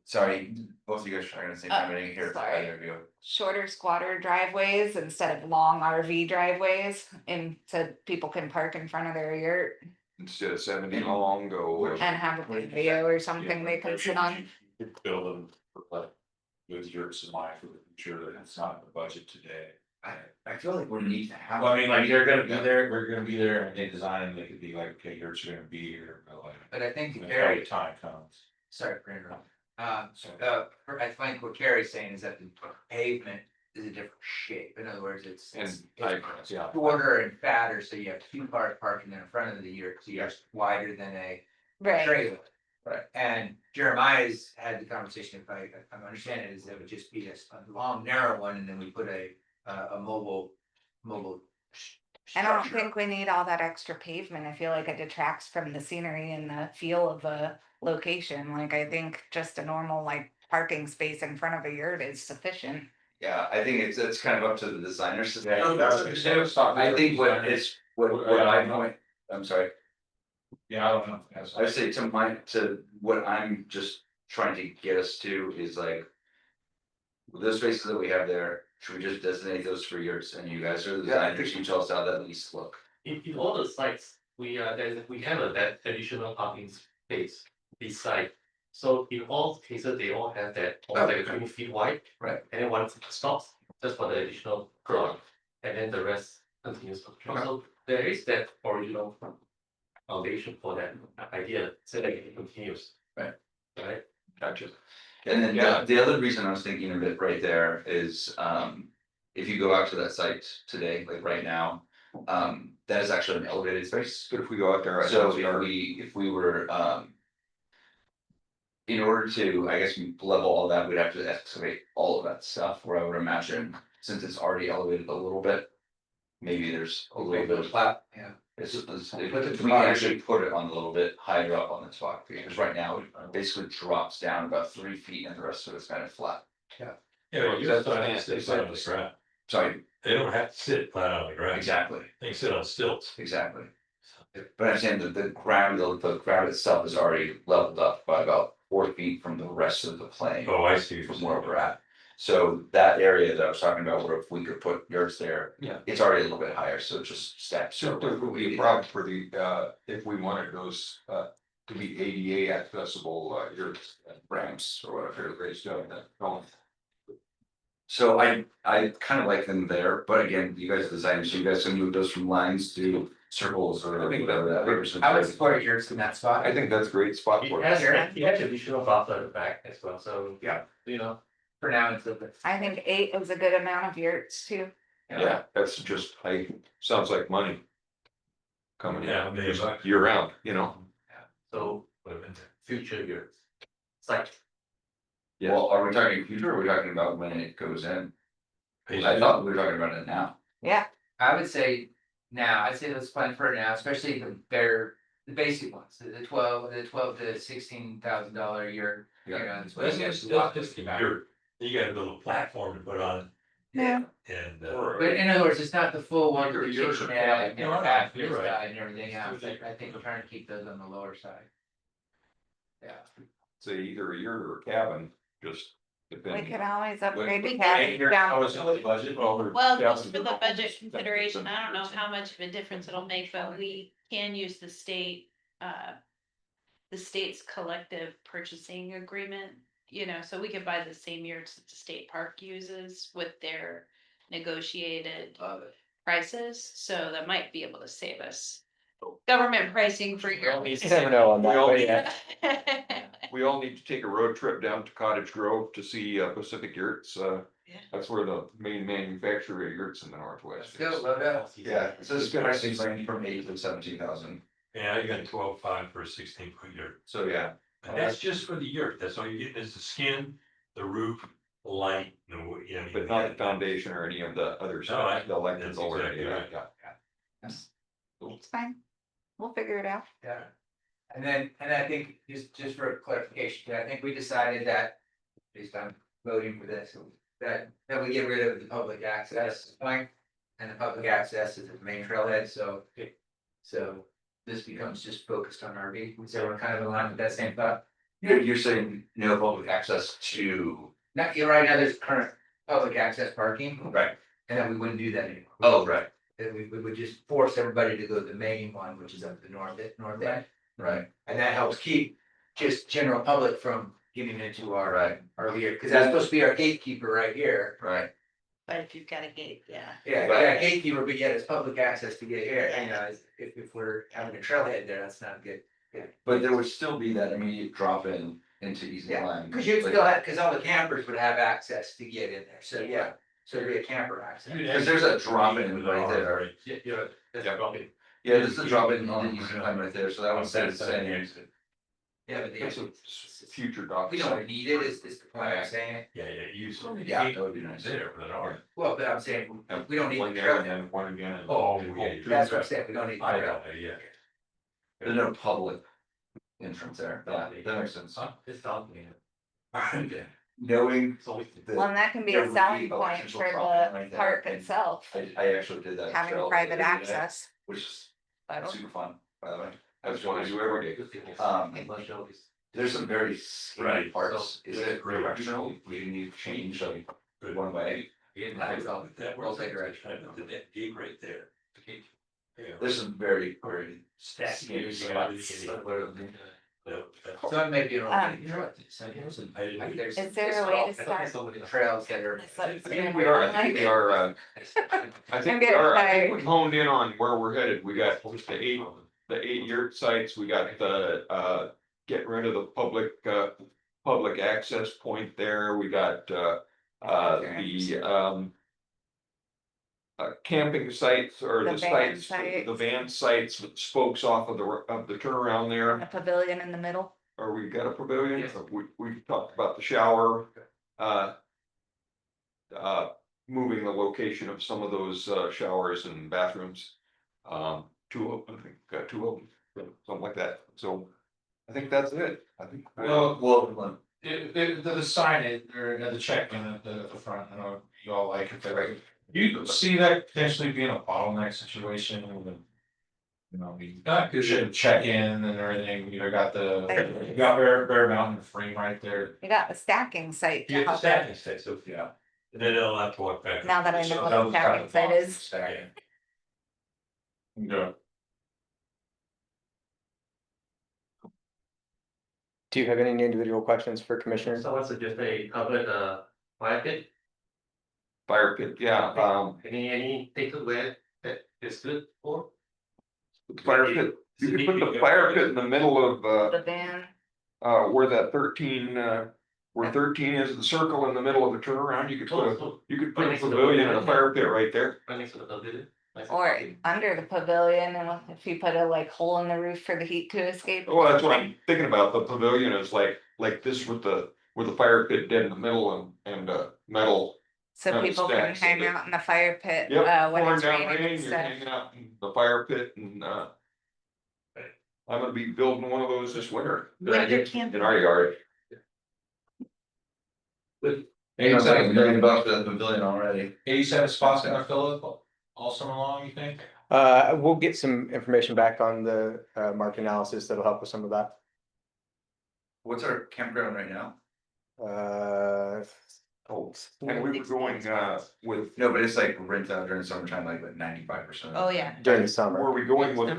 Sorry, both of you guys are trying to say time, I didn't hear. sorry. either of you. Shorter squatter driveways instead of long RV driveways, and so people can park in front of their yurt Instead of 70 long, go. and have a patio or something they can sit on. Build them for like with yurts in mind for the future, that it's not in the budget today. I feel like we need to have. Well, I mean, like, they're gonna be there, we're gonna be there, and they design, them, they could be like, okay, yurts are gonna be here, but like. But I think when Carrie, the time comes. sorry for interrupting. I think what Carrie's saying is that the pavement is a different shape. In other words, it's Yeah. shorter and fatter, so you have two cars parking in front of the yurt, so you're wider than a Right. trailer. Right. And Jeremiah's had the conversation, if I'm understanding it, is that it would just be a long, narrow one, and then we put a mobile. I don't structure. think we need all that extra pavement. I feel like it detracts from the scenery and the feel of a location. Like, I think just a normal like parking space in front of a yurt is sufficient. Yeah, I think it's kind of up to the designers. to Yeah, that's- I think what I point, I'm sorry, Yeah, I don't know. I say to what I'm just trying to get us to is like. With those spaces that we have there, should we just designate those for yurts, and you guys are the designers, you tell us how that at least look. In all the sites, we have that additional parking space beside. So in all cases, they all have that, almost like a 20 feet wide. Right. And then one stops just for the additional car, and then the rest continues. Okay. So there is that original foundation for that idea, so that it continues. Right. Right? Gotcha. And then the other reason I was thinking of it right there is, if you go out to that site today, like right now. That is actually an elevated space. But if we go out there. So if we were, in order to, I guess, level all that, we'd have to excavate all of that stuff, where I would imagine, since it's already elevated a little bit. Maybe there's a little bit of Flat, yeah. we can actually put it on a little bit higher up on the top, because right now it basically drops down about 3 feet and the rest of it's kind of flat. Yeah, but you just don't have to sit flat on the ground. Sorry, They don't have to sit flat on the ground. exactly, They can sit on stilts. exactly. But I'm saying that the ground itself is already leveled up by about 4 feet from the rest of the plane. Oh, I see. From where we're at. So that area that I was talking about, where if we could put yurts there, Yeah. it's already a little bit higher, so it just steps. So there would be a problem for the, if we wanted those, to be ADA accessible, your ramps or whatever they're doing that. Don't. So I kind of like them there, but again, you guys designed, so you guys can move those from lines to circles or I think whatever that represents. I would support yours in that spot. I think that's a great spot It for has, it. it has a visual buffer back as well, so, Yeah. you know, for now it's a bit. I think 8 is a good amount of yurts too. Yeah, that's just, sounds like money. Coming Yeah, in, maybe. just year round, you know? So, future years. It's like, Well, are we talking future or are we talking about when it goes in? I thought we were talking about it now. Yeah, I would say now, I'd say let's plan for it now, especially the basic ones, the 12 to $16,000 a year. You know, that's what That's you just, guys that's talk just, about. you got a little platform to put on it. Yeah. And, But in other words, it's not the full one with the You're- kitchenette and you're right, bath you're right. side and everything else. I think we're trying to keep those on the lower side. Yeah. Say either a yurt or a cabin, just we depending. could always upgrade the But- cabin down. budget? Well, just for the budget consideration, I don't know how much of a difference it'll make, but we can use the state, the state's collective purchasing agreement, you know, so we could buy the same yurts that the state park uses with their negotiated prices, so that might be able to save us government pricing for your. You never know on We that, all but need- yeah. We all need to take a road trip down to Cottage Grove to see Pacific Yurts. Yeah. That's where the main manufacturer of yurts in the Northwest Let's go, is. load up. Yeah, so this prices range from 8 to 17,000. Yeah, you got 12.5 for a 16-foot yurt. So yeah, And that's just for the yurt, that's all you get is the skin, the roof, the light, you know. But not the foundation or any of the other No, stuff, the electrical or that's any of exactly that. right. Yeah. It's fine. We'll figure it out. Yeah. And I think, just for clarification, I think we decided that, based on voting for this, that we get rid of the public access point. And the public access is the main trailhead, so this becomes just focused on RV. Is everyone kind of aligned with that same thought? you're saying no public access to, Not, right now, there's current public access parking, right, and then we wouldn't do that anymore. oh, right, And we would just force everybody to go to the main one, which is up the north end. right, And that helps keep just general public from getting into our right, RV, because that's supposed to be our gatekeeper right here. right. But if you've got a gate, yeah. Yeah, gatekeeper, but yet it's public access to get here, and if we're having a trailhead there, that's not good. But there would still be that immediate drop in into Easy Yeah, Line. because you'd Like- still have, because all the campers would have access to get in there, so yeah, so it'd be a camper access. Because there's a drop in right there. yeah, that's Yeah. probably. Yeah, there's a drop in on Easy Line right there, so that one says the same. Yeah, but It's a future dock. we don't need it, is the point I'm saying. Yeah, you. Yeah, that would be nice. There, but are. Well, but I'm saying, we don't need One the there and trailhead. then one again. and- Oh, yeah. That's what I'm saying, we don't need the I trailhead. know, yeah. There's no public entrance there, yeah, that makes sense. It's not. Knowing It's always. that Well, and that can be there a would selling be a point potential for problem the right there, park and itself, I actually did that. having trail private the other day, access. Which is I don't- super fun, by the way. That's what I do every day. There's some very skinny Right. parts, is it Right. directional, we need to change like Good. one way? That Well, was take the it direction, that gate right there. Yeah. There's some very, very Stack skinny years spots. So it may be an. Um, Is there a way to start? Trails that are. It's like- I think we are, I think we are, I I'm think we getting are, I think tired. we've honed in on where we're headed. We got the eight yurt sites, we got the, getting rid of the public access point there, we got, the, camping sites or The the van sites, sites. the van sites with spokes off of the turnaround there. A pavilion in the middle. Or we got a pavilion, Yes. we talked about the shower. Moving the location of some of those showers and bathrooms. Two of them, I think, got two of them, something like that, so. I think that's it, I think. Well, The sign or the check in at the front, I know you all like it, but you see that potentially being a bottleneck situation with You know, we should check in and everything, you got you got Bear Mountain frame right there. You got the stacking site to You have to help stack it, and stay, so, Yeah. and then they'll have to walk back. now that I know So what that the was kind stacking of site fun, is. stacking. Yeah. Do you have any individual questions for commissioners? Someone suggested a covered fire pit. Fire pit, yeah, Any takeaway that is good for? fire pit, you could put the fire pit in the middle of, The van, where that 13, where 13 is the circle in the middle of the turnaround, you could put a pavilion and a fire pit right there. Right next to the pavilion. or under the pavilion, and if you put a like hole in the roof for the heat to escape. Well, that's what I'm thinking about, the pavilion is like this with the fire pit dead in the middle and metal. So metal people can stacks. hang out in the fire pit, Yep, when pouring it's down raining and rain, you're stuff. hanging out in the fire pit and, I'm gonna be building one of those this winter. Winter camping. In our yard. $87 million for the pavilion already. 87 spots gonna fill it all summer long, you think? We'll get some information back on the market analysis that'll help with some of that. What's our campground right now? And we were going, with, No, but it's like rent out during summertime, like 95%. Oh, yeah. During the summer. were we going with,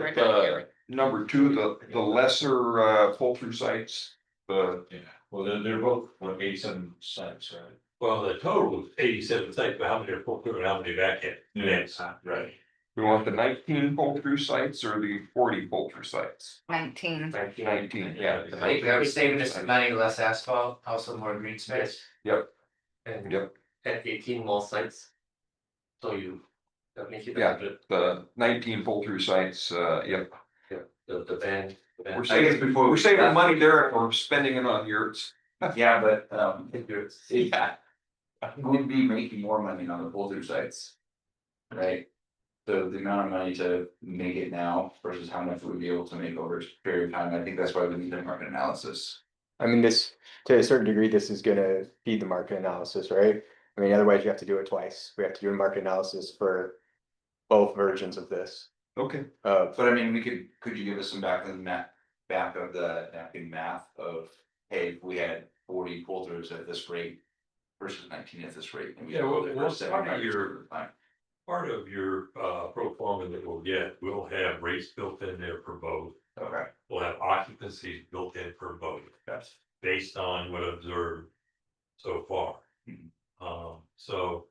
number two, the lesser, pull-through sites? The, Yeah, well, they're both like 87 sites, right? Well, the total is 87 sites, but how many are pull through and how many back in? Yes. Right. we want the 19 pull-through sites or the 40 pull-through sites? 19. 19, yeah. I think I was saving this money, less asphalt, also more green space. Yep, And yep, at 18 more sites. So that makes it Yeah. 100. the 19 pull-through sites, yep. The van. We're saving money there and we're spending it on yurts. Yeah, but, Yours. yeah. We'd be making more money on the pull-through sites. Right? So the amount of money to make it now versus how much we'd be able to make over a period of time, I think that's why we need a market analysis. I mean, this, to a certain degree, this is gonna feed the market analysis, right? I mean, otherwise you have to do it twice. We have to do a market analysis for both versions of this. Okay. But I mean, could you give us some back of the napkin math of, hey, if we had 40 pull-throughs at this rate versus 19 at this rate? And we Yeah, well, pulled it for well, 7 part of years your- at a time. Part of your pro forma that we'll get, we'll have rates built in there for both. Okay. We'll have occupancies built in for both. Yes. Based on what I've observed so far. Mhm. So.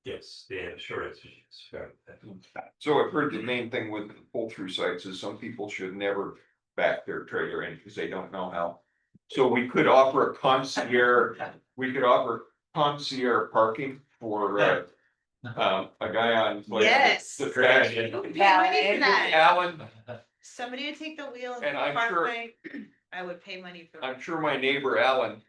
Yes, the short answer is yes. So I've heard the main thing with the pull-through sites is some people should never back their trailer in because they don't know how. So we could offer a concierge parking for, a guy on. like, Yes. The trash. Pay money for that. Alan, Somebody would take the wheel And I'm and sure- parkway. I would pay money for I'm that. sure my neighbor Alan,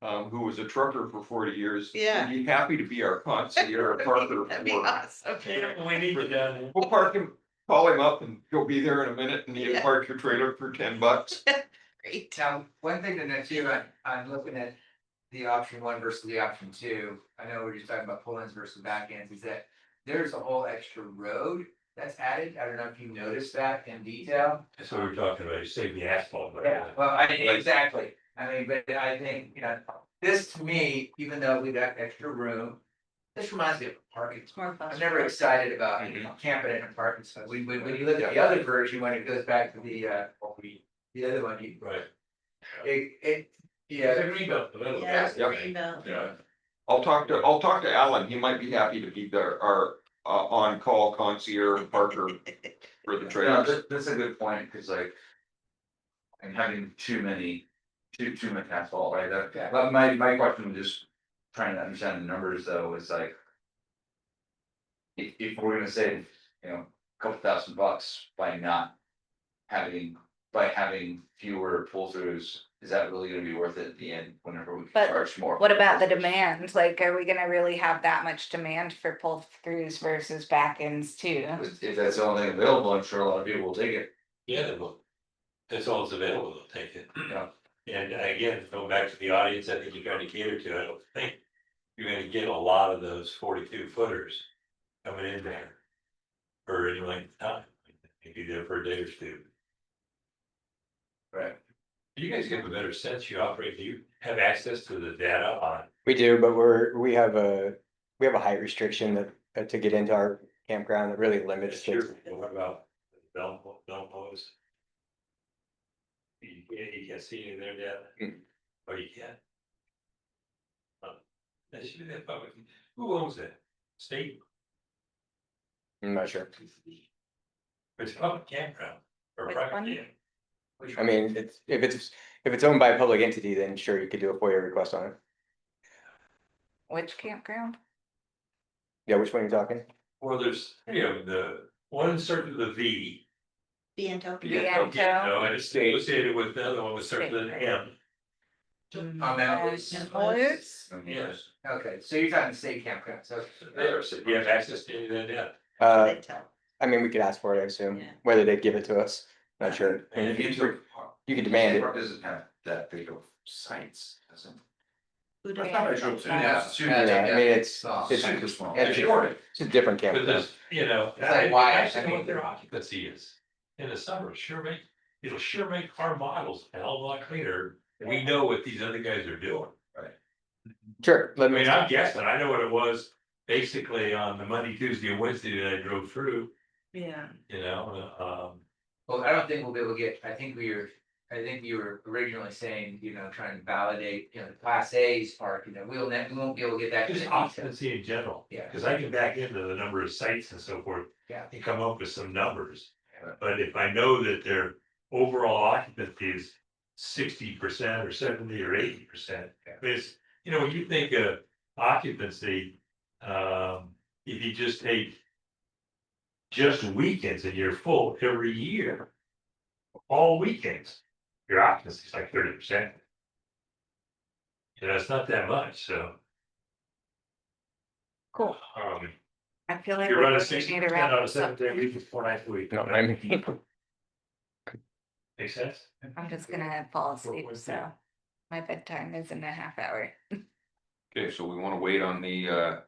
who was a trucker for 40 years. Yeah. Would be happy to be our concierge parker. That'd be for- awesome. We need to done. We'll park him, call him up and he'll be there in a minute and you Yeah. park your trailer for $10. Great. Now, one thing to note too, I'm looking at the option one versus the option two. I know we're just talking about pull-ins versus back-ends, is that there's a whole extra road that's added. I don't know if you noticed that in detail. That's what we're talking about, you save the asphalt. but- Yeah, well, exactly. I mean, but I think, this to me, even though we got extra room, this reminds me of parking. It's more fun. I'm never excited about camping in a parking spot. When you look at the other version, when it goes back to the other one, Right. yeah. Yes, Yep. Greenbelt. Yeah. I'll talk to Alan. He might be happy to be our on-call concierge parker for the No, trailers. that's a good point, cause like. I'm having too much asphalt, right? But my question was just trying to understand the numbers though, is like. If we're gonna save, a couple $1,000 by having fewer pull-throughs, is that really gonna be worth it at the end whenever we But charge more? What about the demand? Like, are we gonna really have that much demand for pull-throughs versus back-ends too? If that's the only thing available, I'm sure a lot of people will take it. Yeah, they will. That's all that's available, they'll take it. Yeah. And again, going back to the audience, I think you're trying to cater to, I don't think you're gonna get a lot of those 42 footers coming in there. For any length of time. You'd be there for a day or two. Right. You guys have a better sense, you operate, do you have access to the data on? We do, but we have a height restriction that to get into our campground that really limits Sure. it. What about Belmos? You can't see any of their data? Mm. Oh, you can? That should be that public. Who owns that? State? I'm not sure. It's a public campground or Which private one? camp. I mean, if it's owned by a public entity, then sure, you could do a FOIA request on it. Which campground? Yeah, which one are you talking? Well, there's, the one starts with a V. Biento. Biento. And it's associated with the other one that starts with an M. On that. Yes. Okay, so you're talking state campground, so. There, so you have access to any of that data. I mean, we could ask for it, I assume, Yeah. whether they'd give it to us, not sure. I mean, you could demand it. Doesn't have that big of sites, doesn't. Who That's did not it? what I drove to. Yeah. Yeah, I mean, it's Super small. it's a different But campground. there's, It's like why- I know what their occupancy is. In the summer, it'll sure make our models a hell of a lot cleaner. We know what these other guys are doing. Sure, I mean, I'm guessing, I know what it was basically on the Monday, Tuesday and Wednesday that I drove through, Yeah. Well, I don't think we'll be able to get, I think you were originally saying, trying to validate, the class A's part, we won't be able to get that. just occupancy in general. Yeah. Cause I can back into the number of sites and so forth. Yeah. And come up with some numbers. Yeah. But if I know that their overall occupancy is 60% or 70 or 80%. It's, when you think of occupancy, if you just take just weekends and you're full every year, all weekends, your occupancy is like 30%. It's not that much, so. Cool. I feel like You're we running need 60% to wrap out of this up. 7 day week, 4 nights a week. No, I mean, Makes sense? I'm just gonna fall asleep, so my bedtime is in a half hour. Okay, so we wanna wait on the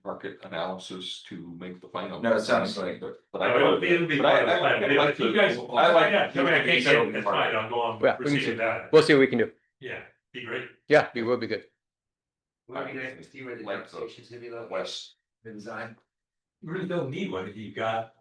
market analysis to make the final. No, it sounds like. But It'll be part of the plan, but if you guys, I like. I mean, I can't get it, that's fine, I'll go on, Yeah, we can proceed see. with that. we'll see what we can do. Yeah, be great. Yeah, we will be good. We'll be there to see where the Like dump station's gonna be located, West, the design. You really don't need one if you've got.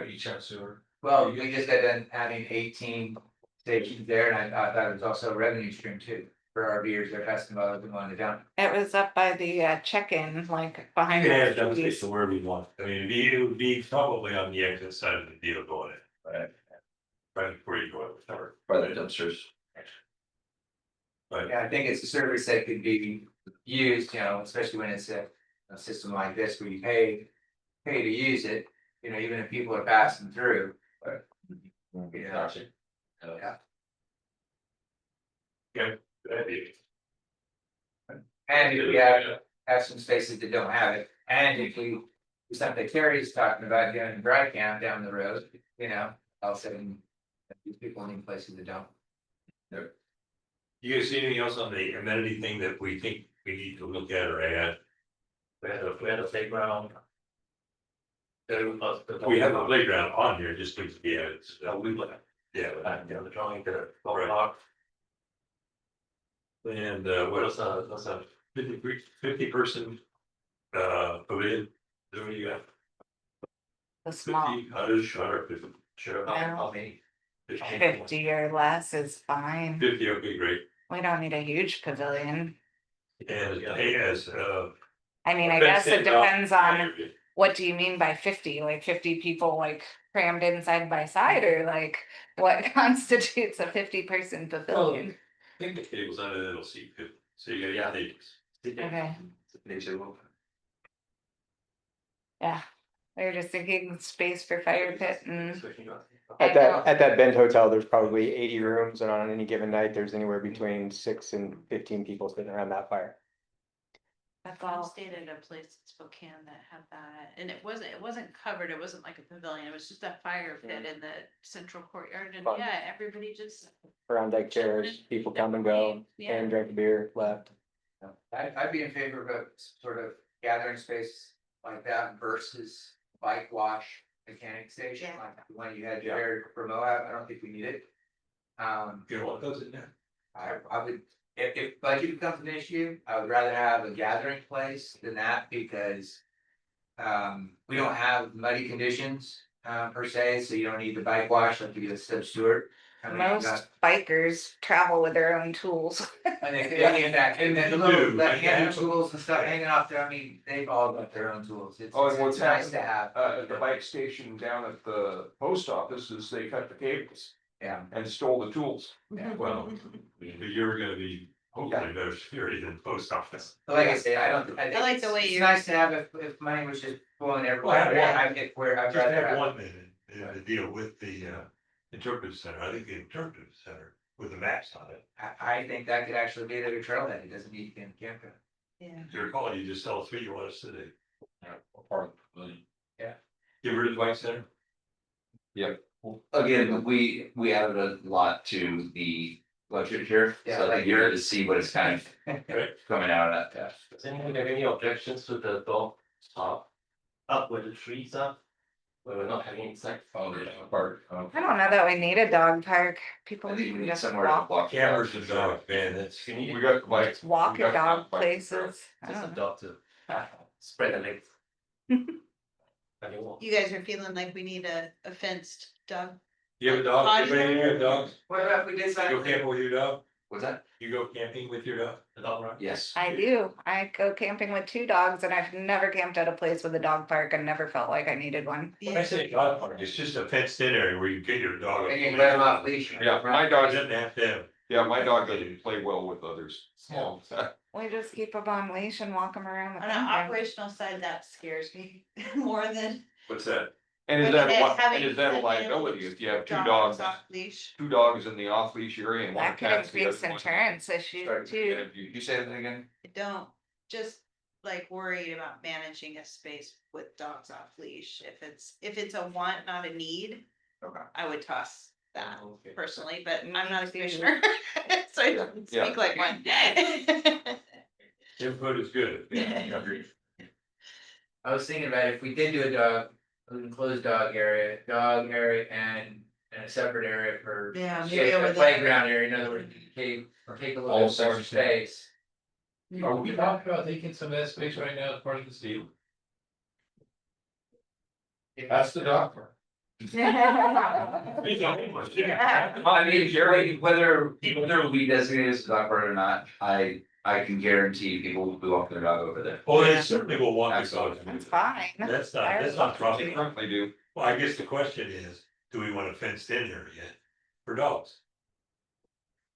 Each have sewer. Well, we just got done having 18 stations there, and I thought it was also a revenue stream too, for RVers, they're asking about the one to dump. It was up by the check-in, like You behind. can have the dump trees. station wherever you want, I mean, it would be probably on the exit side of the deal going in. Right. Right before you go out the tower. By the dumpsters. But Yeah, I think it's a service that could be used, especially when it's a system like this where you pay to use it, even if people are passing through. Yeah. Gotcha. Yeah. good idea. And if we have some spaces that don't have it, and if we, something Terry's talking about doing a dry camp down the road, I'll say, these people need places to dump. You guys see anything else on the amenity thing that we think we need to look at or add? We had a playground. We have a playground on here, just needs to be added. We look. Yeah. The drawing there. And what's a 50 person pavilion? There you go. The small 150, sure. No. 50, 50 or less is fine. 50, okay, great. We don't need a huge pavilion. And it has I mean, I guess it depends on what do you mean by 50, like 50 people like crammed in side by side, or like what constitutes a 50-person pavilion? Picnic tables on it, it'll seat 50, so you got tables. Okay, yeah, we were just thinking space for fire pit and. At that Bend Hotel, there's probably 80 rooms, and on any given night, there's anywhere between 6 and 15 people sitting around that fire. That's I all. stayed at a place in Spokane that had that, and it wasn't covered, it wasn't like a pavilion, it was just a fire pit in the central courtyard, and Fun. yeah, everybody just. Around deck chairs, people come and go, Yeah. and drink a beer, left. I'd be in favor of a sort of gathering space like that versus bike wash mechanic station, Yeah. like the one you had there for Moab, I don't think we need it. You know what goes in there? I would, if budget becomes an issue, I would rather have a gathering place than that because. We don't have muddy conditions, per se, so you don't need the bike wash like you get a Step Stewart. I mean, you Most got- bikers travel with their own tools. And they, in that, and then the You little do, left handed like that. tools and stuff hanging out there, I mean, they've all got their own tools, it's, Oh, and what's it's nice happened, to have. at the bike station down at the post office is they cut the cables Yeah. and stole the tools. Well, you're gonna be hopefully better security than the post office. But like I say, I don't, I think I like the way it's you're- nice to have if money was just flowing everywhere, Well, I get where I'd Just rather have have. one minute, to deal with the interpretive center. I think the interpretive center with the maps on it. I think that could actually be a trailhead, it doesn't need to be in the campground. Yeah. If you recall, you just tell us what you want us to do. Part of the pavilion. Get rid of the bike center. Again, we added a lot to the literature, Yeah, so I like think you're ready to see what is kind of Right. coming out of that. Does anyone have any objections to the dog spot up where the trees are? Where we're not having insect? Oh, the part, I don't know that we need a dog park. People I think we can need just somewhere to walk, walk. Cameras and dogs, man, that's. You need We got like. walk we got at dog like- places. I just a don't know. dog to spread the legs. I can walk. You guys are feeling like we need a fenced dog. You have a dog, Potty anybody here have dogs? What about if we did You something? go camping with your dog? What's that? You go camping with your dog? The dog run. Yes. I do. I go camping with 2 dogs and I've never camped at a place with a dog park and never felt like I needed one. When I say dog park, it's just a fenced in area where you get your dog. And you can let them off leash. Yeah, my It dog, doesn't have to have. yeah, my dog doesn't play well with others. Small. We just keep them on leash and walk them around the On an campground. operational side, that scares me more than. What's that? And is I that, mean, having and is that a the liability if you have two dogs dogs, off leash. 2 dogs in the off leash area and one That could cat's the increase other one? insurance issues Sorry, too. you say that again? I don't, just like worried about managing a space with dogs off leash. If it's a want, not a need, Okay. I would toss that Okay. personally, but I'm not a Me too. commissioner. So I don't Yeah. speak like one. Input is good. I was thinking about if we did do a dog, an enclosed dog area and a separate area for. Yeah, say, maybe a over there. Playground area, in other words, take a little All bit more section. space. Are we talking about taking some of that space right now as part of this deal? That's the dog park. I mean, Jerry, whether We designate as a dog park or not, I can guarantee people will be walking their dog over there. Oh, they certainly will want to Absolutely. That's fine. That's not They trouble. currently do. Well, I guess the question is, do we want a fenced in area for dogs?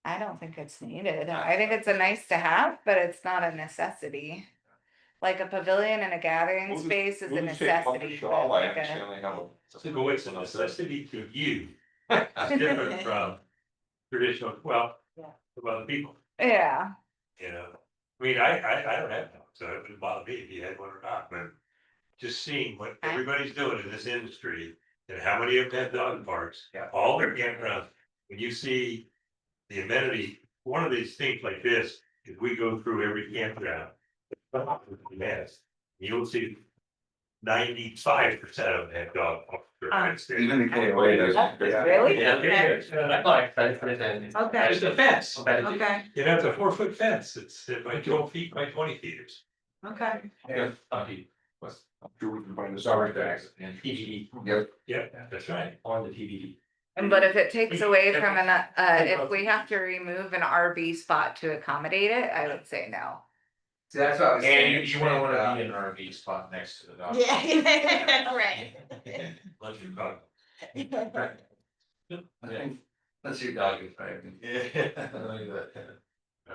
I don't think it's needed. I think it's a nice to have, but it's not a necessity. Like a pavilion and a gathering We'll just- space is a we'll just take one necessity. shawl, but I like a- understand they have a- So it's a necessity to you. It's different from traditional, well, from other people, Yeah, you know? I mean, I don't have dogs, so it wouldn't bother me if you had one or not, but just seeing what everybody's doing in this industry and how many of them have dog parks, Yeah. all their campgrounds, when you see the amenity, one of these things like this, is we go through every campground. Yes, you'll see 95% of them have dog parks. Even the KOA does. really? I like fence and. Okay. It's a fence, Okay, you know, it's a 4-foot fence, it's by 12 feet by 20 feet. okay. Yeah. Sure we can find a Sorry, sorry Dax. TBD Yeah, that's right. on the TBD. But if it takes away from if we have to remove an RV spot to accommodate it, I would say no. See, that's what I was saying. And you wouldn't wanna be in an RV spot next to the dog. Yeah, right. Let your dog. Let's see your dog is right.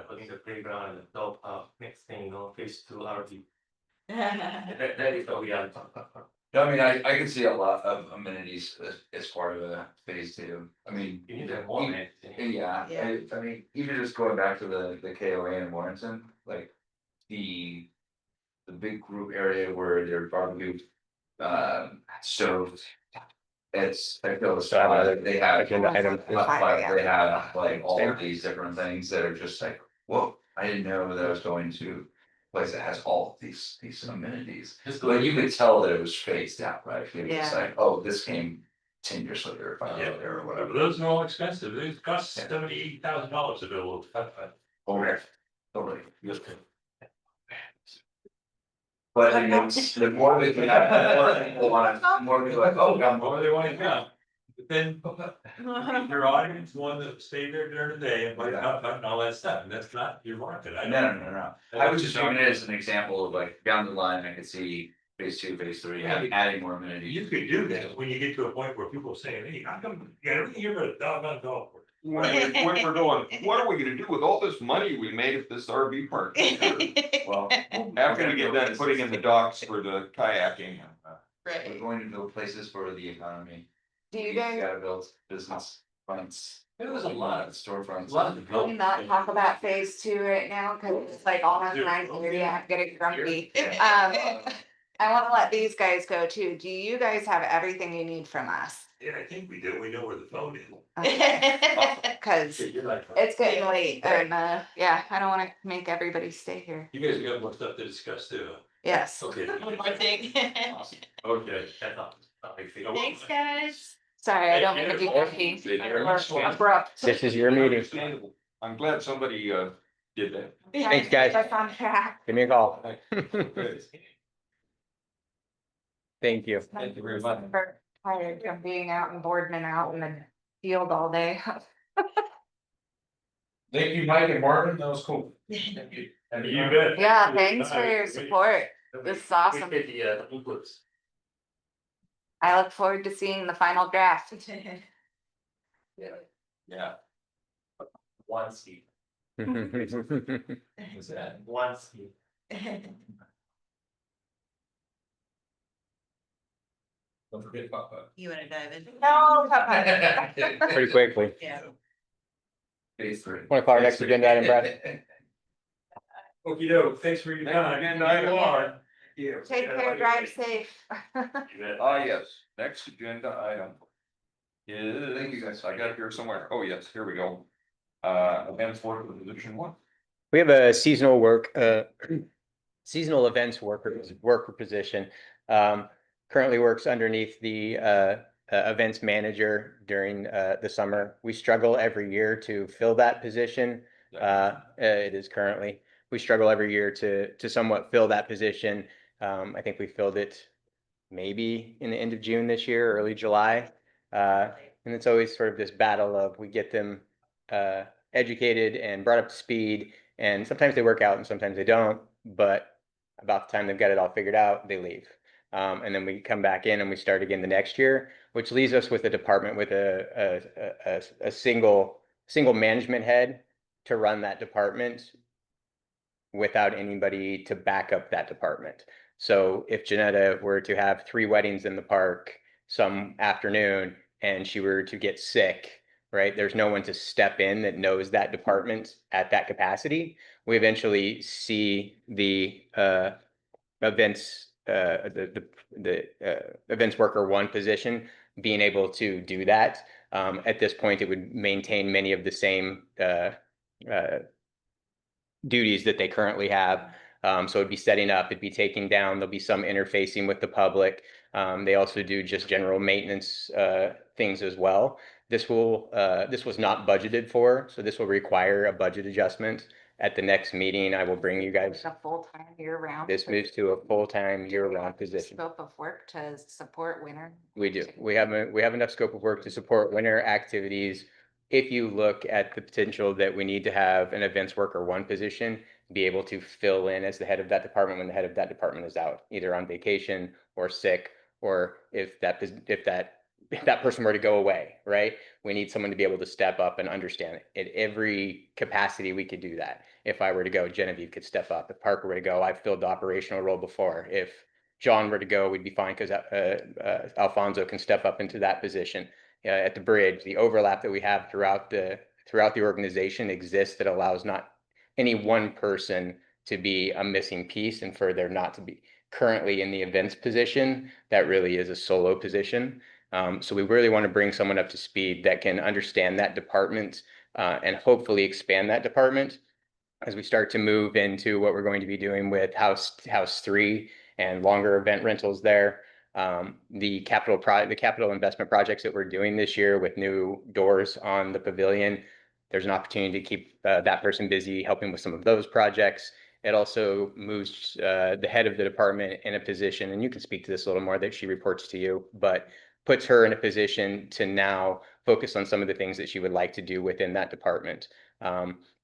Putting the playground and the dog park next thing, phase 2 RV. That is what we are. No, I mean, I can see a lot of amenities as part of a phase 2. I mean. You need to have more even- than. Yeah, Yeah. I mean, even just going back to the KOA in Warrenton, like the big group area where they're barbecue stoves. It's, I feel it's, So I have another they have, agenda item. they have like all of these different things that are just like, whoa, I didn't know that I was going to place that has all of these amenities. But you could tell that it was phased out, right? It was just Yeah. like, oh, this came 10 years later, or 5 years later, or But whatever. those are all expensive. They cost $78,000 to build. Okay, totally. But you know, the more that we have, the more people want, the more people are like, oh, come Or they want to come. But then your audience, one that stayed there during the day and might come and all that stuff, and that's not your market. I No, know. no. I was just using it as an example of like down the line, I could see phase 2, phase 3, adding more amenities. You could do that when you get to a point where people are saying, hey, how come, you got everything here but a doggone golf course? When we're going, what are we gonna do with all this money we made at this RV park? Well, After we get done putting in the docks for the kayaking. we're Right. going to build places for the economy. Do you We guys, gotta build business fronts. There was a lot of storefronts. can we not talk about phase 2 right now? Cause it's like all my friends here, I'm getting grumpy. I wanna let these guys go too. Do you guys have everything you need from us? Yeah, I think we do. We know where the phone is. Cause You're like, it's getting late and, yeah, I don't wanna make everybody stay here. you guys got more stuff to discuss too. Yes. Okay. One more thing. Okay. Thanks, guys. Sorry, I don't mean to be grumpy or abrupt. This is your meeting. Understandable. I'm glad somebody did that. Thanks, guys. That's on track. Give me a call. Good. Thank you. Thank you very much. Super tired from being out in Boardman out in the field all day. Thank you, Mike and Marvin, that was cool. You bet. Yeah, thanks for your support. This is awesome. We did the inputs. I look forward to seeing the final draft. Yeah. One seat. What's that? One seat. Don't forget Papa. You wanna dive in? No, Papa. Pretty quickly. Yeah. Phase 3. Want to call our next agenda item, Brad? Okey doke, thanks for your Next time. agenda item. Yeah. Take care, drive safe. Yes, next agenda item. Is, Thank you, guys. I got it here somewhere. Oh, yes, here we go. Events work with position 1. We have a seasonal seasonal events worker position. Currently works underneath the events manager during the summer. We struggle every year to fill that position. It is currently, we struggle every year to somewhat fill that position. I think we filled it maybe in the end of June this year, early July. And it's always sort of this battle of we get them educated and brought up to speed, and sometimes they work out and sometimes they don't, but about the time they've got it all figured out, they leave. And then we come back in and we start again the next year, which leaves us with a department with a single management head to run that department without anybody to back up that department. So if Janetta were to have 3 weddings in the park some afternoon and she were to get sick, right, there's no one to step in that knows that department at that capacity. We eventually see the events events worker 1 position being able to do that. At this point, it would maintain many of the same duties that they currently have. So it'd be setting up, it'd be taking down, there'll be some interfacing with the public. They also do just general maintenance things as well. This was not budgeted for, so this will require a budget adjustment. At the next meeting, I will bring you guys, A full-time year-round. this moves to a full-time year-round position. Scope of work to support winter. We do. We have enough scope of work to support winter activities. If you look at the potential that we need to have an events worker 1 position, be able to fill in as the head of that department when the head of that department is out, either on vacation or sick, or if that person were to go away, right? We need someone to be able to step up and understand it. At every capacity, we could do that. If I were to go, Genevieve could step up. If Parker were to go, I've filled the operational role before. If John were to go, we'd be fine because Alfonso can step up into that position. At the bridge, the overlap that we have throughout the organization exists that allows not any one person to be a missing piece, and for there not to be currently in the events position, that really is a solo position. So we really want to bring someone up to speed that can understand that department and hopefully expand that department. as we start to move into what we're going to be doing with house 3 and longer event rentals there. The capital investment projects that we're doing this year with new doors on the pavilion, there's an opportunity to keep that person busy helping with some of those projects. It also moves the head of the department in a position, and you can speak to this a little more, that she reports to you, but puts her in a position to now focus on some of the things that she would like to do within that department.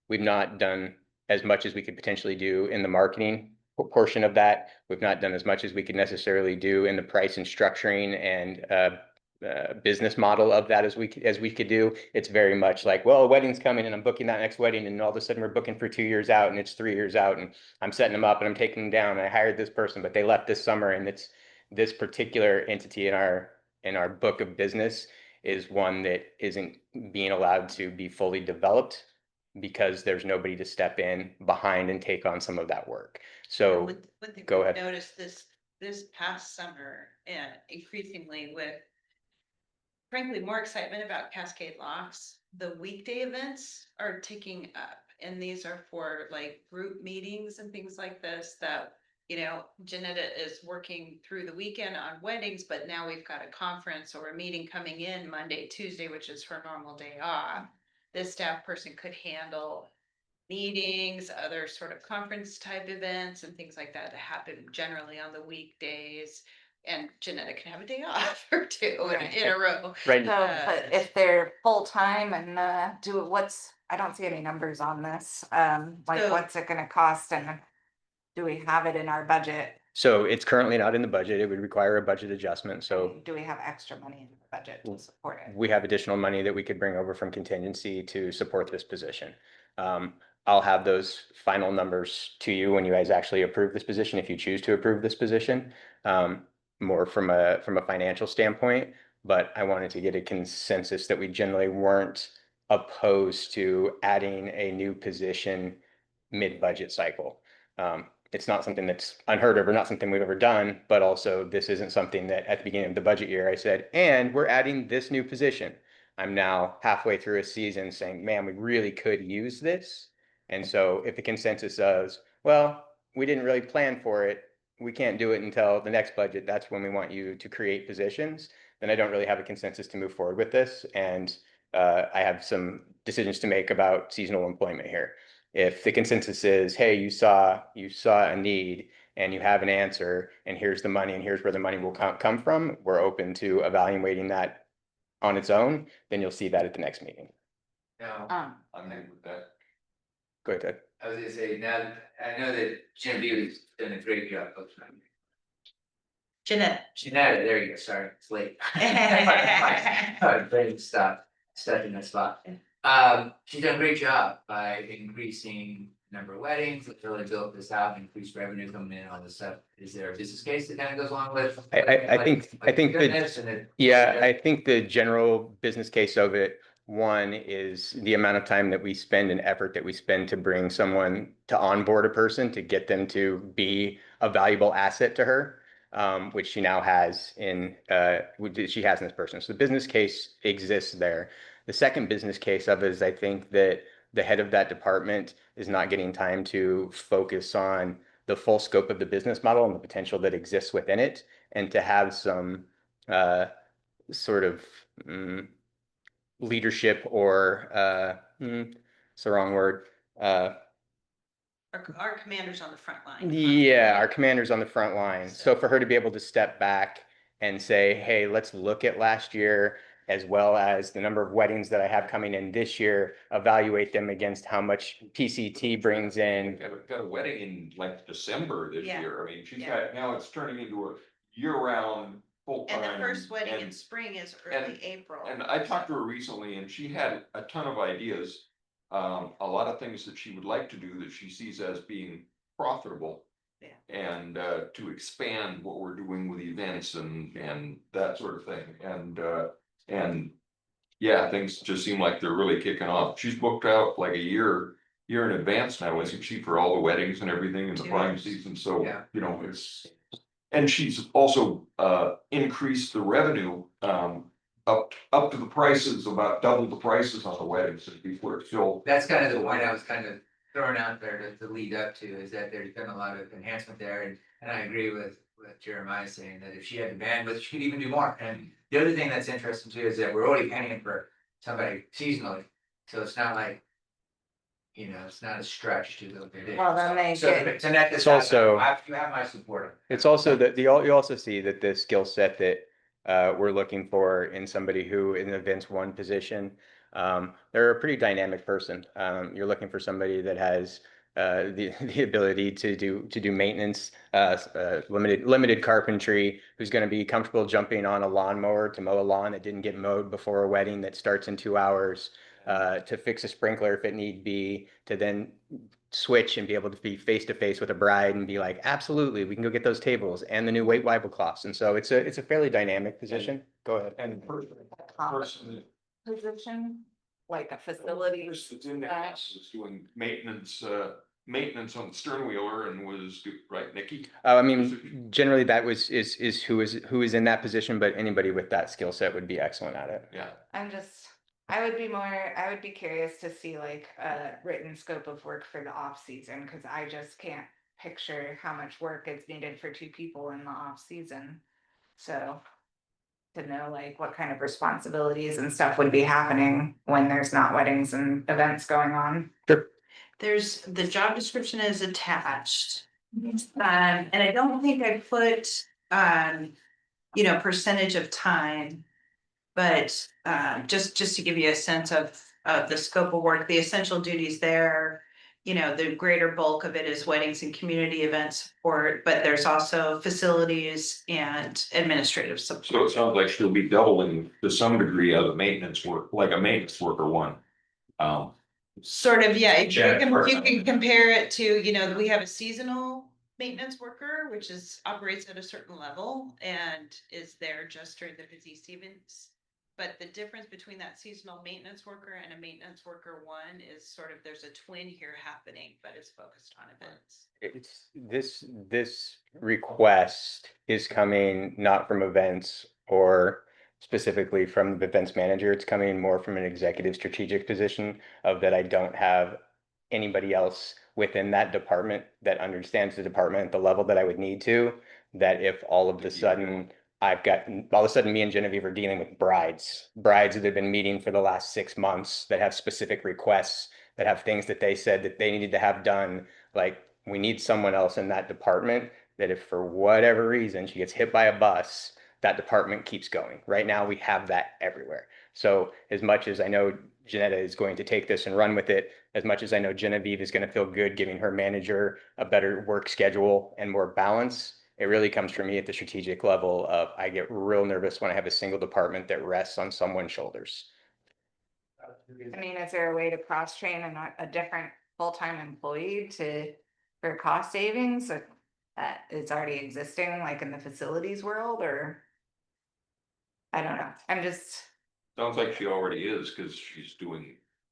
We've not done as much as we could potentially do in the marketing portion of that. We've not done as much as we could necessarily do in the price and structuring and business model of that as we could do. It's very much like, well, a wedding's coming and I'm booking that next wedding, and all of a sudden we're booking for 2 years out and it's 3 years out, and I'm setting them up and I'm taking them down. And I hired this person, but they left this summer, and it's this particular entity in our book of business is one that isn't being allowed to be fully developed because there's nobody to step in behind and take on some of that work. So One thing go we've ahead. noticed this past summer, and increasingly with frankly more excitement about Cascade Locks, the weekday events are ticking up. And these are for like group meetings and things like this that, you know, Janetta is working through the weekend on weddings, but now we've got a conference or a meeting coming in Monday, Tuesday, which is her normal day off. This staff person could handle meetings, other sort of conference type events and things like that that happen generally on the weekdays. And Janetta can have a day off or two in a row. Right. So, but if they're full-time and I don't see any numbers on this, like So- what's it gonna cost and do we have it in our budget? So it's currently not in the budget. It would require a budget adjustment. So Do we have extra money in the budget to support it? we have additional money that we could bring over from contingency to support this position. I'll have those final numbers to you when you guys actually approve this position, if you choose to approve this position. More from a financial standpoint, but I wanted to get a consensus that we generally weren't opposed to adding a new position mid-budget cycle. It's not something that's unheard of or not something we've ever done, but also this isn't something that at the beginning of the budget year, I said, and we're adding this new position. I'm now halfway through a season saying, man, we really could use this. And so if the consensus is, well, we didn't really plan for it, we can't do it until the next budget, that's when we want you to create positions, then I don't really have a consensus to move forward with this. And I have some decisions to make about seasonal employment here. If the consensus is, hey, you saw a need and you have an answer, and here's the money, and here's where the money will come from, we're open to evaluating that on its own, then you'll see that at the next meeting. No, I'm good with that. Go ahead, Ted. I was gonna say, now, I know that Genevieve's done a great job. Janetta. Jeanette, there you go, sorry, it's late. My brain stopped, stuck in that spot. She's done a great job by increasing number of weddings, really built this out, increased revenue coming in, all this stuff. Is there a business case that kind of goes along with? I think the general business case of it, one is the amount of time that we spend and effort that we spend to bring someone to onboard a person, to get them to be a valuable asset to her, which she now has she has in this person. So the business case exists there. The second business case of it is, I think that the head of that department is not getting time to focus on the full scope of the business model and the potential that exists within it, and to have some sort of leadership or it's the wrong word. Our commander's on the front line. Yeah, our commander's on the front line. So for her to be able to step back and say, hey, let's look at last year, as well as the number of weddings that I have coming in this year, evaluate them against how much PCT brings in. Got a wedding in like December this Yeah. year. I mean, she's Yeah. got, now it's turning into a year-round, full-time. And the first wedding in and- spring is early April. And I talked to her recently and she had a ton of ideas. A lot of things that she would like to do that she sees as being profitable. Yeah. And to expand what we're doing with events and that sort of thing. And yeah, things just seem like they're really kicking off. She's booked out like a year in advance now, isn't she, for all the weddings and everything in the 2 prime years. season? So, Yeah. you know, it's. And she's also increased the revenue up to the prices, about double the prices on the weddings, and people are still. That's kind of the point I was kind of throwing out there to lead up to is that there's been a lot of enhancement there, and I agree with what Jeremiah is saying, that if she had the bandwidth, she could even do more. And the other thing that's interesting too is that we're already paying for somebody seasonally, so it's not like, you know, it's not a stretch to go there. Well, then they get, To net this It's out, also- you have my support. It's also that you also see that the skill set that we're looking for in somebody who in events one position, they're a pretty dynamic person. You're looking for somebody that has the ability to do maintenance, limited carpentry, who's going to be comfortable jumping on a lawnmower to mow a lawn that didn't get mowed before a wedding that starts in 2 hours, to fix a sprinkler if it need be, to then switch and be able to be face to face with a bride and be like, absolutely, we can go get those tables and the new white tablecloths. And so it's a fairly dynamic position. Go ahead. And person position, like a facility. that's in the house is doing maintenance, maintenance on the stern wheeler and was, right, Nikki? I mean, generally that is who is in that position, but anybody with that skill set would be excellent at it. Yeah. I would be curious to see like a written scope of work for the off season, because I just can't picture how much work is needed for 2 people in the off season. So to know like what kind of responsibilities and stuff would be happening when there's not weddings and events going on. There's, the job description is attached. And I don't think I put, you know, percentage of time. But, just to give you a sense of the scope of work, the essential duties there. You know, the greater bulk of it is weddings and community event support, but there's also facilities and administrative support. So it sounds like she'll be doubling to some degree of the maintenance work, like a maintenance worker one. Sort of, yeah, Yeah, you can compare it to, you know, we have a seasonal maintenance worker, which operates at a certain level and is there just during the busy seasons. But the difference between that seasonal maintenance worker and a maintenance worker one is sort of, there's a twin here happening, but it's focused on events. It's this request is coming not from events or specifically from the events manager. It's coming more from an executive strategic position of that I don't have anybody else within that department that understands the department at the level that I would need to, that if all of a sudden me and Genevieve are dealing with brides that have been meeting for the last 6 months that have specific requests, that have things that they said that they needed to have done. Like, we need someone else in that department that if for whatever reason she gets hit by a bus, that department keeps going. Right now, we have that everywhere. So as much as I know Janetta is going to take this and run with it, as much as I know Genevieve is going to feel good giving her manager a better work schedule and more balance, it really comes from me at the strategic level of I get real nervous when I have a single department that rests on someone's shoulders. I mean, is there a way to cross train a different full-time employee for cost savings that is already existing, like in the facilities world, or? I don't know, I'm just, Sounds like she already is, cause she's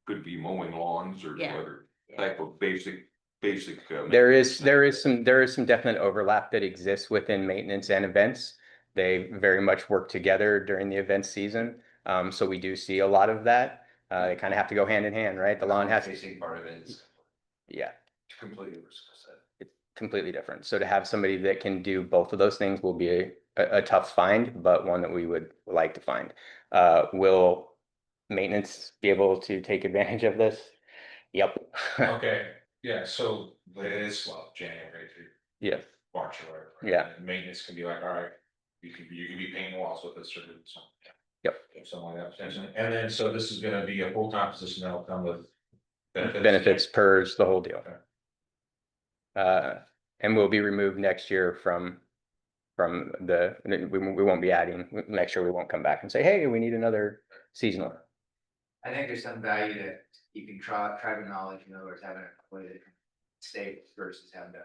could be mowing lawns or Yeah. other type of basic. There is some definite overlap that exists within maintenance and events. They very much work together during the event season. So we do see a lot of that. They kind of have to go hand in hand, right? The lawn has. Facing part of it is Yeah, completely different skill set. it's completely different. So to have somebody that can do both of those things will be a tough find, but one that we would like to find. Will maintenance be able to take advantage of this? Yep. Okay, yeah, so it is slow, January through Yeah, March or whatever. Yeah. And maintenance can be like, all right, you can be painting walls with this or something. Yep. Something like that, and then, so this is gonna be a full-time position that'll come with benefits, PERS, the whole deal. Okay. And will be removed next year from we won't be adding, next year we won't come back and say, hey, we need another seasonal. I think there's some value that you can tribal knowledge, in other words, having a way that state versus having to.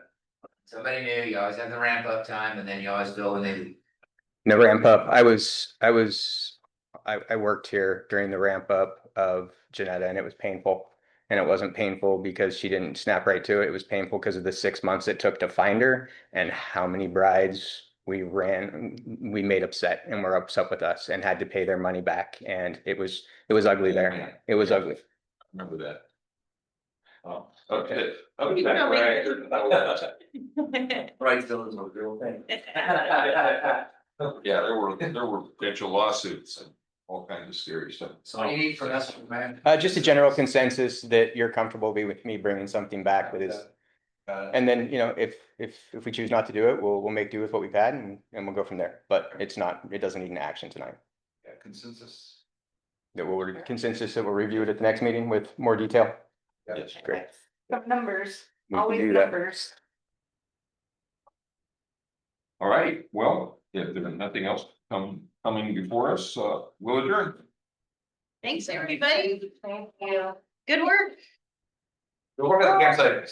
Somebody new, you always have the ramp up time and then you always go when they leave. No ramp up. I worked here during the ramp up of Janetta and it was painful. And it wasn't painful because she didn't snap right to it. It was painful because of the 6 months it took to find her and how many brides we made upset and were upset with us and had to pay their money back. And it was ugly there. It was ugly. Remember that. Oh, Okay. You know, we- Right, still is a real thing. Yeah, there were potential lawsuits and all kinds of scary stuff. So what do you need from us, man? Just a general consensus that you're comfortable with me bringing something back that is, and then, you know, if we choose not to do it, we'll make do with what we've had and we'll go from there. But it doesn't need an action tonight. Yeah, consensus. That we'll consensus that we'll review it at the next meeting with more detail. Yes. Great. Some numbers, We can always do that. numbers. All right, well, if there's nothing else coming before us, we'll adjourn. Thanks, everybody. Thank you. Good work. We'll work at the campsite.